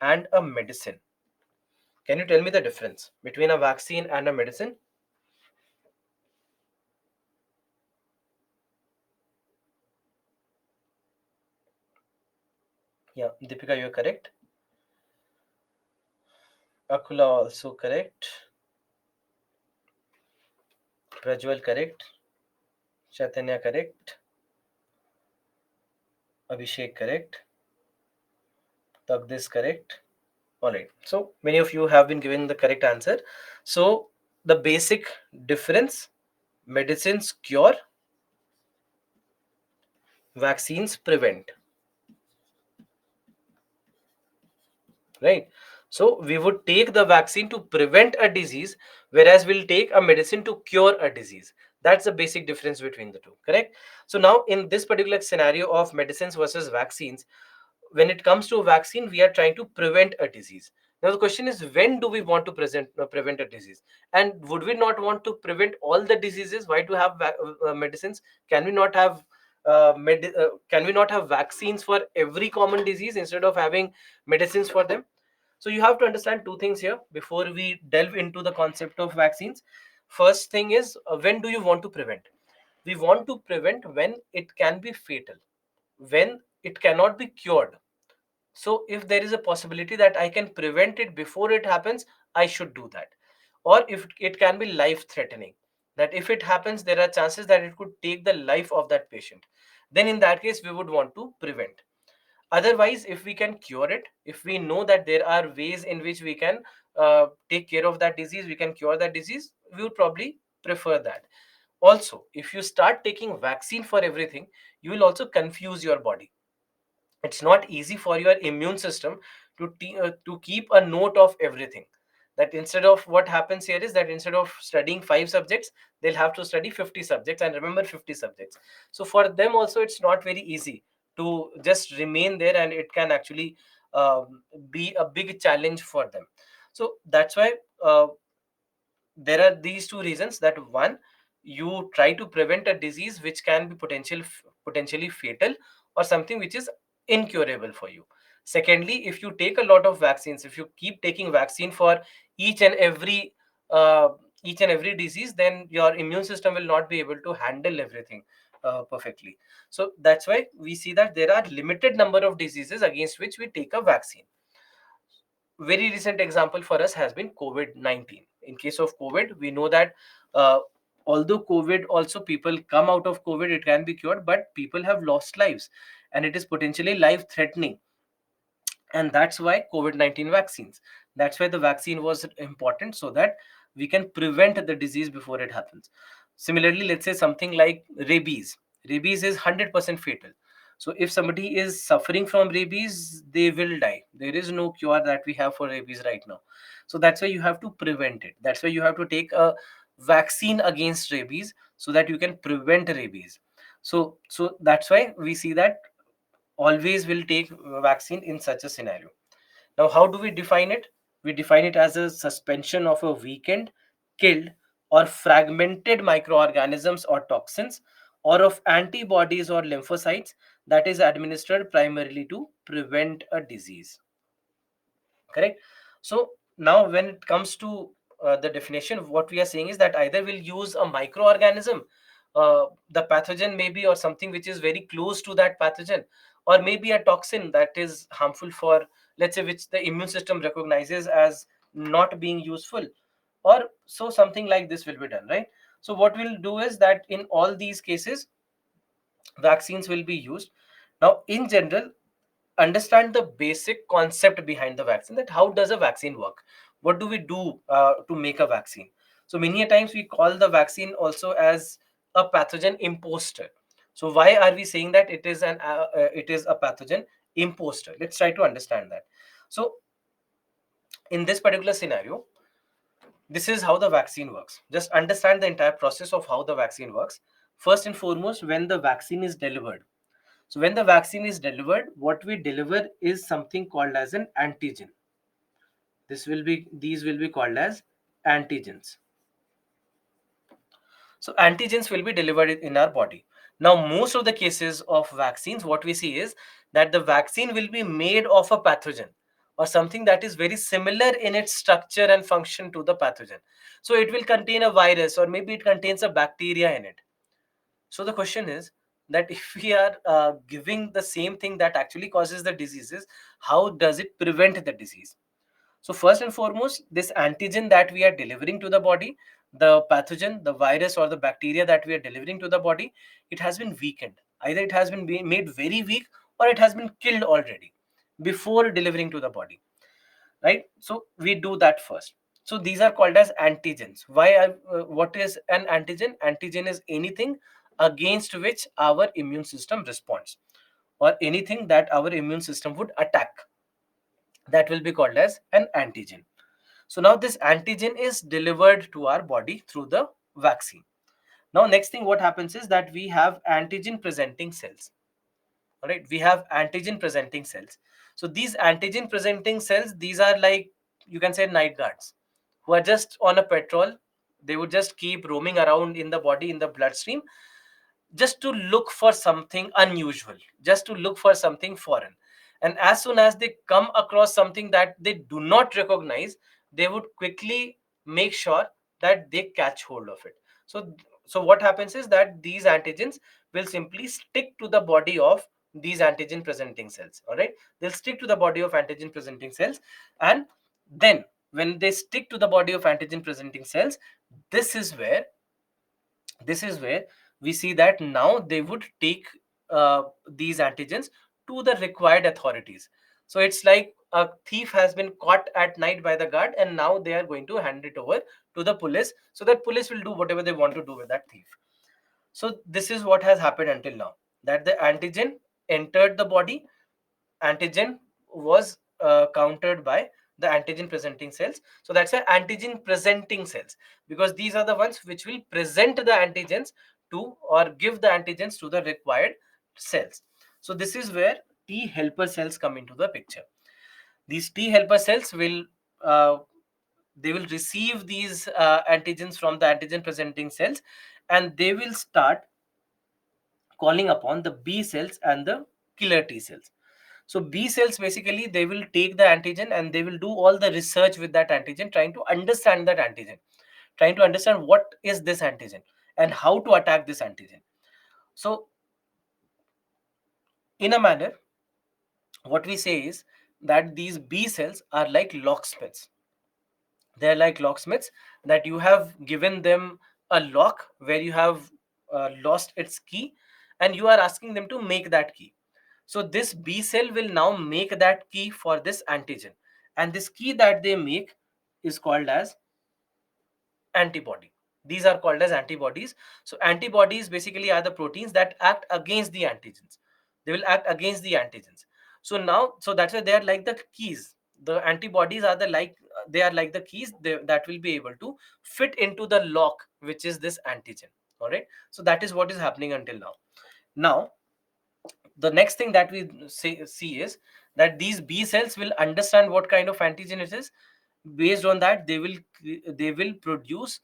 and a medicine? Can you tell me the difference between a vaccine and a medicine? Yeah, Deepika, you're correct. Akula also correct. Prajwal correct. Chaitanya correct. Abhishek correct. Tagdis correct. All right. So many of you have been giving the correct answer. So the basic difference: medicines cure, Vaccines prevent, right? So we would take the vaccine to prevent a disease, whereas we'll take a medicine to cure a disease. That's the basic difference between the two, correct? So now in this particular scenario of medicines versus vaccines, when it comes to a vaccine, we are trying to prevent a disease. Now the question is, when do we want to prevent a disease? And would we not want to prevent all the diseases? Why to have medicines? Can we not have can we not have vaccines for every common disease instead of having medicines for them? So you have to understand two things here before we delve into the concept of vaccines. First thing is, when do you want to prevent? We want to prevent when it can be fatal, when it cannot be cured. So if there is a possibility that I can prevent it before it happens, I should do that. Or if it can be life threatening, that if it happens, there are chances that it could take the life of that patient, then in that case we would want to prevent. Otherwise, if we can cure it, if we know that there are ways in which we can take care of that disease, we can cure that disease, we would probably prefer that. Also, if you start taking vaccine for everything, you will also confuse your body. It's not easy for your immune system to keep a note of everything. That instead of, what happens here is that instead of studying 5 subjects, they'll have to study 50 subjects and remember 50 subjects. So for them also, it's not very easy to just remain there, and it can actually be a big challenge for them. So that's why there are these two reasons. That one, you try to prevent a disease which can be potentially fatal, or something which is incurable for you. Secondly, if you take a lot of vaccines, if you keep taking vaccine for each and every uh, each and every disease, then your immune system will not be able to handle everything perfectly. So that's why we see that there are limited number of diseases against which we take a vaccine. Very recent example for us has been COVID-19. In case of COVID, we know that uh, although COVID, also people come out of COVID, it can be cured, but people have lost lives, and it is potentially life threatening. And that's why COVID-19 vaccines, that's why the vaccine was important, so that we can prevent the disease before it happens. Similarly, let's say something like rabies. Rabies is 100% fatal. So if somebody is suffering from rabies, they will die. There is no cure that we have for rabies right now. So that's why you have to prevent it. That's why you have to take a vaccine against rabies, so that you can prevent rabies. So that's why we see that always will take vaccine in such a scenario. Now, how do we define it? We define it as a suspension of a weakened, killed, or fragmented microorganisms or toxins, or of antibodies or lymphocytes, that is administered primarily to prevent a disease. Correct? So now when it comes to the definition, what we are saying is that either we'll use a microorganism, the pathogen maybe, or something which is very close to that pathogen, or maybe a toxin that is harmful for, let's say, which the immune system recognizes as not being useful, or so something like this will be done, right? So what we'll do is that in all these cases, vaccines will be used. Now in general, understand the basic concept behind the vaccine, that how does a vaccine work, what do we do to make a vaccine. So many a times we call the vaccine also as a pathogen imposter. So why are we saying that it is a pathogen imposter? Let's try to understand that. So in this particular scenario, this is how the vaccine works. Just understand the entire process of how the vaccine works. First and foremost, when the vaccine is delivered, so when the vaccine is delivered, what we deliver is something called as an antigen. These will be called as antigens. So antigens will be delivered in our body. Now, most of the cases of vaccines, what we see is that the vaccine will be made of a pathogen, or something that is very similar in its structure and function to the pathogen. So it will contain a virus, or maybe it contains a bacteria in it. So the question is that if we are giving the same thing that actually causes the diseases, how does it prevent the disease? So first and foremost, this antigen that we are delivering to the body, the pathogen, the virus or the bacteria that we are delivering to the body, it has been weakened. Either it has been made very weak, or it has been killed already before delivering to the body, right? So we do that first. So these are called as antigens. What is an antigen? Antigen is anything against which our immune system responds, or anything that our immune system would attack, that will be called as an antigen. So now this antigen is delivered to our body through the vaccine. Now next thing what happens is that we have antigen presenting cells. All right, we have antigen presenting cells. So these antigen presenting cells, these are like, you can say, night guards who are just on a patrol. They would just keep roaming around in the body, in the bloodstream, just to look for something unusual, just to look for something foreign. And as soon as they come across something that they do not recognize, they would quickly make sure that they catch hold of it. So what happens is that these antigens will simply stick to the body of these antigen presenting cells. All right, they'll stick to the body of antigen presenting cells, and then when they stick to the body of antigen presenting cells, this is where this is where we see that now they would take these antigens to the required authorities. So it's like a thief has been caught at night by the guard, and now they are going to hand it over to the police, so that police will do whatever they want to do with that thief. So this is what has happened until now, that the antigen entered the body, antigen was countered by the antigen presenting cells. So that's an antigen presenting cells, because these are the ones which will present the antigens to, or give the antigens to, the required cells. So this is where T helper cells come into the picture. These T helper cells will they will receive these antigens from the antigen presenting cells, and they will start calling upon the B cells and the killer T cells. So B cells, basically they will take the antigen and they will do all the research with that antigen, trying to understand that antigen, trying to understand what is this antigen and how to attack this antigen. So in a manner, what we say is that these B cells are like locksmiths. They're like locksmiths, that you have given them a lock where you have lost its key, and you are asking them to make that key. So this B cell will now make that key for this antigen, and this key that they make is called as antibody. These are called as antibodies. So antibodies basically are the proteins that act against the antigens. They will act against the antigens. So now, so that's why they are like the keys. The antibodies are the like they are like the keys that will be able to fit into the lock, which is this antigen. All right. So that is what is happening until now. Now, the next thing that we see is that these B cells will understand what kind of antigen it is. Based on that, they will produce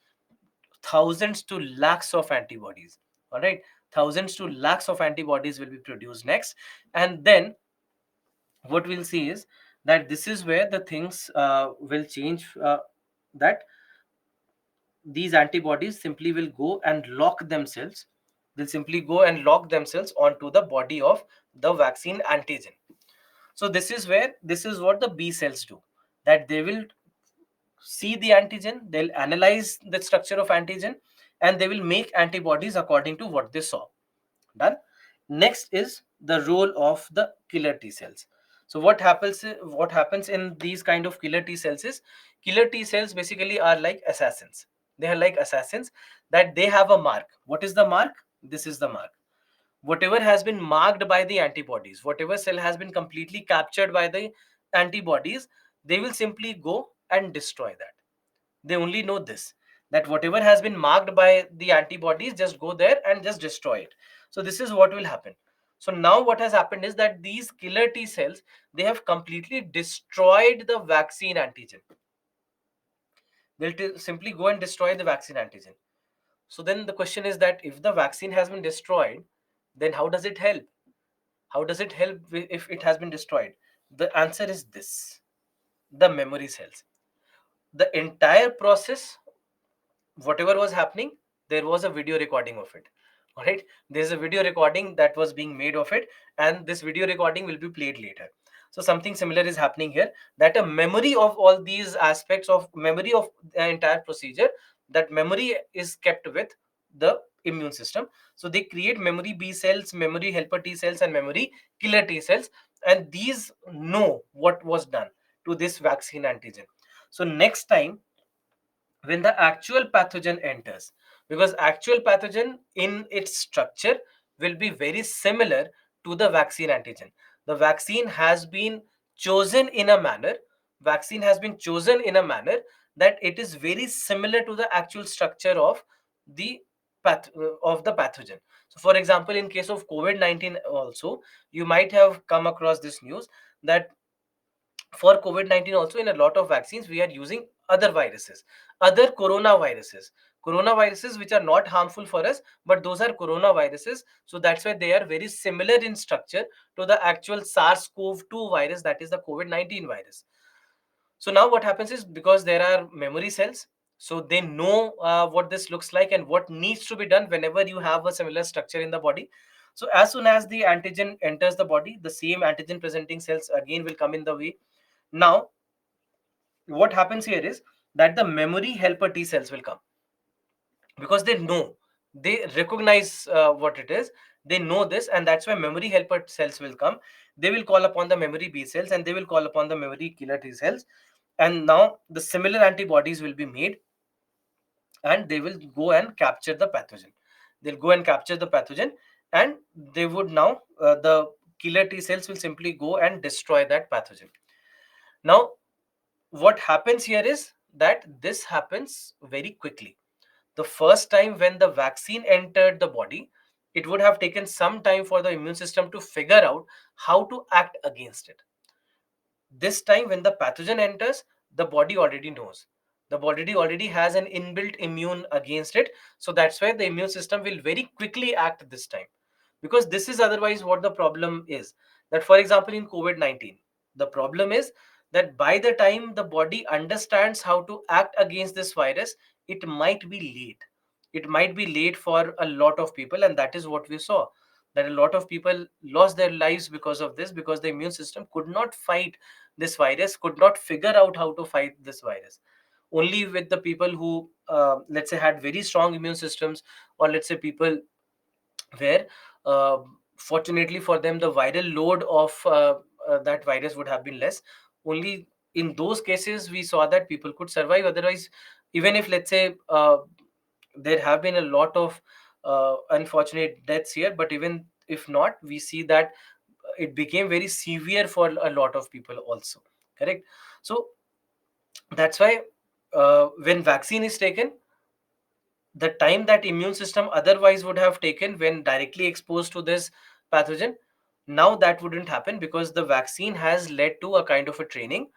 thousands to lakhs of antibodies. All right, thousands to lakhs of antibodies will be produced next, and then what we'll see is that this is where the things will change. That these antibodies simply will go and lock themselves. They'll simply go and lock themselves onto the body of the vaccine antigen. So this is what the B cells do, that they will see the antigen, they'll analyze the structure of antigen, and they will make antibodies according to what they saw. Done. Next is the role of the killer T cells. So what happens in these kind of killer T cells is, killer T cells basically are like assassins. They are like assassins, that they have a mark. What is the mark? This is the mark. Whatever has been marked by the antibodies, whatever cell has been completely captured by the antibodies, they will simply go and destroy that. They only know this, that whatever has been marked by the antibodies, just go there and just destroy it. So this is what will happen. So now what has happened is that these killer T cells, they have completely destroyed the vaccine antigen. They'll simply go and destroy the vaccine antigen. So then the question is that if the vaccine has been destroyed, then how does it help? How does it help if it has been destroyed? The answer is this: the memory cells. The entire process, whatever was happening, there was a video recording of it. All right, there's a video recording that was being made of it, and this video recording will be played later. So something similar is happening here, that a memory of all these aspects of memory of the entire procedure, that memory is kept with the immune system. So they create memory B cells, memory helper T cells, and memory killer T cells, and these know what was done to this vaccine antigen. So next time when the actual pathogen enters, because actual pathogen in its structure will be very similar to the vaccine antigen. The vaccine has been chosen in a manner that it is very similar to the actual structure of the of the pathogen. So for example, in case of COVID-19 also, you might have come across this news that for COVID-19 also, in a lot of vaccines we are using other viruses, other coronaviruses which are not harmful for us, but those are coronaviruses. So that's why they are very similar in structure to the actual SARS-CoV-2 virus, that is the COVID-19 virus. So now what happens is, because there are memory cells, so they know what this looks like and what needs to be done whenever you have a similar structure in the body. So as soon as the antigen enters the body, the same antigen presenting cells again will come in the way. Now what happens here is that the memory helper T cells will come, because they know, they recognize what it is, they know this, and that's why memory helper cells will come. They will call upon the memory B cells and they will call upon the memory killer T cells, and now the similar antibodies will be made, and they will go and capture the pathogen. They'll go and capture the pathogen, and they would now the killer T cells will simply go and destroy that pathogen. Now what happens here is that this happens very quickly. The first time when the vaccine entered the body, it would have taken some time for the immune system to figure out how to act against it. This time when the pathogen enters, the body already knows, the body already has an inbuilt immune against it. So that's why the immune system will very quickly act this time, because this is otherwise what the problem is. That for example, in COVID-19, the problem is that by the time the body understands how to act against this virus, it might be late. It might be late for a lot of people, and that is what we saw, that a lot of people lost their lives because of this, because the immune system could not fight this virus, could not figure out how to fight this virus. Only with the people who let's say had very strong immune systems, or let's say people where fortunately for them the viral load of that virus would have been less, only in those cases we saw that people could survive. Otherwise, even if let's say there have been a lot of unfortunate deaths here, but even if not, we see that it became very severe for a lot of people also. Correct. So that's why when vaccine is taken, the time that immune system otherwise would have taken when directly exposed to this pathogen, now that wouldn't happen, because the vaccine has led to a kind of a training,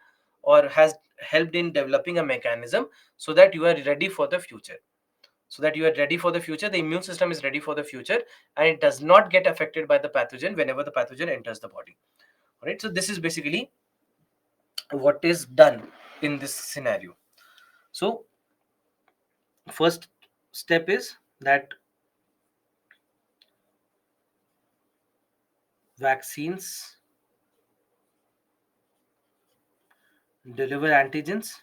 or has helped in developing a mechanism, so that you are ready for the future. So that you are ready for the future, the immune system is ready for the future, and it does not get affected by the pathogen whenever the pathogen enters the body. All right, so this is basically what is done in this scenario. So first step is that vaccines deliver antigens.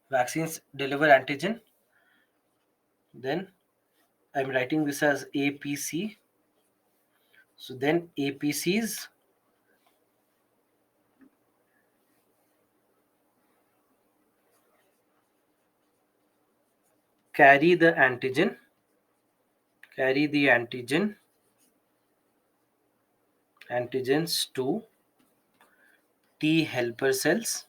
Vaccines deliver antigen. Then I'm writing this as APC. So then APCs carry the antigen, carry the antigens to T helper cells.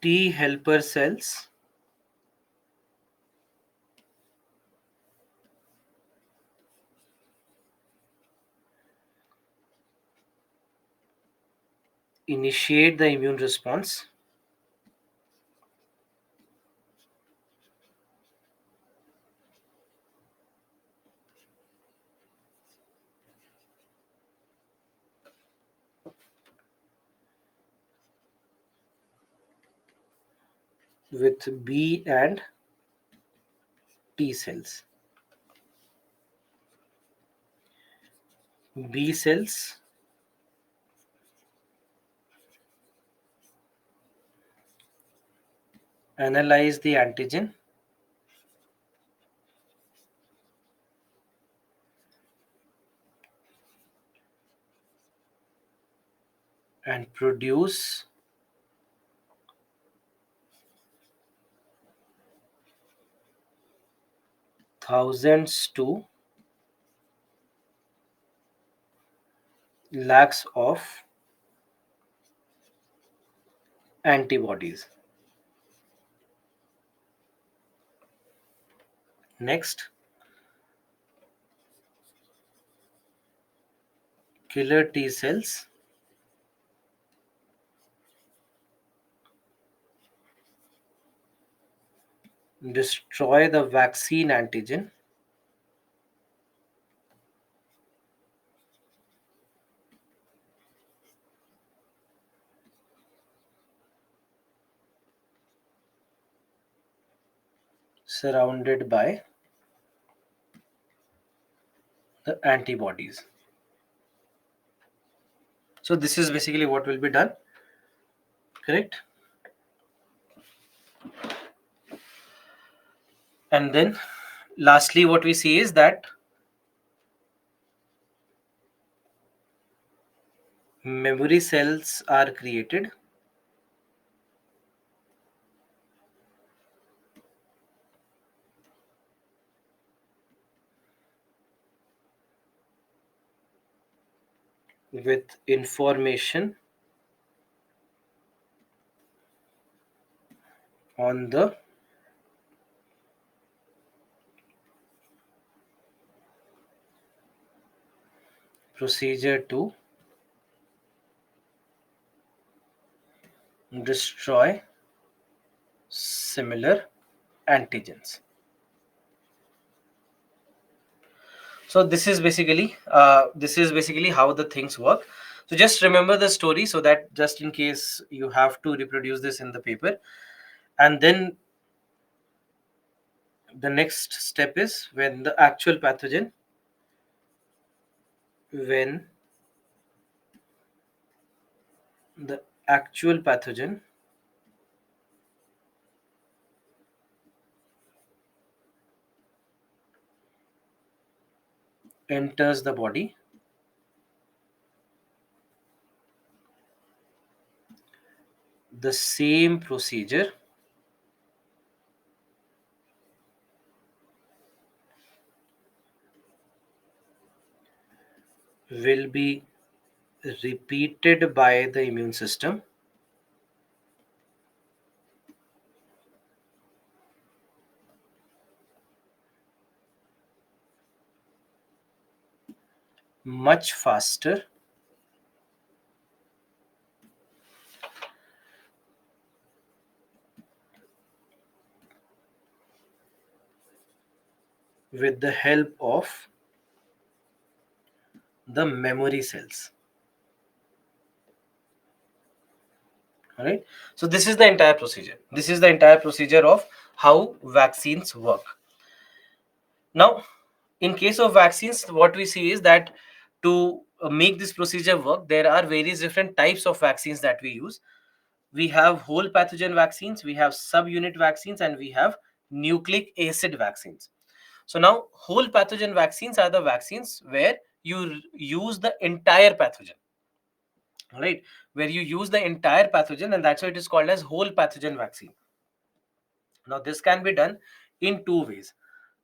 T helper cells initiate the immune response. With B and T cells. B cells analyze the antigen and produce thousands to lakhs of antibodies. Next, killer T cells destroy the vaccine antigen surrounded by the antibodies. So this is basically what will be done, correct? And then lastly, what we see is that memory cells are created with information on the procedure to destroy similar antigens. So this is basically how the things work. So just remember the story so that just in case you have to reproduce this in the paper. And then the next step is when the actual pathogen enters the body, the same procedure will be repeated by the immune system much faster with the help of the memory cells. All right. So this is the entire procedure of how vaccines work. Now, in case of vaccines, what we see is that to make this procedure work, there are various different types of vaccines that we use. We have whole pathogen vaccines, we have subunit vaccines, and we have nucleic acid vaccines. So now whole pathogen vaccines are the vaccines where you use the entire pathogen, right? Where you use the entire pathogen, and that's why it is called as whole pathogen vaccine. Now this can be done in two ways.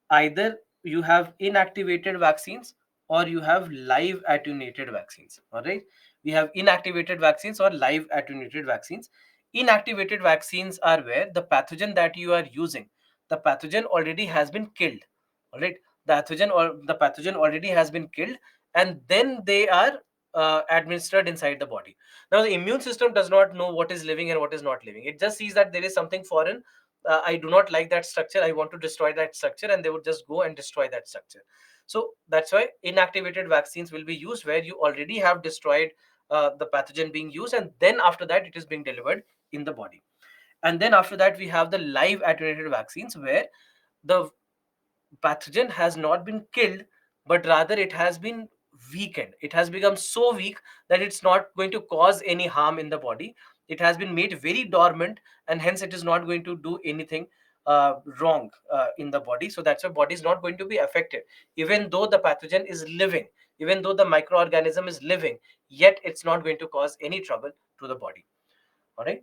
Either you have inactivated vaccines or you have live attenuated vaccines. All right, we have inactivated vaccines or live attenuated vaccines. Inactivated vaccines are where the pathogen that you are using, the pathogen already has been killed. All right, the pathogen already has been killed, and then they are administered inside the body. Now the immune system does not know what is living and what is not living. It just sees that there is something foreign. I do not like that structure, I want to destroy that structure, and they would just go and destroy that structure. So that's why inactivated vaccines will be used where you already have destroyed the pathogen being used, and then after that it is being delivered in the body. And then after that we have the live attenuated vaccines where the pathogen has not been killed, but rather it has been weakened. It has become so weak that it's not going to cause any harm in the body. It has been made very dormant, and hence it is not going to do anything wrong in the body. So that's why body is not going to be affected, even though the pathogen is living, even though the microorganism is living, yet it's not going to cause any trouble to the body. All right.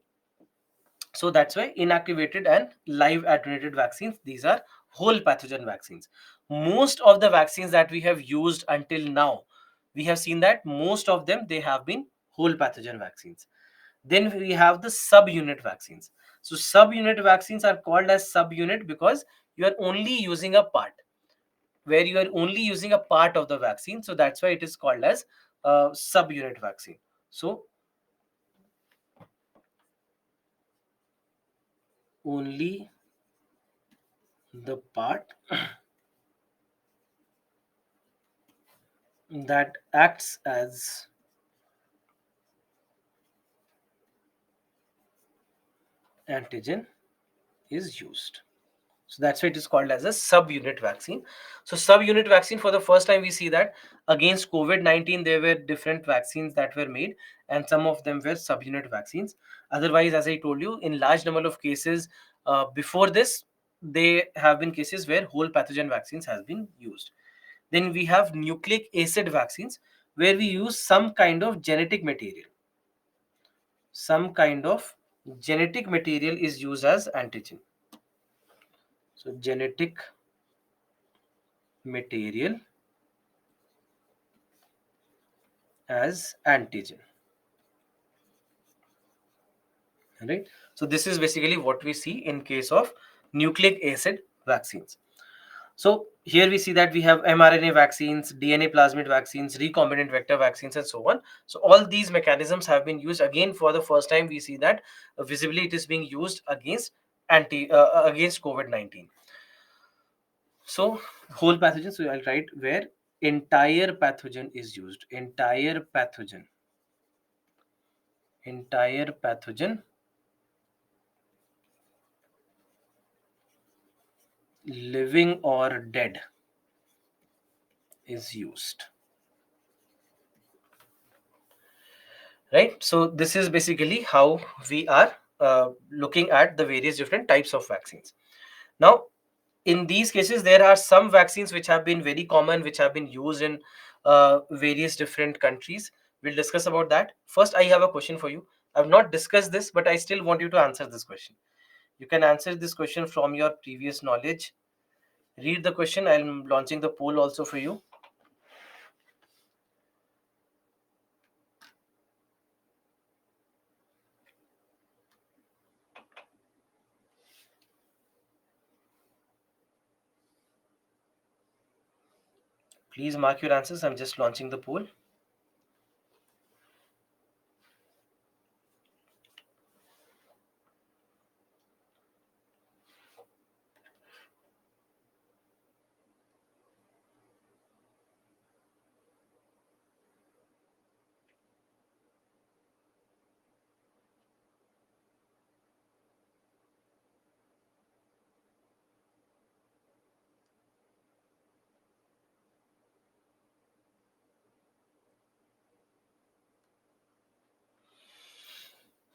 So that's why inactivated and live attenuated vaccines, these are whole pathogen vaccines. Most of the vaccines that we have used until now, we have seen that most of them, they have been whole pathogen vaccines. Then we have the subunit vaccines. So subunit vaccines are called as subunit because you are only using a part, where you are only using a part of the vaccine. So that's why it is called as subunit vaccine. So only the part that acts as antigen is used. So that's why it is called as a subunit vaccine. So subunit vaccine, for the first time we see that against COVID-19 there were different vaccines that were made, and some of them were subunit vaccines. Otherwise, as I told you, in large number of cases before this, they have been cases where whole pathogen vaccines has been used. Then we have nucleic acid vaccines, where we use some kind of genetic material. Some kind of genetic material is used as antigen. So genetic material as antigen, right? So this is basically what we see in case of nucleic acid vaccines. So here we see that we have mRNA vaccines, DNA plasmid vaccines, recombinant vector vaccines, and so on. So all these mechanisms have been used. Again, for the first time we see that visibly it is being used against against COVID-19. So whole pathogen, so I'll write where entire pathogen is used. Entire pathogen, living or dead, is used. Right. So this is basically how we are looking at the various different types of vaccines. Now, in these cases, there are some vaccines which have been very common, which have been used in various different countries. We'll discuss about that. First, I have a question for you. I've not discussed this, but I still want you to answer this question. You can answer this question from your previous knowledge. Read the question. I'm launching the poll also for you. Please mark your answers. I'm just launching the poll.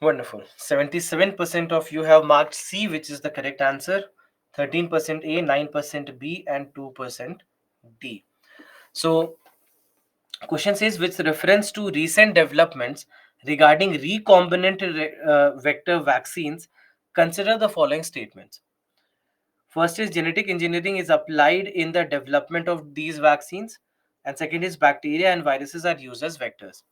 Wonderful. 77% of you have marked C, which is the correct answer. 13% A, 9% B, and 2% D. So, question says, with reference to recent developments regarding recombinant vector vaccines, consider the following statements. First is, genetic engineering is applied in the development of these vaccines, and second is, bacteria and viruses are used as vectors.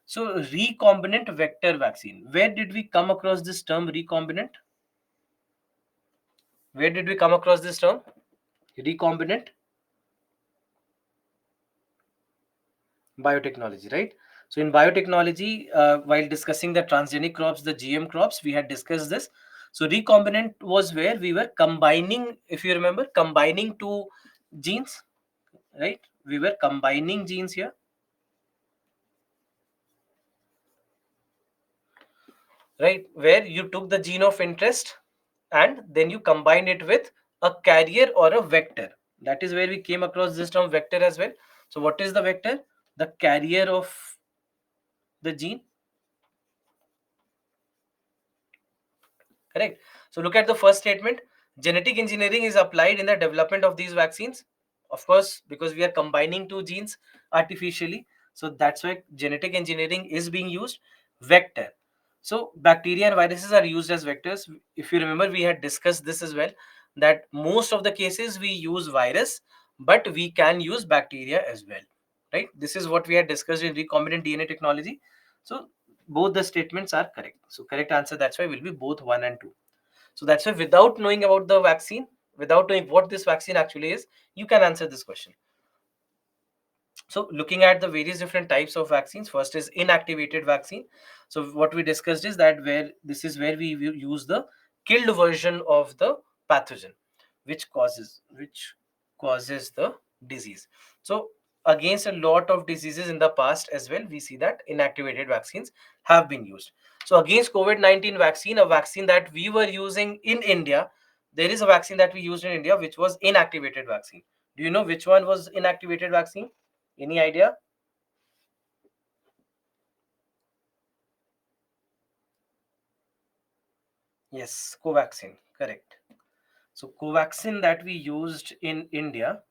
So, recombinant vector vaccine. Where did we come across this term, recombinant? Where did we come across this term? Recombinant biotechnology, right? So, in biotechnology, while discussing the transgenic crops, the GM crops, we had discussed this. So, recombinant was where we were combining, if you remember, combining two genes, right? We were combining genes here, right, where you took the gene of interest and then you combine it with a carrier or a vector. That is where we came across this term vector as well. So what is the vector? The carrier of the gene. Correct. So look at the first statement. Genetic engineering is applied in the development of these vaccines, of course, because we are combining two genes artificially. So that's why genetic engineering is being used. Vector. So bacteria and viruses are used as vectors. If you remember, we had discussed this as well, that most of the cases we use virus, but we can use bacteria as well. Right? This is what we had discussed in recombinant DNA technology. So both the statements are correct. So correct answer, that's why, will be both 1 and 2. So that's why, without knowing about the vaccine, without knowing what this vaccine actually is, you can answer this question. So looking at the various different types of vaccines, first is inactivated vaccine. So what we discussed is that where this is where we use the killed version of the pathogen, which causes the disease. So against a lot of diseases in the past as well, we see that inactivated vaccines have been used. So against COVID-19 vaccine, a vaccine that we were using in India, there is a vaccine that we used in India which was inactivated vaccine. Do you know which one was inactivated vaccine? Any idea? Yes, Covaxin, correct. So Covaxin that we used in India,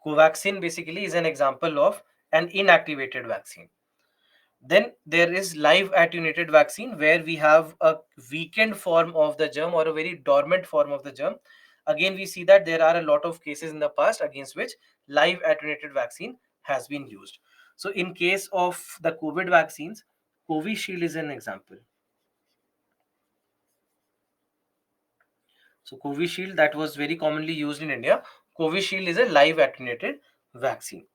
Covaxin basically is an example of an inactivated vaccine. Then there is live attenuated vaccine where we have a weakened form of the germ or a very dormant form of the germ. Again, we see that there are a lot of cases in the past against which live attenuated vaccine has been used. So in case of the COVID vaccines, Covishield is an example. So Covishield, that was very commonly used in India. Covishield is a live attenuated vaccine.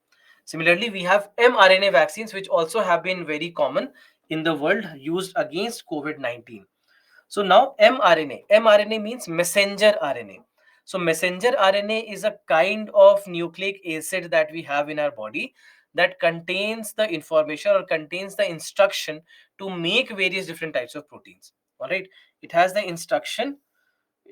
Similarly, we have mRNA vaccines, which also have been very common in the world, used against COVID-19. So now mRNA means messenger RNA. So messenger RNA is a kind of nucleic acid that we have in our body that contains the information or contains the instruction to make various different types of proteins. All right, it has the instruction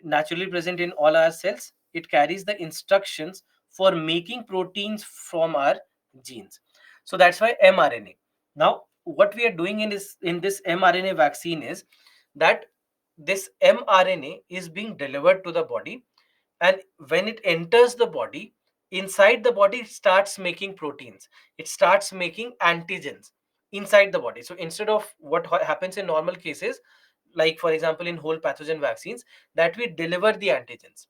naturally present in all our cells. It carries the instructions for making proteins from our genes. So that's why mRNA. Now, what we are doing in this mRNA vaccine is that this mRNA is being delivered to the body, and when it enters the body, inside the body it starts making proteins. It starts making antigens inside the body. So instead of what happens in normal cases, like for example in whole pathogen vaccines, that we deliver the antigens,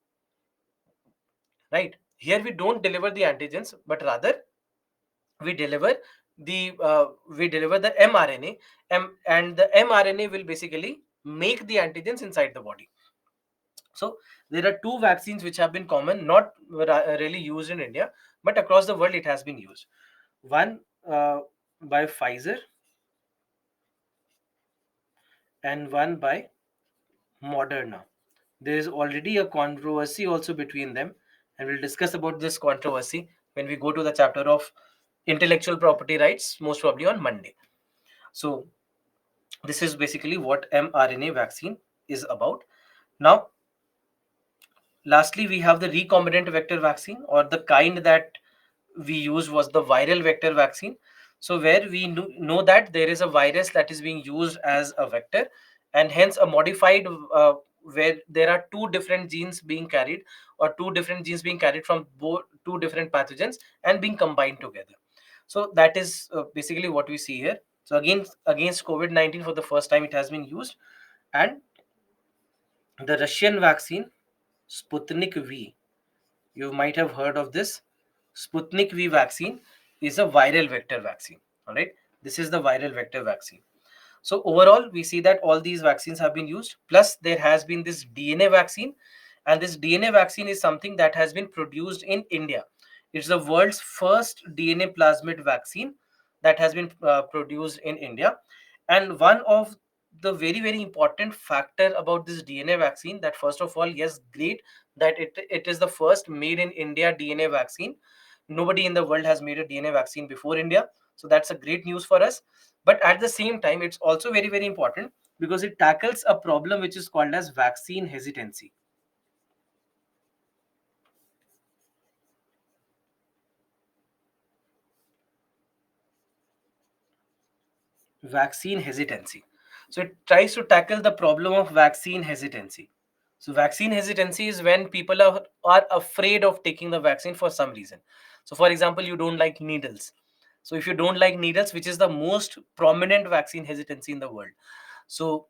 right? Here we don't deliver the antigens, but rather we deliver the mRNA, and the mRNA will basically make the antigens inside the body. So there are two vaccines which have been common, not really used in India, but across the world it has been used. One by Pfizer and one by Moderna. There is already a controversy also between them, and we'll discuss about this controversy when we go to the chapter of intellectual property rights, most probably on Monday. So this is basically what mRNA vaccine is about. Now, lastly, we have the recombinant vector vaccine, or the kind that we used was the viral vector vaccine. So where we know that there is a virus that is being used as a vector, and hence a modified where there are two different genes being carried, or two different genes being carried from both two different pathogens and being combined together. So that is basically what we see here. So again, against COVID-19 for the first time it has been used. And the Russian vaccine Sputnik V, you might have heard of this. Sputnik V vaccine is a viral vector vaccine. All right, this is the viral vector vaccine. So overall, we see that all these vaccines have been used. Plus, there has been this DNA vaccine, and this DNA vaccine is something that has been produced in India. It's the world's first DNA plasmid vaccine that has been produced in India. And one of the very important factor about this DNA vaccine, that first of all, yes, great that it is the first made in India DNA vaccine. Nobody in the world has made a DNA vaccine before India. So that's a great news for us. But at the same time, it's also very important because it tackles a problem which is called as vaccine hesitancy. Vaccine hesitancy. So it tries to tackle the problem of vaccine hesitancy. So vaccine hesitancy is when people are afraid of taking the vaccine for some reason. So for example, you don't like needles. So if you don't like needles, which is the most prominent vaccine hesitancy in the world, so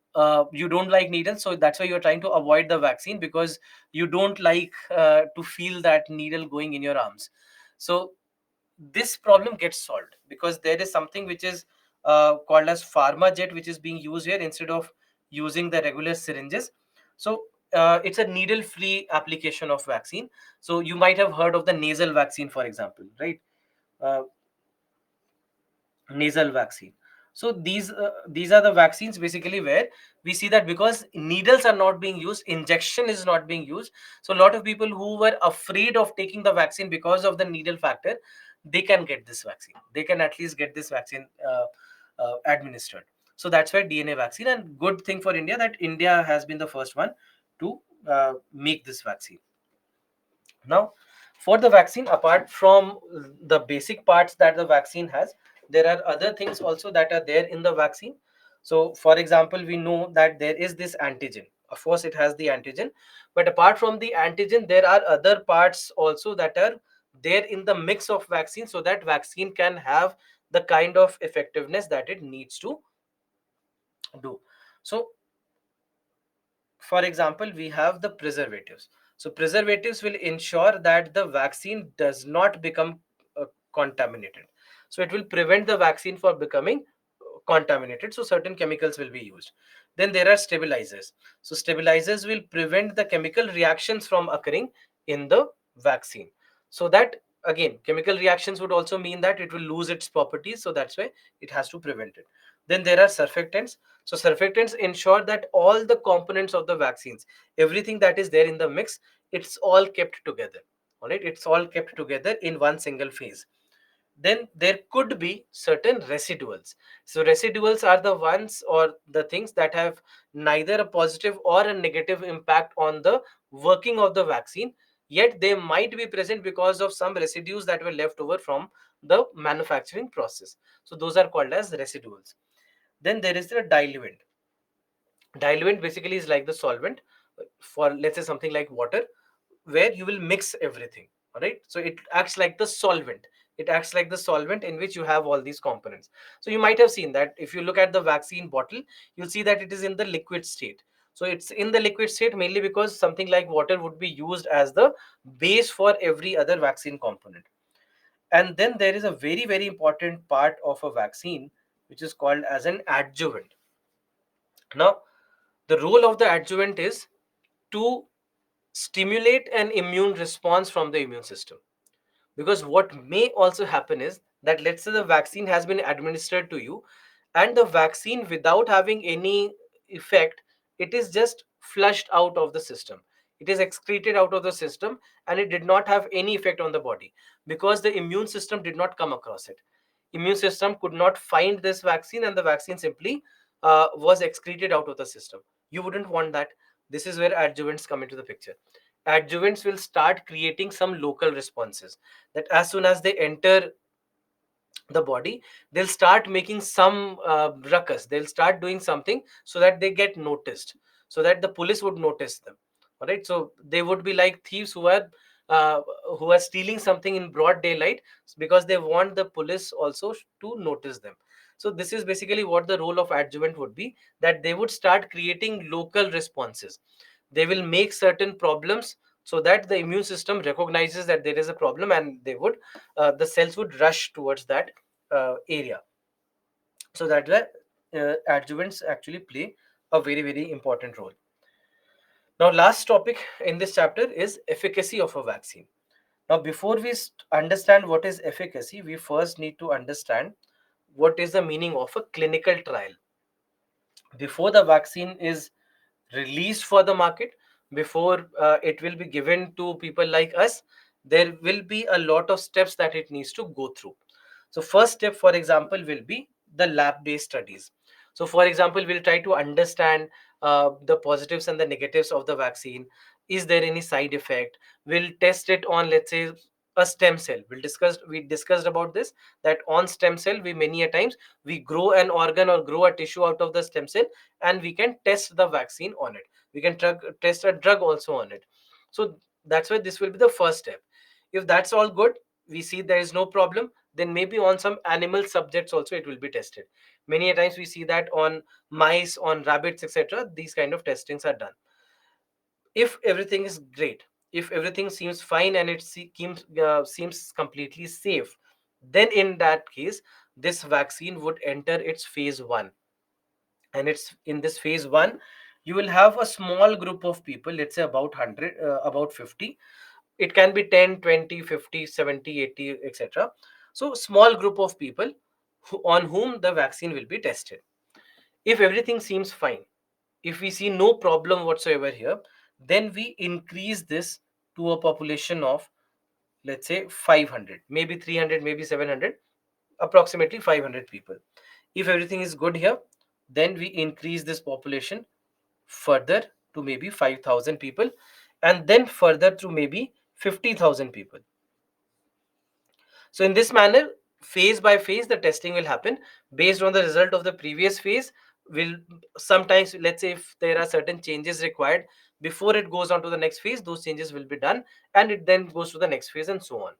you don't like needles, so that's why you're trying to avoid the vaccine, because you don't like to feel that needle going in your arms. So this problem gets solved because there is something which is called as pharmajet, which is being used here instead of using the regular syringes. So it's a needle free application of vaccine. So you might have heard of the nasal vaccine, for example, right? uh, Nasal vaccine. So these are the vaccines basically where we see that because needles are not being used, injection is not being used. So a lot of people who were afraid of taking the vaccine because of the needle factor, they can get this vaccine. They can at least get this vaccine administered. So that's why DNA vaccine, and good thing for India that India has been the first one to make this vaccine. Now, for the vaccine, apart from the basic parts that the vaccine has, there are other things also that are there in the vaccine. So, for example, we know that there is this antigen. Of course, it has the antigen, but apart from the antigen, there are other parts also that are there in the mix of vaccine, so that vaccine can have the kind of effectiveness that it needs to do. So, for example, we have the preservatives. So preservatives will ensure that the vaccine does not become contaminated. So it will prevent the vaccine from becoming contaminated. So certain chemicals will be used. Then there are stabilizers. So stabilizers will prevent the chemical reactions from occurring in the vaccine. So that, again, chemical reactions would also mean that it will lose its properties. So that's why it has to prevent it. Then there are surfactants. So surfactants ensure that all the components of the vaccines, everything that is there in the mix, it's all kept together. All right, it's all kept together in one single phase. Then there could be certain residuals. So residuals are the ones or the things that have neither a positive or a negative impact on the working of the vaccine, yet they might be present because of some residues that were left over from the manufacturing process. So those are called as residuals. Then there is the diluent. Diluent basically is like the solvent for, let's say, something like water, where you will mix everything. All right, so it acts like the solvent. It acts like the solvent in which you have all these components. So you might have seen that if you look at the vaccine bottle, you'll see that it is in the liquid state. So it's in the liquid state mainly because something like water would be used as the base for every other vaccine component. And then there is a very, very important part of a vaccine which is called as an adjuvant. Now, the role of the adjuvant is to stimulate an immune response from the immune system. Because what may also happen is that, let's say, the vaccine has been administered to you, and the vaccine, without having any effect, it is just flushed out of the system. It is excreted out of the system, and it did not have any effect on the body because the immune system did not come across it. Immune system could not find this vaccine, and the vaccine simply was excreted out of the system. You wouldn't want that. This is where adjuvants come into the picture. Adjuvants will start creating some local responses, that as soon as they enter the body, they'll start making some ruckus. They'll start doing something so that they get noticed, so that the police would notice them. All right, so they would be like thieves uh, who are stealing something in broad daylight, because they want the police also to notice them. So this is basically what the role of adjuvant would be, that they would start creating local responses. They will make certain problems so that the immune system recognizes that there is a problem, and they would the cells would rush towards that area. So that way, adjuvants actually play a very, very important role. Now, last topic in this chapter is efficacy of a vaccine. Now, before we understand what is efficacy, we first need to understand what is the meaning of a clinical trial. Before the vaccine is released for the market, before it will be given to people like us, there will be a lot of steps that it needs to go through. So first step, for example, will be the lab based studies. So for example, we'll try to understand the positives and the negatives of the vaccine. Is there any side effect? We'll test it on, let's say, a stem cell. We discussed about this, that on stem cell we many a times we grow an organ or grow a tissue out of the stem cell, and we can test the vaccine on it. We can test a drug also on it. So that's why this will be the first step. If that's all good, we see there is no problem, then maybe on some animal subjects also it will be tested. Many a times we see that on mice, on rabbits, etc., these kind of testings are done. If everything is great, if everything seems fine and seems completely safe, then in that case this vaccine would enter its phase 1. And it's in this phase 1, you will have a small group of people, let's say about 100, about 50. It can be 10, 20, 50, 70, 80, etc. So small group of people on whom the vaccine will be tested. If everything seems fine, if we see no problem whatsoever here, then we increase this to a population of, let's say, 500, maybe 300, maybe 700, approximately 500 people. If everything is good here, then we increase this population further to maybe 5,000 people, and then further to maybe 50,000 people. So in this manner, phase by phase, the testing will happen based on the result of the previous phase. Will sometimes, let's say, if there are certain changes required before it goes on to the next phase, those changes will be done, and it then goes to the next phase and so on.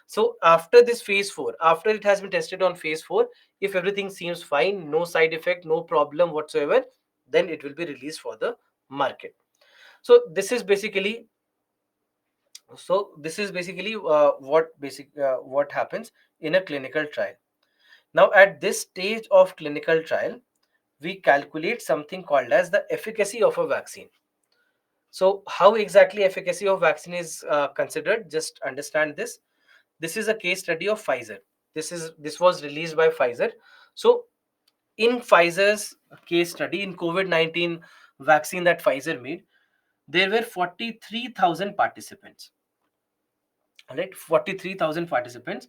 So after this phase 4, after it has been tested on phase 4, if everything seems fine, no side effect, no problem whatsoever, then it will be released for the market. So this is basically what happens in a clinical trial. Now, at this stage of clinical trial, we calculate something called as the efficacy of a vaccine. So, how exactly efficacy of vaccine is considered? Just understand this. This is a case study of Pfizer. This was released by Pfizer. So, in Pfizer's case study in COVID-19 vaccine that Pfizer made, there were 43,000 participants. Right, 43,000 participants,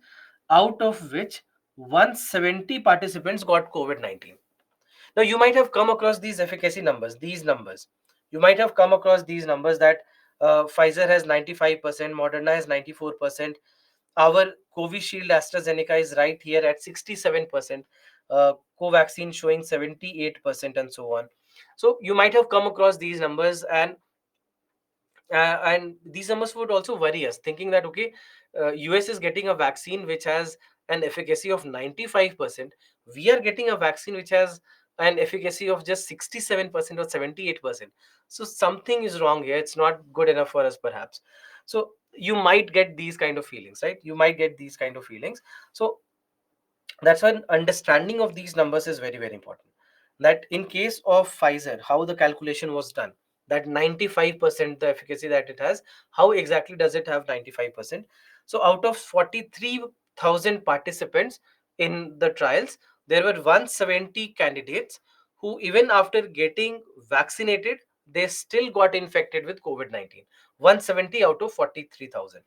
out of which 170 participants got COVID-19. Now, you might have come across these efficacy numbers, these numbers. You might have come across these numbers that Pfizer has 95%, Moderna has 94%. Our Covishield AstraZeneca is right here at 67%, Covaxin showing 78%, and so on. So, you might have come across these numbers, and these numbers would also worry us, thinking that okay, US is getting a vaccine which has an efficacy of 95%. We are getting a vaccine which has an efficacy of just 67% or 78%. So something is wrong here, it's not good enough for us perhaps. So you might get these kind of feelings, right? You might get these kind of feelings. So that's why understanding of these numbers is very, very important. That in case of Pfizer, how the calculation was done, that 95% the efficacy that it has, how exactly does it have 95%? So out of 43,000 participants in the trials, there were 170 candidates who, even after getting vaccinated, they still got infected with COVID-19. 170 out of 43,000.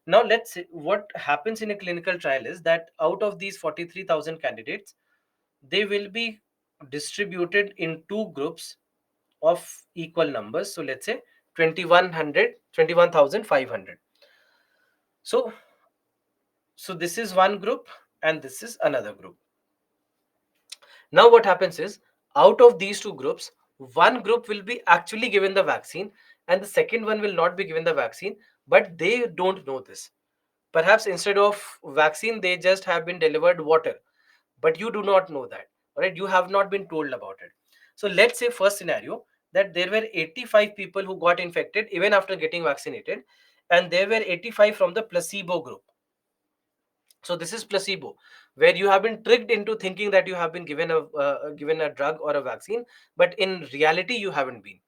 Now, let's see what happens in a clinical trial is that out of these 43,000 candidates, they will be distributed in two groups of equal numbers. So, let's say 2100, 21,500. So, so this is one group and this is another group. Now, what happens is, out of these two groups, one group will be actually given the vaccine and the second one will not be given the vaccine, but they don't know this. Perhaps instead of vaccine, they just have been delivered water, but you do not know that. All right, you have not been told about it. So let's say first scenario, that there were 85 people who got infected even after getting vaccinated, and there were 85 from the placebo group. So this is placebo, where you have been tricked into thinking that you have been given a drug or a vaccine, but in reality you haven't been.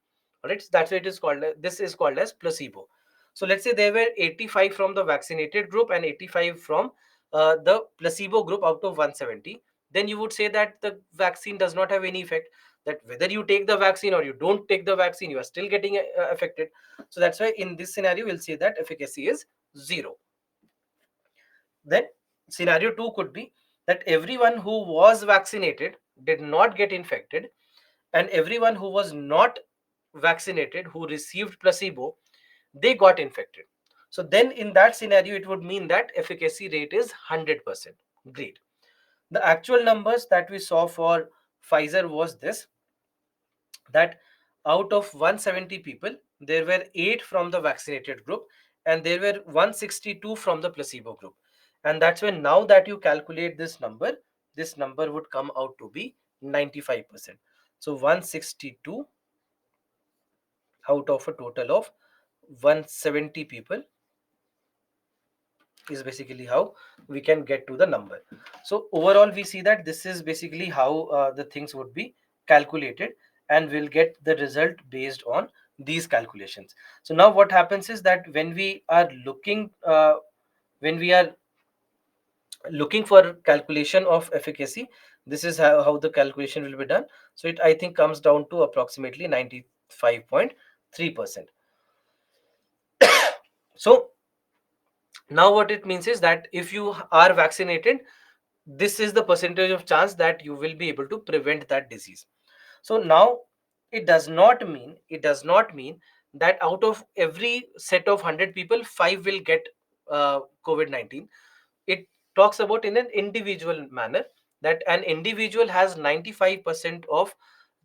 All right, so that's what it is called. This is called as placebo. So let's say there were 85 from the vaccinated group and 85 from the placebo group out of 170. Then you would say that the vaccine does not have any effect. That whether you take the vaccine or you don't take the vaccine, you are still getting affected. So that's why in this scenario, we'll say that efficacy is zero. Then scenario 2 could be that everyone who was vaccinated did not get infected, and everyone who was not vaccinated, who received placebo, they got infected. So then in that scenario, it would mean that efficacy rate is 100%. Great. The actual numbers that we saw for Pfizer was this, that out of 170 people, there were 8 from the vaccinated group and there were 162 from the placebo group. And that's when, now that you calculate this number would come out to be 95%. So 162 out of a total of 170 people is basically how we can get to the number. So overall we see that this is basically how the things would be calculated, and we'll get the result based on these calculations. So now what happens is that when we are looking for calculation of efficacy, this is how the calculation will be done. So it, I think, comes down to approximately 95.3%. So now what it means is that if you are vaccinated, this is the percentage of chance that you will be able to prevent that disease. So now it does not mean that out of every set of 100 people, 5 will get COVID-19. It talks about in an individual manner, that an individual has 95% of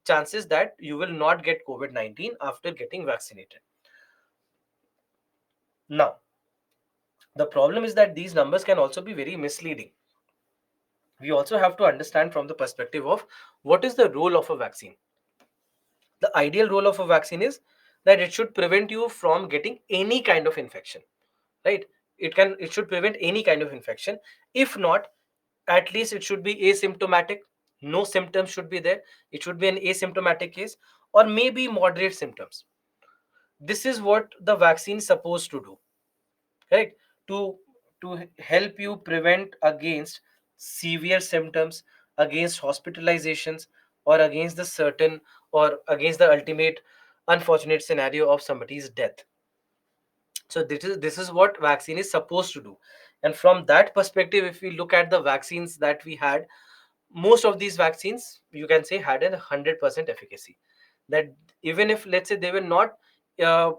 chances that you will not get COVID-19 after getting vaccinated. Now, the problem is that these numbers can also be very misleading. We also have to understand from the perspective of what is the role of a vaccine. The ideal role of a vaccine is that it should prevent you from getting any kind of infection, right? It should prevent any kind of infection. If not, at least it should be asymptomatic. No symptoms should be there. It should be an asymptomatic case, or maybe moderate symptoms. This is what the vaccine is supposed to do, right? To to help you prevent against severe symptoms, against hospitalizations, or against the certain, or against the ultimate unfortunate scenario of somebody's death. So this is what vaccine is supposed to do. And from that perspective, if we look at the vaccines that we had, most of these vaccines, you can say, had a 100% efficacy. That even if, let's say, they were not uh,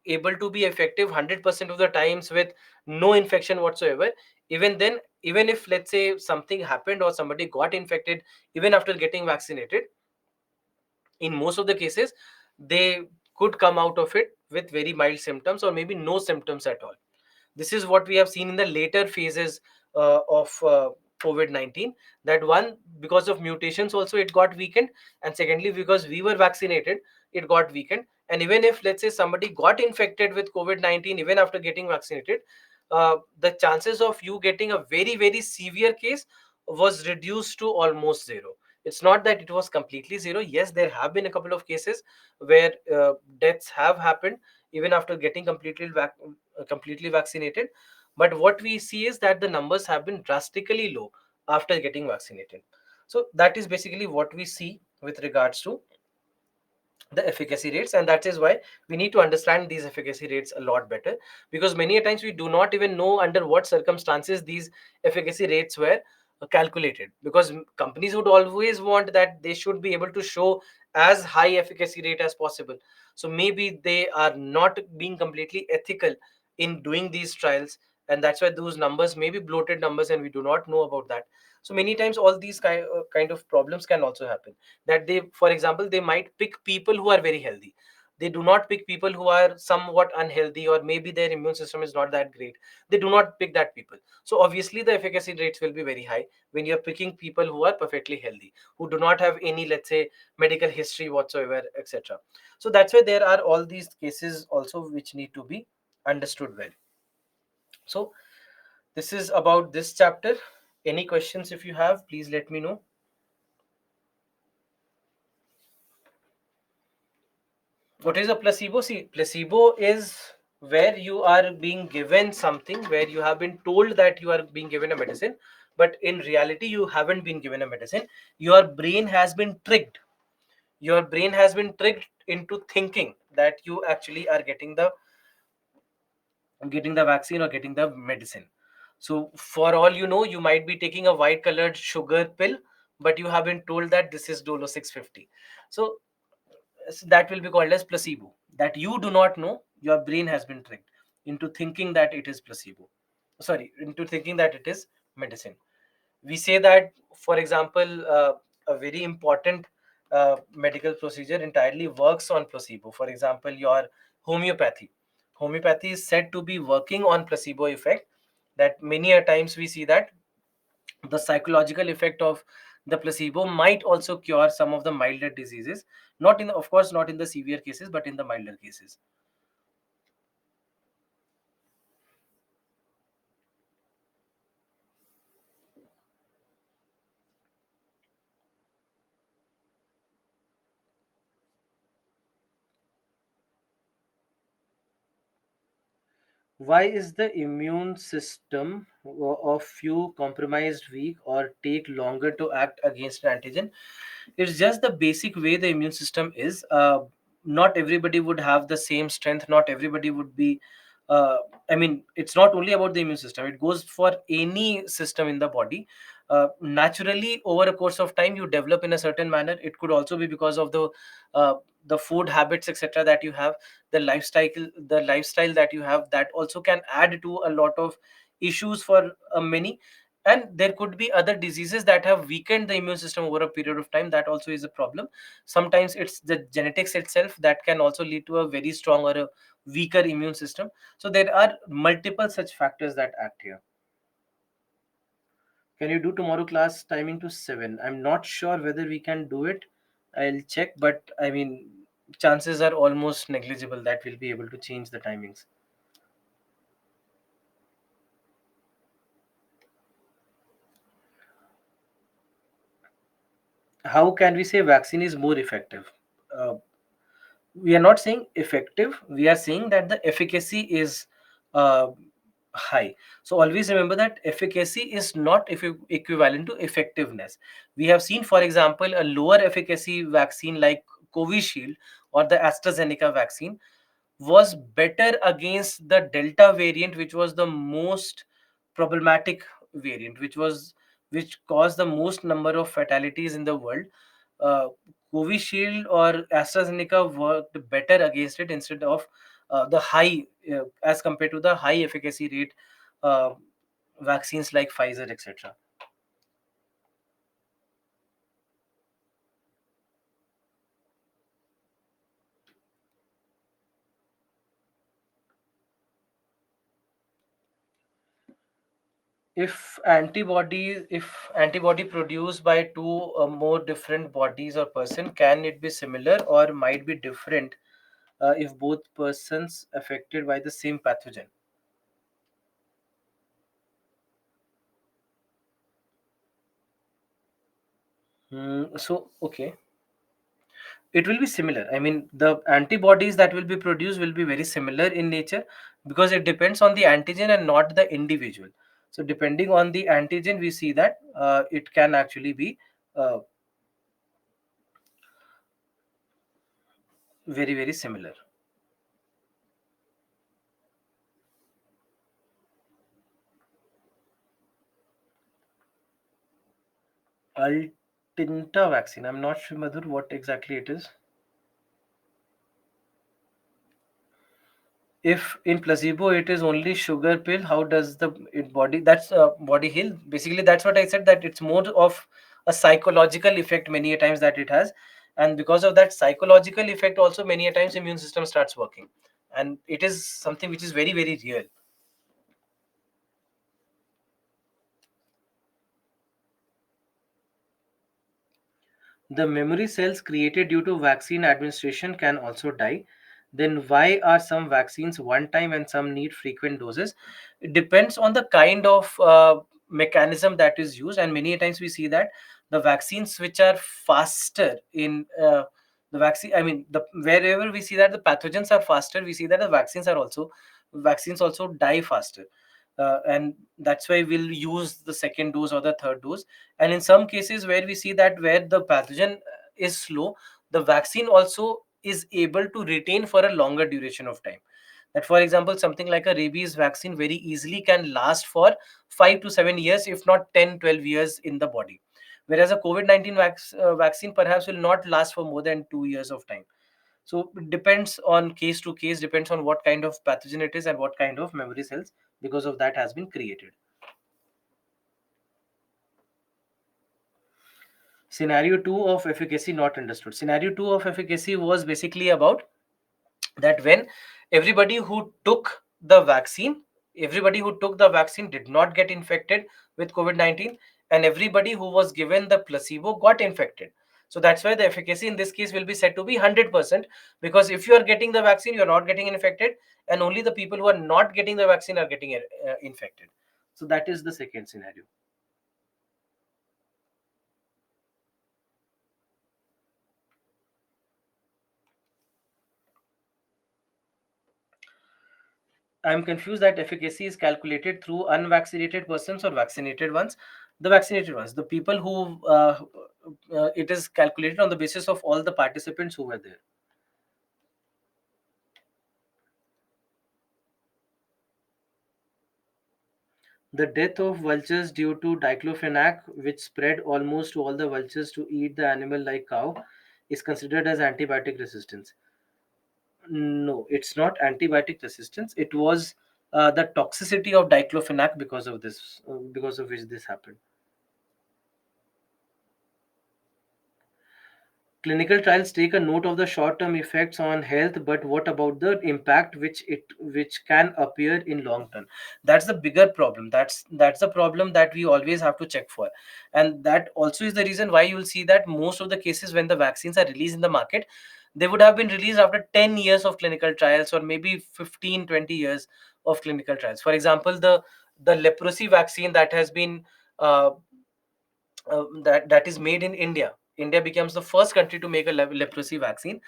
able to be effective 100% of the times with no infection whatsoever, even then, even if, let's say, something happened or somebody got infected even after getting vaccinated, in most of the cases they could come out of it with very mild symptoms or maybe no symptoms at all. This is what we have seen in the later phases of COVID-19. That one, because of mutations also it got weakened, and secondly, because we were vaccinated, it got weakened. And even if, let's say, somebody got infected with COVID-19 even after getting vaccinated, the chances of you getting a very, very severe case was reduced to almost zero. It's not that it was completely zero. Yes, there have been a couple of cases where deaths have happened even after getting completely vaccinated. But what we see is that the numbers have been drastically low after getting vaccinated. So that is basically what we see with regards to the efficacy rates, and that is why we need to understand these efficacy rates a lot better, because many a times we do not even know under what circumstances these efficacy rates were calculated, because companies would always want that they should be able to show as high efficacy rate as possible. So maybe they are not being completely ethical in doing these trials, and that's why those numbers may be bloated numbers and we do not know about that. So many times all these kind of problems can also happen, that they, for example, they might pick people who are very healthy. They do not pick people who are somewhat unhealthy, or maybe their immune system is not that great. They do not pick that people. So obviously the efficacy rates will be very high when you're picking people who are perfectly healthy, who do not have any, let's say, medical history whatsoever, etc. So that's why there are all these cases also which need to be understood well. So this is about this chapter. Any questions if you have, please let me know. What is a placebo? See, placebo is where you are being given something, where you have been told that you are being given a medicine, but in reality, you haven't been given a medicine. Your brain has been tricked. Your brain has been tricked into thinking that you actually are getting the vaccine or getting the medicine. So, for all you know, you might be taking a white colored sugar pill, but you have been told that this is Dolo 650. So that will be called as placebo, that you do not know, your brain has been tricked. into thinking that it is placebo, sorry, into thinking that it is medicine. We say that, for example, a very important medical procedure entirely works on placebo. For example, your homeopathy. Homeopathy is said to be working on placebo effect. That many a times we see that the psychological effect of the placebo might also cure some of the milder diseases. Not in, of course, not in the severe cases, but in the milder cases. Why is the immune system of few compromised weak or take longer to act against an antigen? It's just the basic way the immune system is. Not everybody would have the same strength. Not everybody would be. Uh, I mean, it's not only about the immune system. It goes for any system in the body. Naturally, over a course of time, you develop in a certain manner. It could also be because of uh, the food habits, etc., that you have, the lifestyle that you have, that also can add to a lot of issues for many. And there could be other diseases that have weakened the immune system over a period of time. That also is a problem. Sometimes it's the genetics itself that can also lead to a very strong or a weaker immune system. So there are multiple such factors that act here. Can you do tomorrow class timing to 7? I'm not sure whether we can do it. I'll check, but I mean, chances are almost negligible that we'll be able to change the timings. How can we say vaccine is more effective? Uh, we are not saying effective, we are saying that the efficacy is uh, high. So always remember that efficacy is not equivalent to effectiveness. We have seen, for example, a lower efficacy vaccine like Covishield or the AstraZeneca vaccine was better against the Delta variant, which was the most problematic variant, which caused the most number of fatalities in the world. uh, Covishield or AstraZeneca worked better against it instead of the high, as compared to the high efficacy rate uh, vaccines like Pfizer, etc. If antibody produced by two or more different bodies or person, can it be similar or might be different if both persons affected by the same pathogen? So okay, it will be similar. I mean, the antibodies that will be produced will be very similar in nature, because it depends on the antigen and not the individual. So depending on the antigen, we see that it can actually be uh, very very similar. Altinta vaccine, I'm not sure, Madhur, what exactly it is. If in placebo it is only sugar pill, how does the body, that's body heal? Basically that's what I said, that it's more of a psychological effect many a times that it has. And because of that psychological effect also, many a times immune system starts working, and it is something which is very very real. The memory cells created due to vaccine administration can also die. Then why are some vaccines one time and some need frequent doses? It depends on the kind of mechanism that is used, and many times we see that the vaccines which are faster in the vaccine, I mean, the wherever we see that the pathogens are faster, we see that the vaccines also die faster. And that's why we'll use the second dose or the third dose. And in some cases where we see that where the pathogen is slow, the vaccine also is able to retain for a longer duration of time. That, for example, something like a rabies vaccine very easily can last for 5 to 7 years, if not 10, 12 years in the body, whereas a COVID-19 vaccine perhaps will not last for more than 2 years of time. So it depends on case to case, depends on what kind of pathogen it is and what kind of memory cells because of that has been created. Scenario 2 of efficacy not understood. Scenario 2 of efficacy was basically about that when everybody who took the vaccine, everybody who took the vaccine did not get infected with COVID-19, and everybody who was given the placebo got infected. So that's why the efficacy in this case will be said to be 100%, because if you are getting the vaccine, you're not getting infected, and only the people who are not getting the vaccine are getting infected. So that is the second scenario. I'm confused that efficacy is calculated through unvaccinated persons or vaccinated ones. The vaccinated ones, the people who it is calculated on the basis of all the participants who were there. The death of vultures due to diclofenac, which spread almost to all the vultures to eat the animal like cow, is considered as antibiotic resistance. No, it's not antibiotic resistance. It was the toxicity of diclofenac because of this, because of which this happened. Clinical trials take a note of the short-term effects on health, but what about the impact which can appear in long term? That's the bigger problem. That's the problem that we always have to check for, and that also is the reason why you'll see that most of the cases when the vaccines are released in the market, they would have been released after 10 years of clinical trials or maybe 15, 20 years of clinical trials. For example, the leprosy vaccine that has been uh, that is made in India. India becomes the first country to make a leprosy vaccine.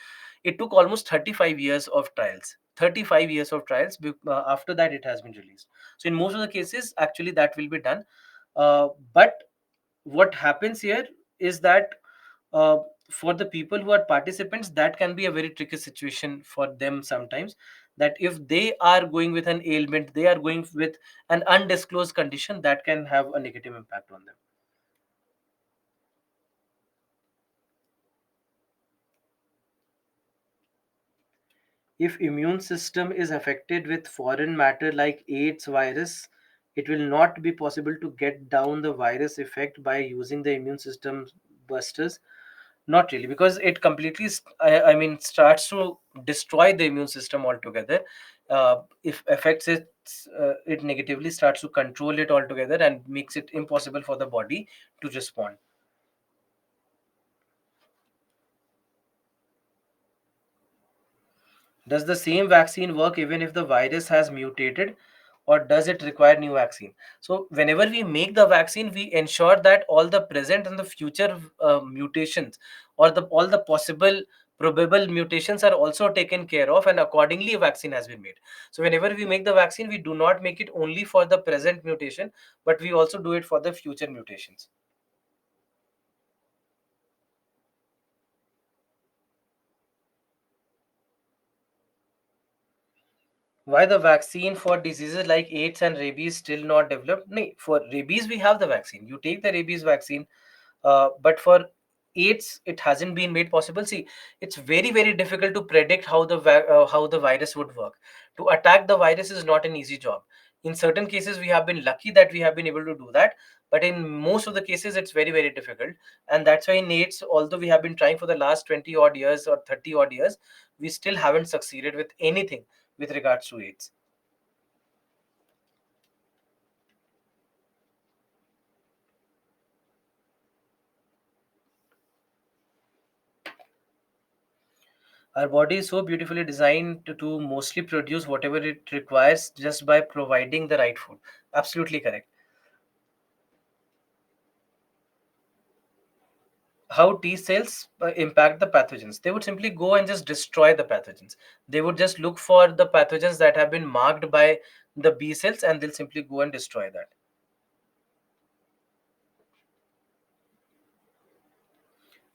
It took almost 35 years of trials. 35 years of trials. After that, it has been released. So in most of the cases, actually, that will be done. But what happens here is that uh, for the people who are participants, that can be a very tricky situation for them sometimes. That if they are going with an ailment, they are going with an undisclosed condition, that can have a negative impact on them. If immune system is affected with foreign matter like AIDS virus, it will not be possible to get down the virus effect by using the immune system busters. Not really, because it completely, I mean, starts to destroy the immune system altogether. If affects it, it negatively starts to control it altogether and makes it impossible for the body to respond. Does the same vaccine work even if the virus has mutated, or does it require new vaccine? So, whenever we make the vaccine, we ensure that all the present and the future mutations, or the all the possible probable mutations are also taken care of, and accordingly a vaccine has been made. So whenever we make the vaccine, we do not make it only for the present mutation, but we also do it for the future mutations. Why the vaccine for diseases like AIDS and rabies still not developed? No, for rabies we have the vaccine. You take the rabies vaccine, but for AIDS it hasn't been made possible. See, it's very difficult to predict how how the virus would work. To attack the virus is not an easy job. In certain cases, we have been lucky that we have been able to do that, but in most of the cases, it's very difficult. And that's why in AIDS, although we have been trying for the last 20 odd years or 30 odd years, we still haven't succeeded with anything with regards to AIDS. Our body is so beautifully designed to mostly produce whatever it requires just by providing the right food. Absolutely correct. How T cells impact the pathogens? They would simply go and just destroy the pathogens. They would just look for the pathogens that have been marked by the B cells, and they'll simply go and destroy that.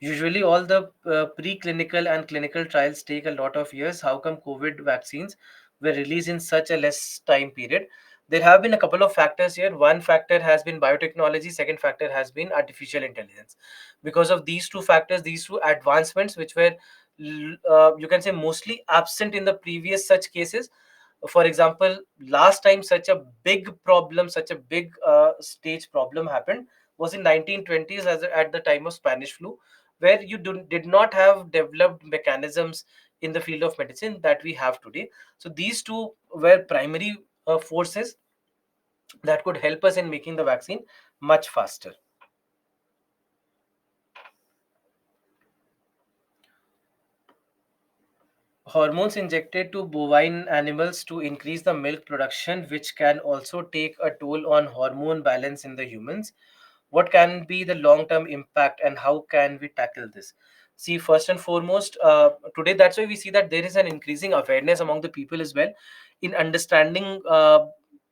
Usually, all the preclinical and clinical trials take a lot of years. How come COVID vaccines were released in such a less time period? There have been a couple of factors here. One factor has been biotechnology, second factor has been artificial intelligence. Because of these two factors, these two advancements, which were you can say mostly absent in the previous such cases. For example, last time such a big problem, such a big stage problem happened was in 1920s, at the time of Spanish flu, where did not have developed mechanisms in the field of medicine that we have today. So these two were primary forces that could help us in making the vaccine much faster. Hormones injected to bovine animals to increase the milk production, which can also take a toll on hormone balance in the humans. What can be the long term impact and how can we tackle this? See, first and foremost, today that's why we see that there is an increasing awareness among the people as well in understanding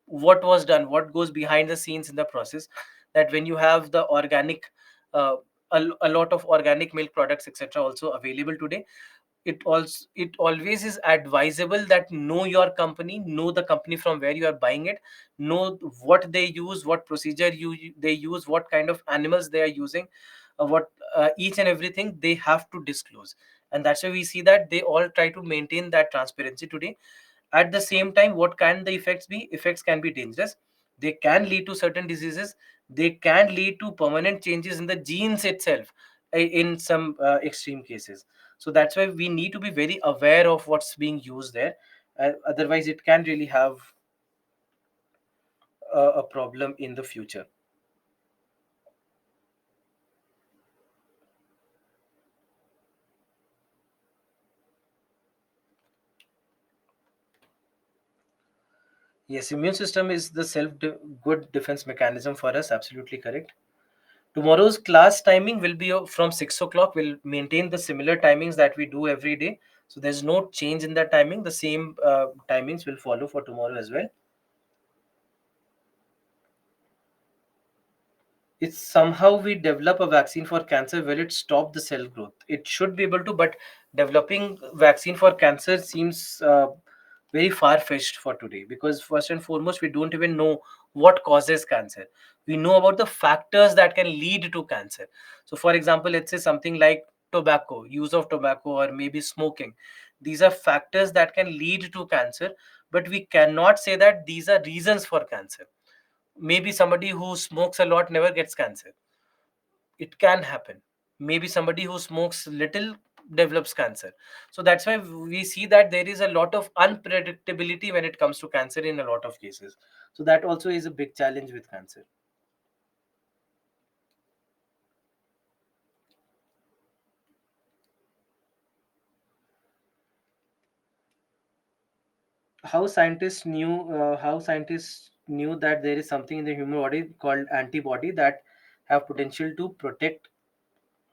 what was done, what goes behind the scenes in the process. That when you have the organic, uh, a lot of organic milk products, etc., also available today, it always is advisable that know your company, know the company from where you are buying it, know what they use, what procedure they use, what kind of animals they are using, what each and everything they have to disclose. And that's why we see that they all try to maintain that transparency today. At the same time, what can the effects be? Effects can be dangerous. They can lead to certain diseases. They can lead to permanent changes in the genes itself, in some extreme cases. So that's why we need to be very aware of what's being used there. Otherwise, it can really have a problem in the future. Yes, immune system is the good defense mechanism for us. Absolutely correct. Tomorrow's class timing will be from 6 o'clock. We'll maintain the similar timings that we do every day. So there's no change in the timing. The same timings will follow for tomorrow as well. If somehow we develop a vaccine for cancer, will it stop the cell growth? It should be able to, but developing vaccine for cancer seems very far-fetched for today, because first and foremost we don't even know what causes cancer. We know about the factors that can lead to cancer. So for example, let's say something like tobacco, use of tobacco, or maybe smoking. These are factors that can lead to cancer, but we cannot say that these are reasons for cancer. Maybe somebody who smokes a lot never gets cancer. It can happen. Maybe somebody who smokes little develops cancer. So that's why we see that there is a lot of unpredictability when it comes to cancer in a lot of cases. So that also is a big challenge with cancer. How scientists knew that there is something in the human body called antibody that have potential to protect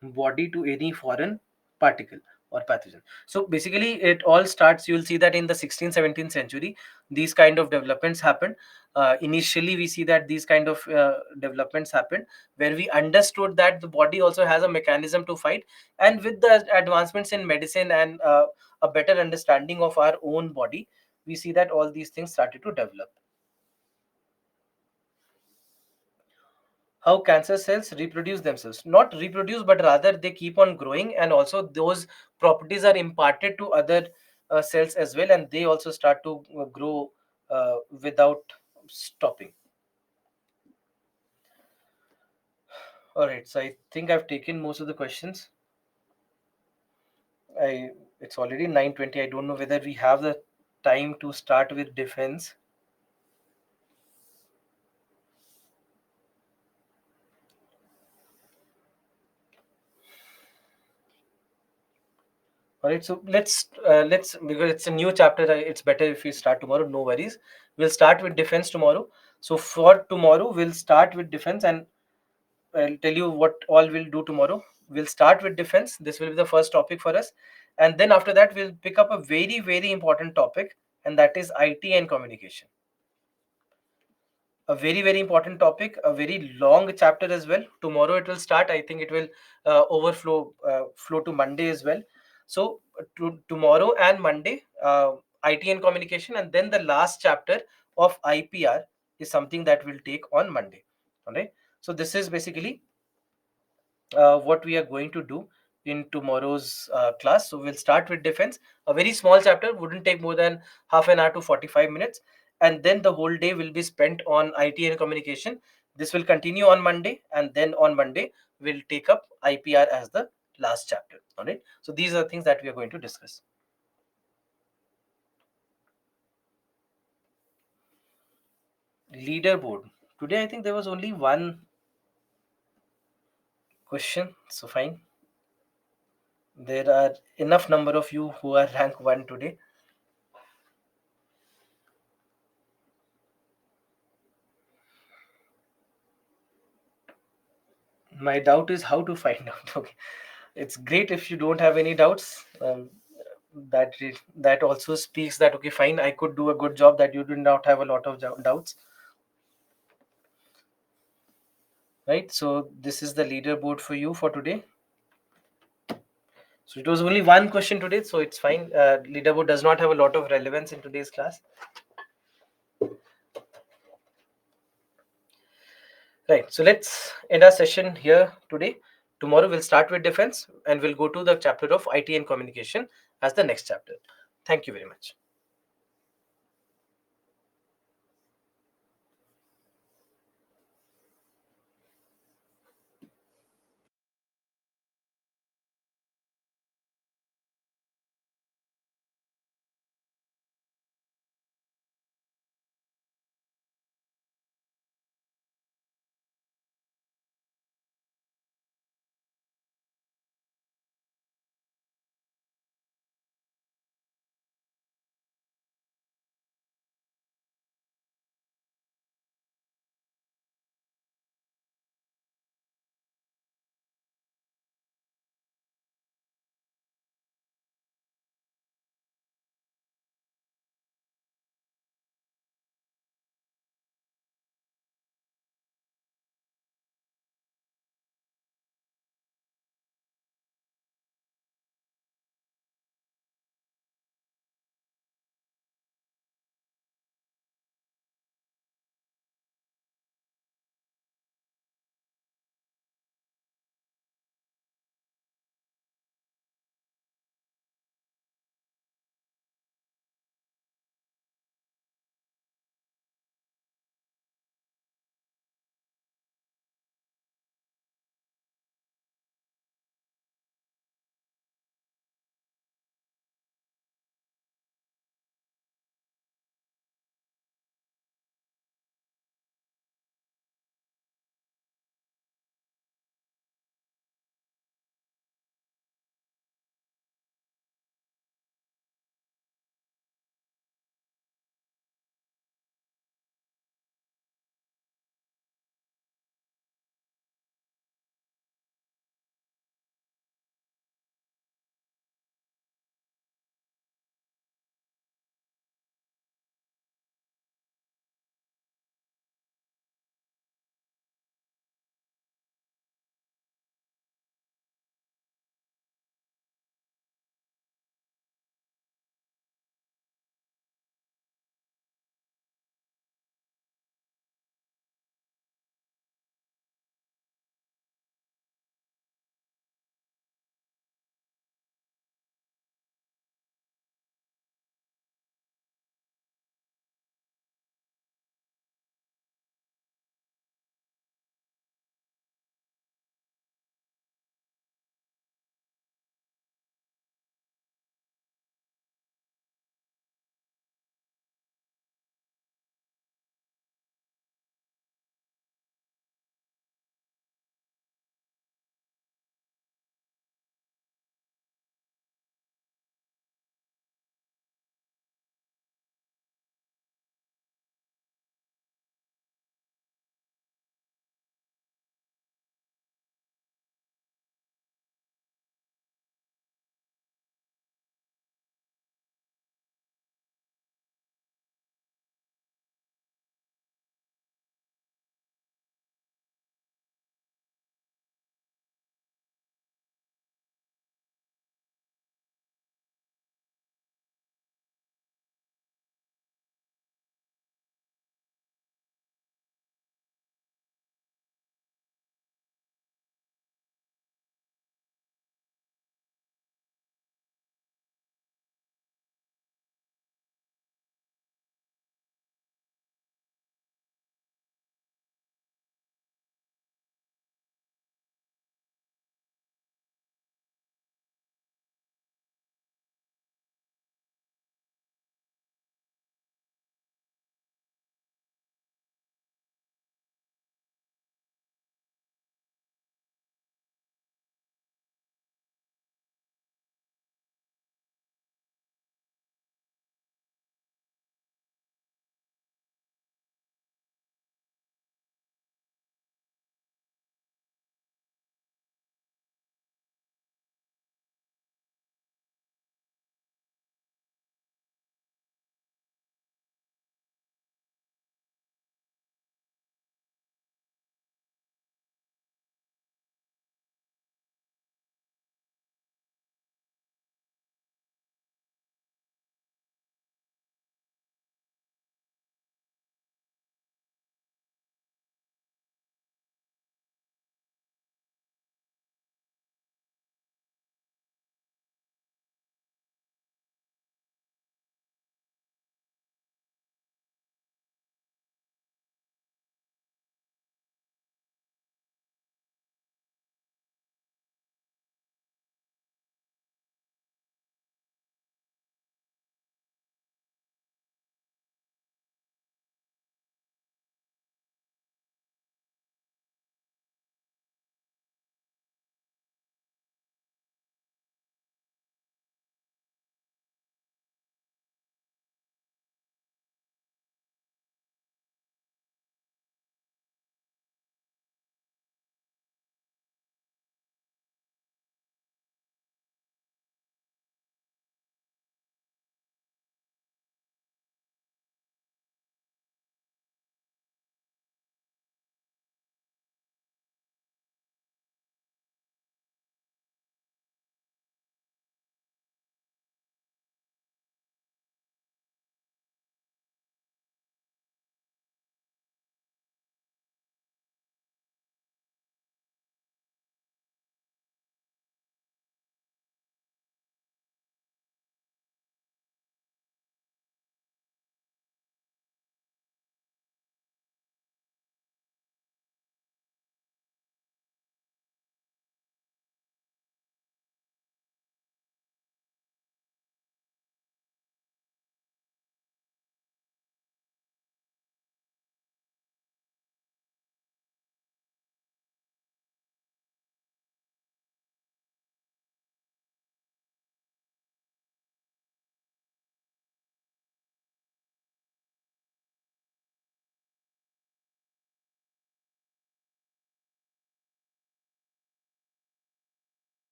body to any foreign particle or pathogen. So basically it all starts, you'll see that in the 16th 17th century these kind of developments happened. Initially we see that these kind of developments happened where we understood that the body also has a mechanism to fight. And with the advancements in medicine and a better understanding of our own body, we see that all these things started to develop. How cancer cells reproduce themselves? Not reproduce, but rather they keep on growing, and also those properties are imparted to other cells as well, and they also start to grow without stopping. All right, so I think I've taken most of the questions. I It's already 9:20. I don't know whether we have the time to start with defense. All right, so let's, because it's a new chapter, it's better if we start tomorrow. No worries. We'll start with defense tomorrow. So for tomorrow, we'll start with defense, and I'll tell you what all we'll do tomorrow. We'll start with defense. This will be the first topic for us, and then after that, we'll pick up a very very important topic, and that is IT and communication. A very very important topic, a very long chapter as well. Tomorrow it will start. I think it will flow to Monday as well. So tomorrow and Monday, IT and communication, and then the last chapter of IPR is something that we'll take on Monday. All right. So this is basically what we are going to do in tomorrow's class. So we'll start with defense, a very small chapter, wouldn't take more than half an hour to 45 minutes. And then the whole day will be spent on IT and communication. This will continue on Monday, and then on Monday, we'll take up IPR as the last chapter. All right. So these are things that we are going to discuss. Leaderboard. Today, I think there was only one question. So fine. There are enough number of you who are rank 1 today. My doubt is how to find out. Okay, it's great if you don't have any doubts. That also speaks that okay, fine, I could do a good job, that you do not have a lot of doubts, right? So this is the leaderboard for you for today. So it was only one question today, so it's fine. Leaderboard does not have a lot of relevance in today's class. Right. So let's end our session here today. Tomorrow we'll start with defense and we'll go to the chapter of IT and communication as the next chapter. Thank you very much.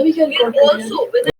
We can continue.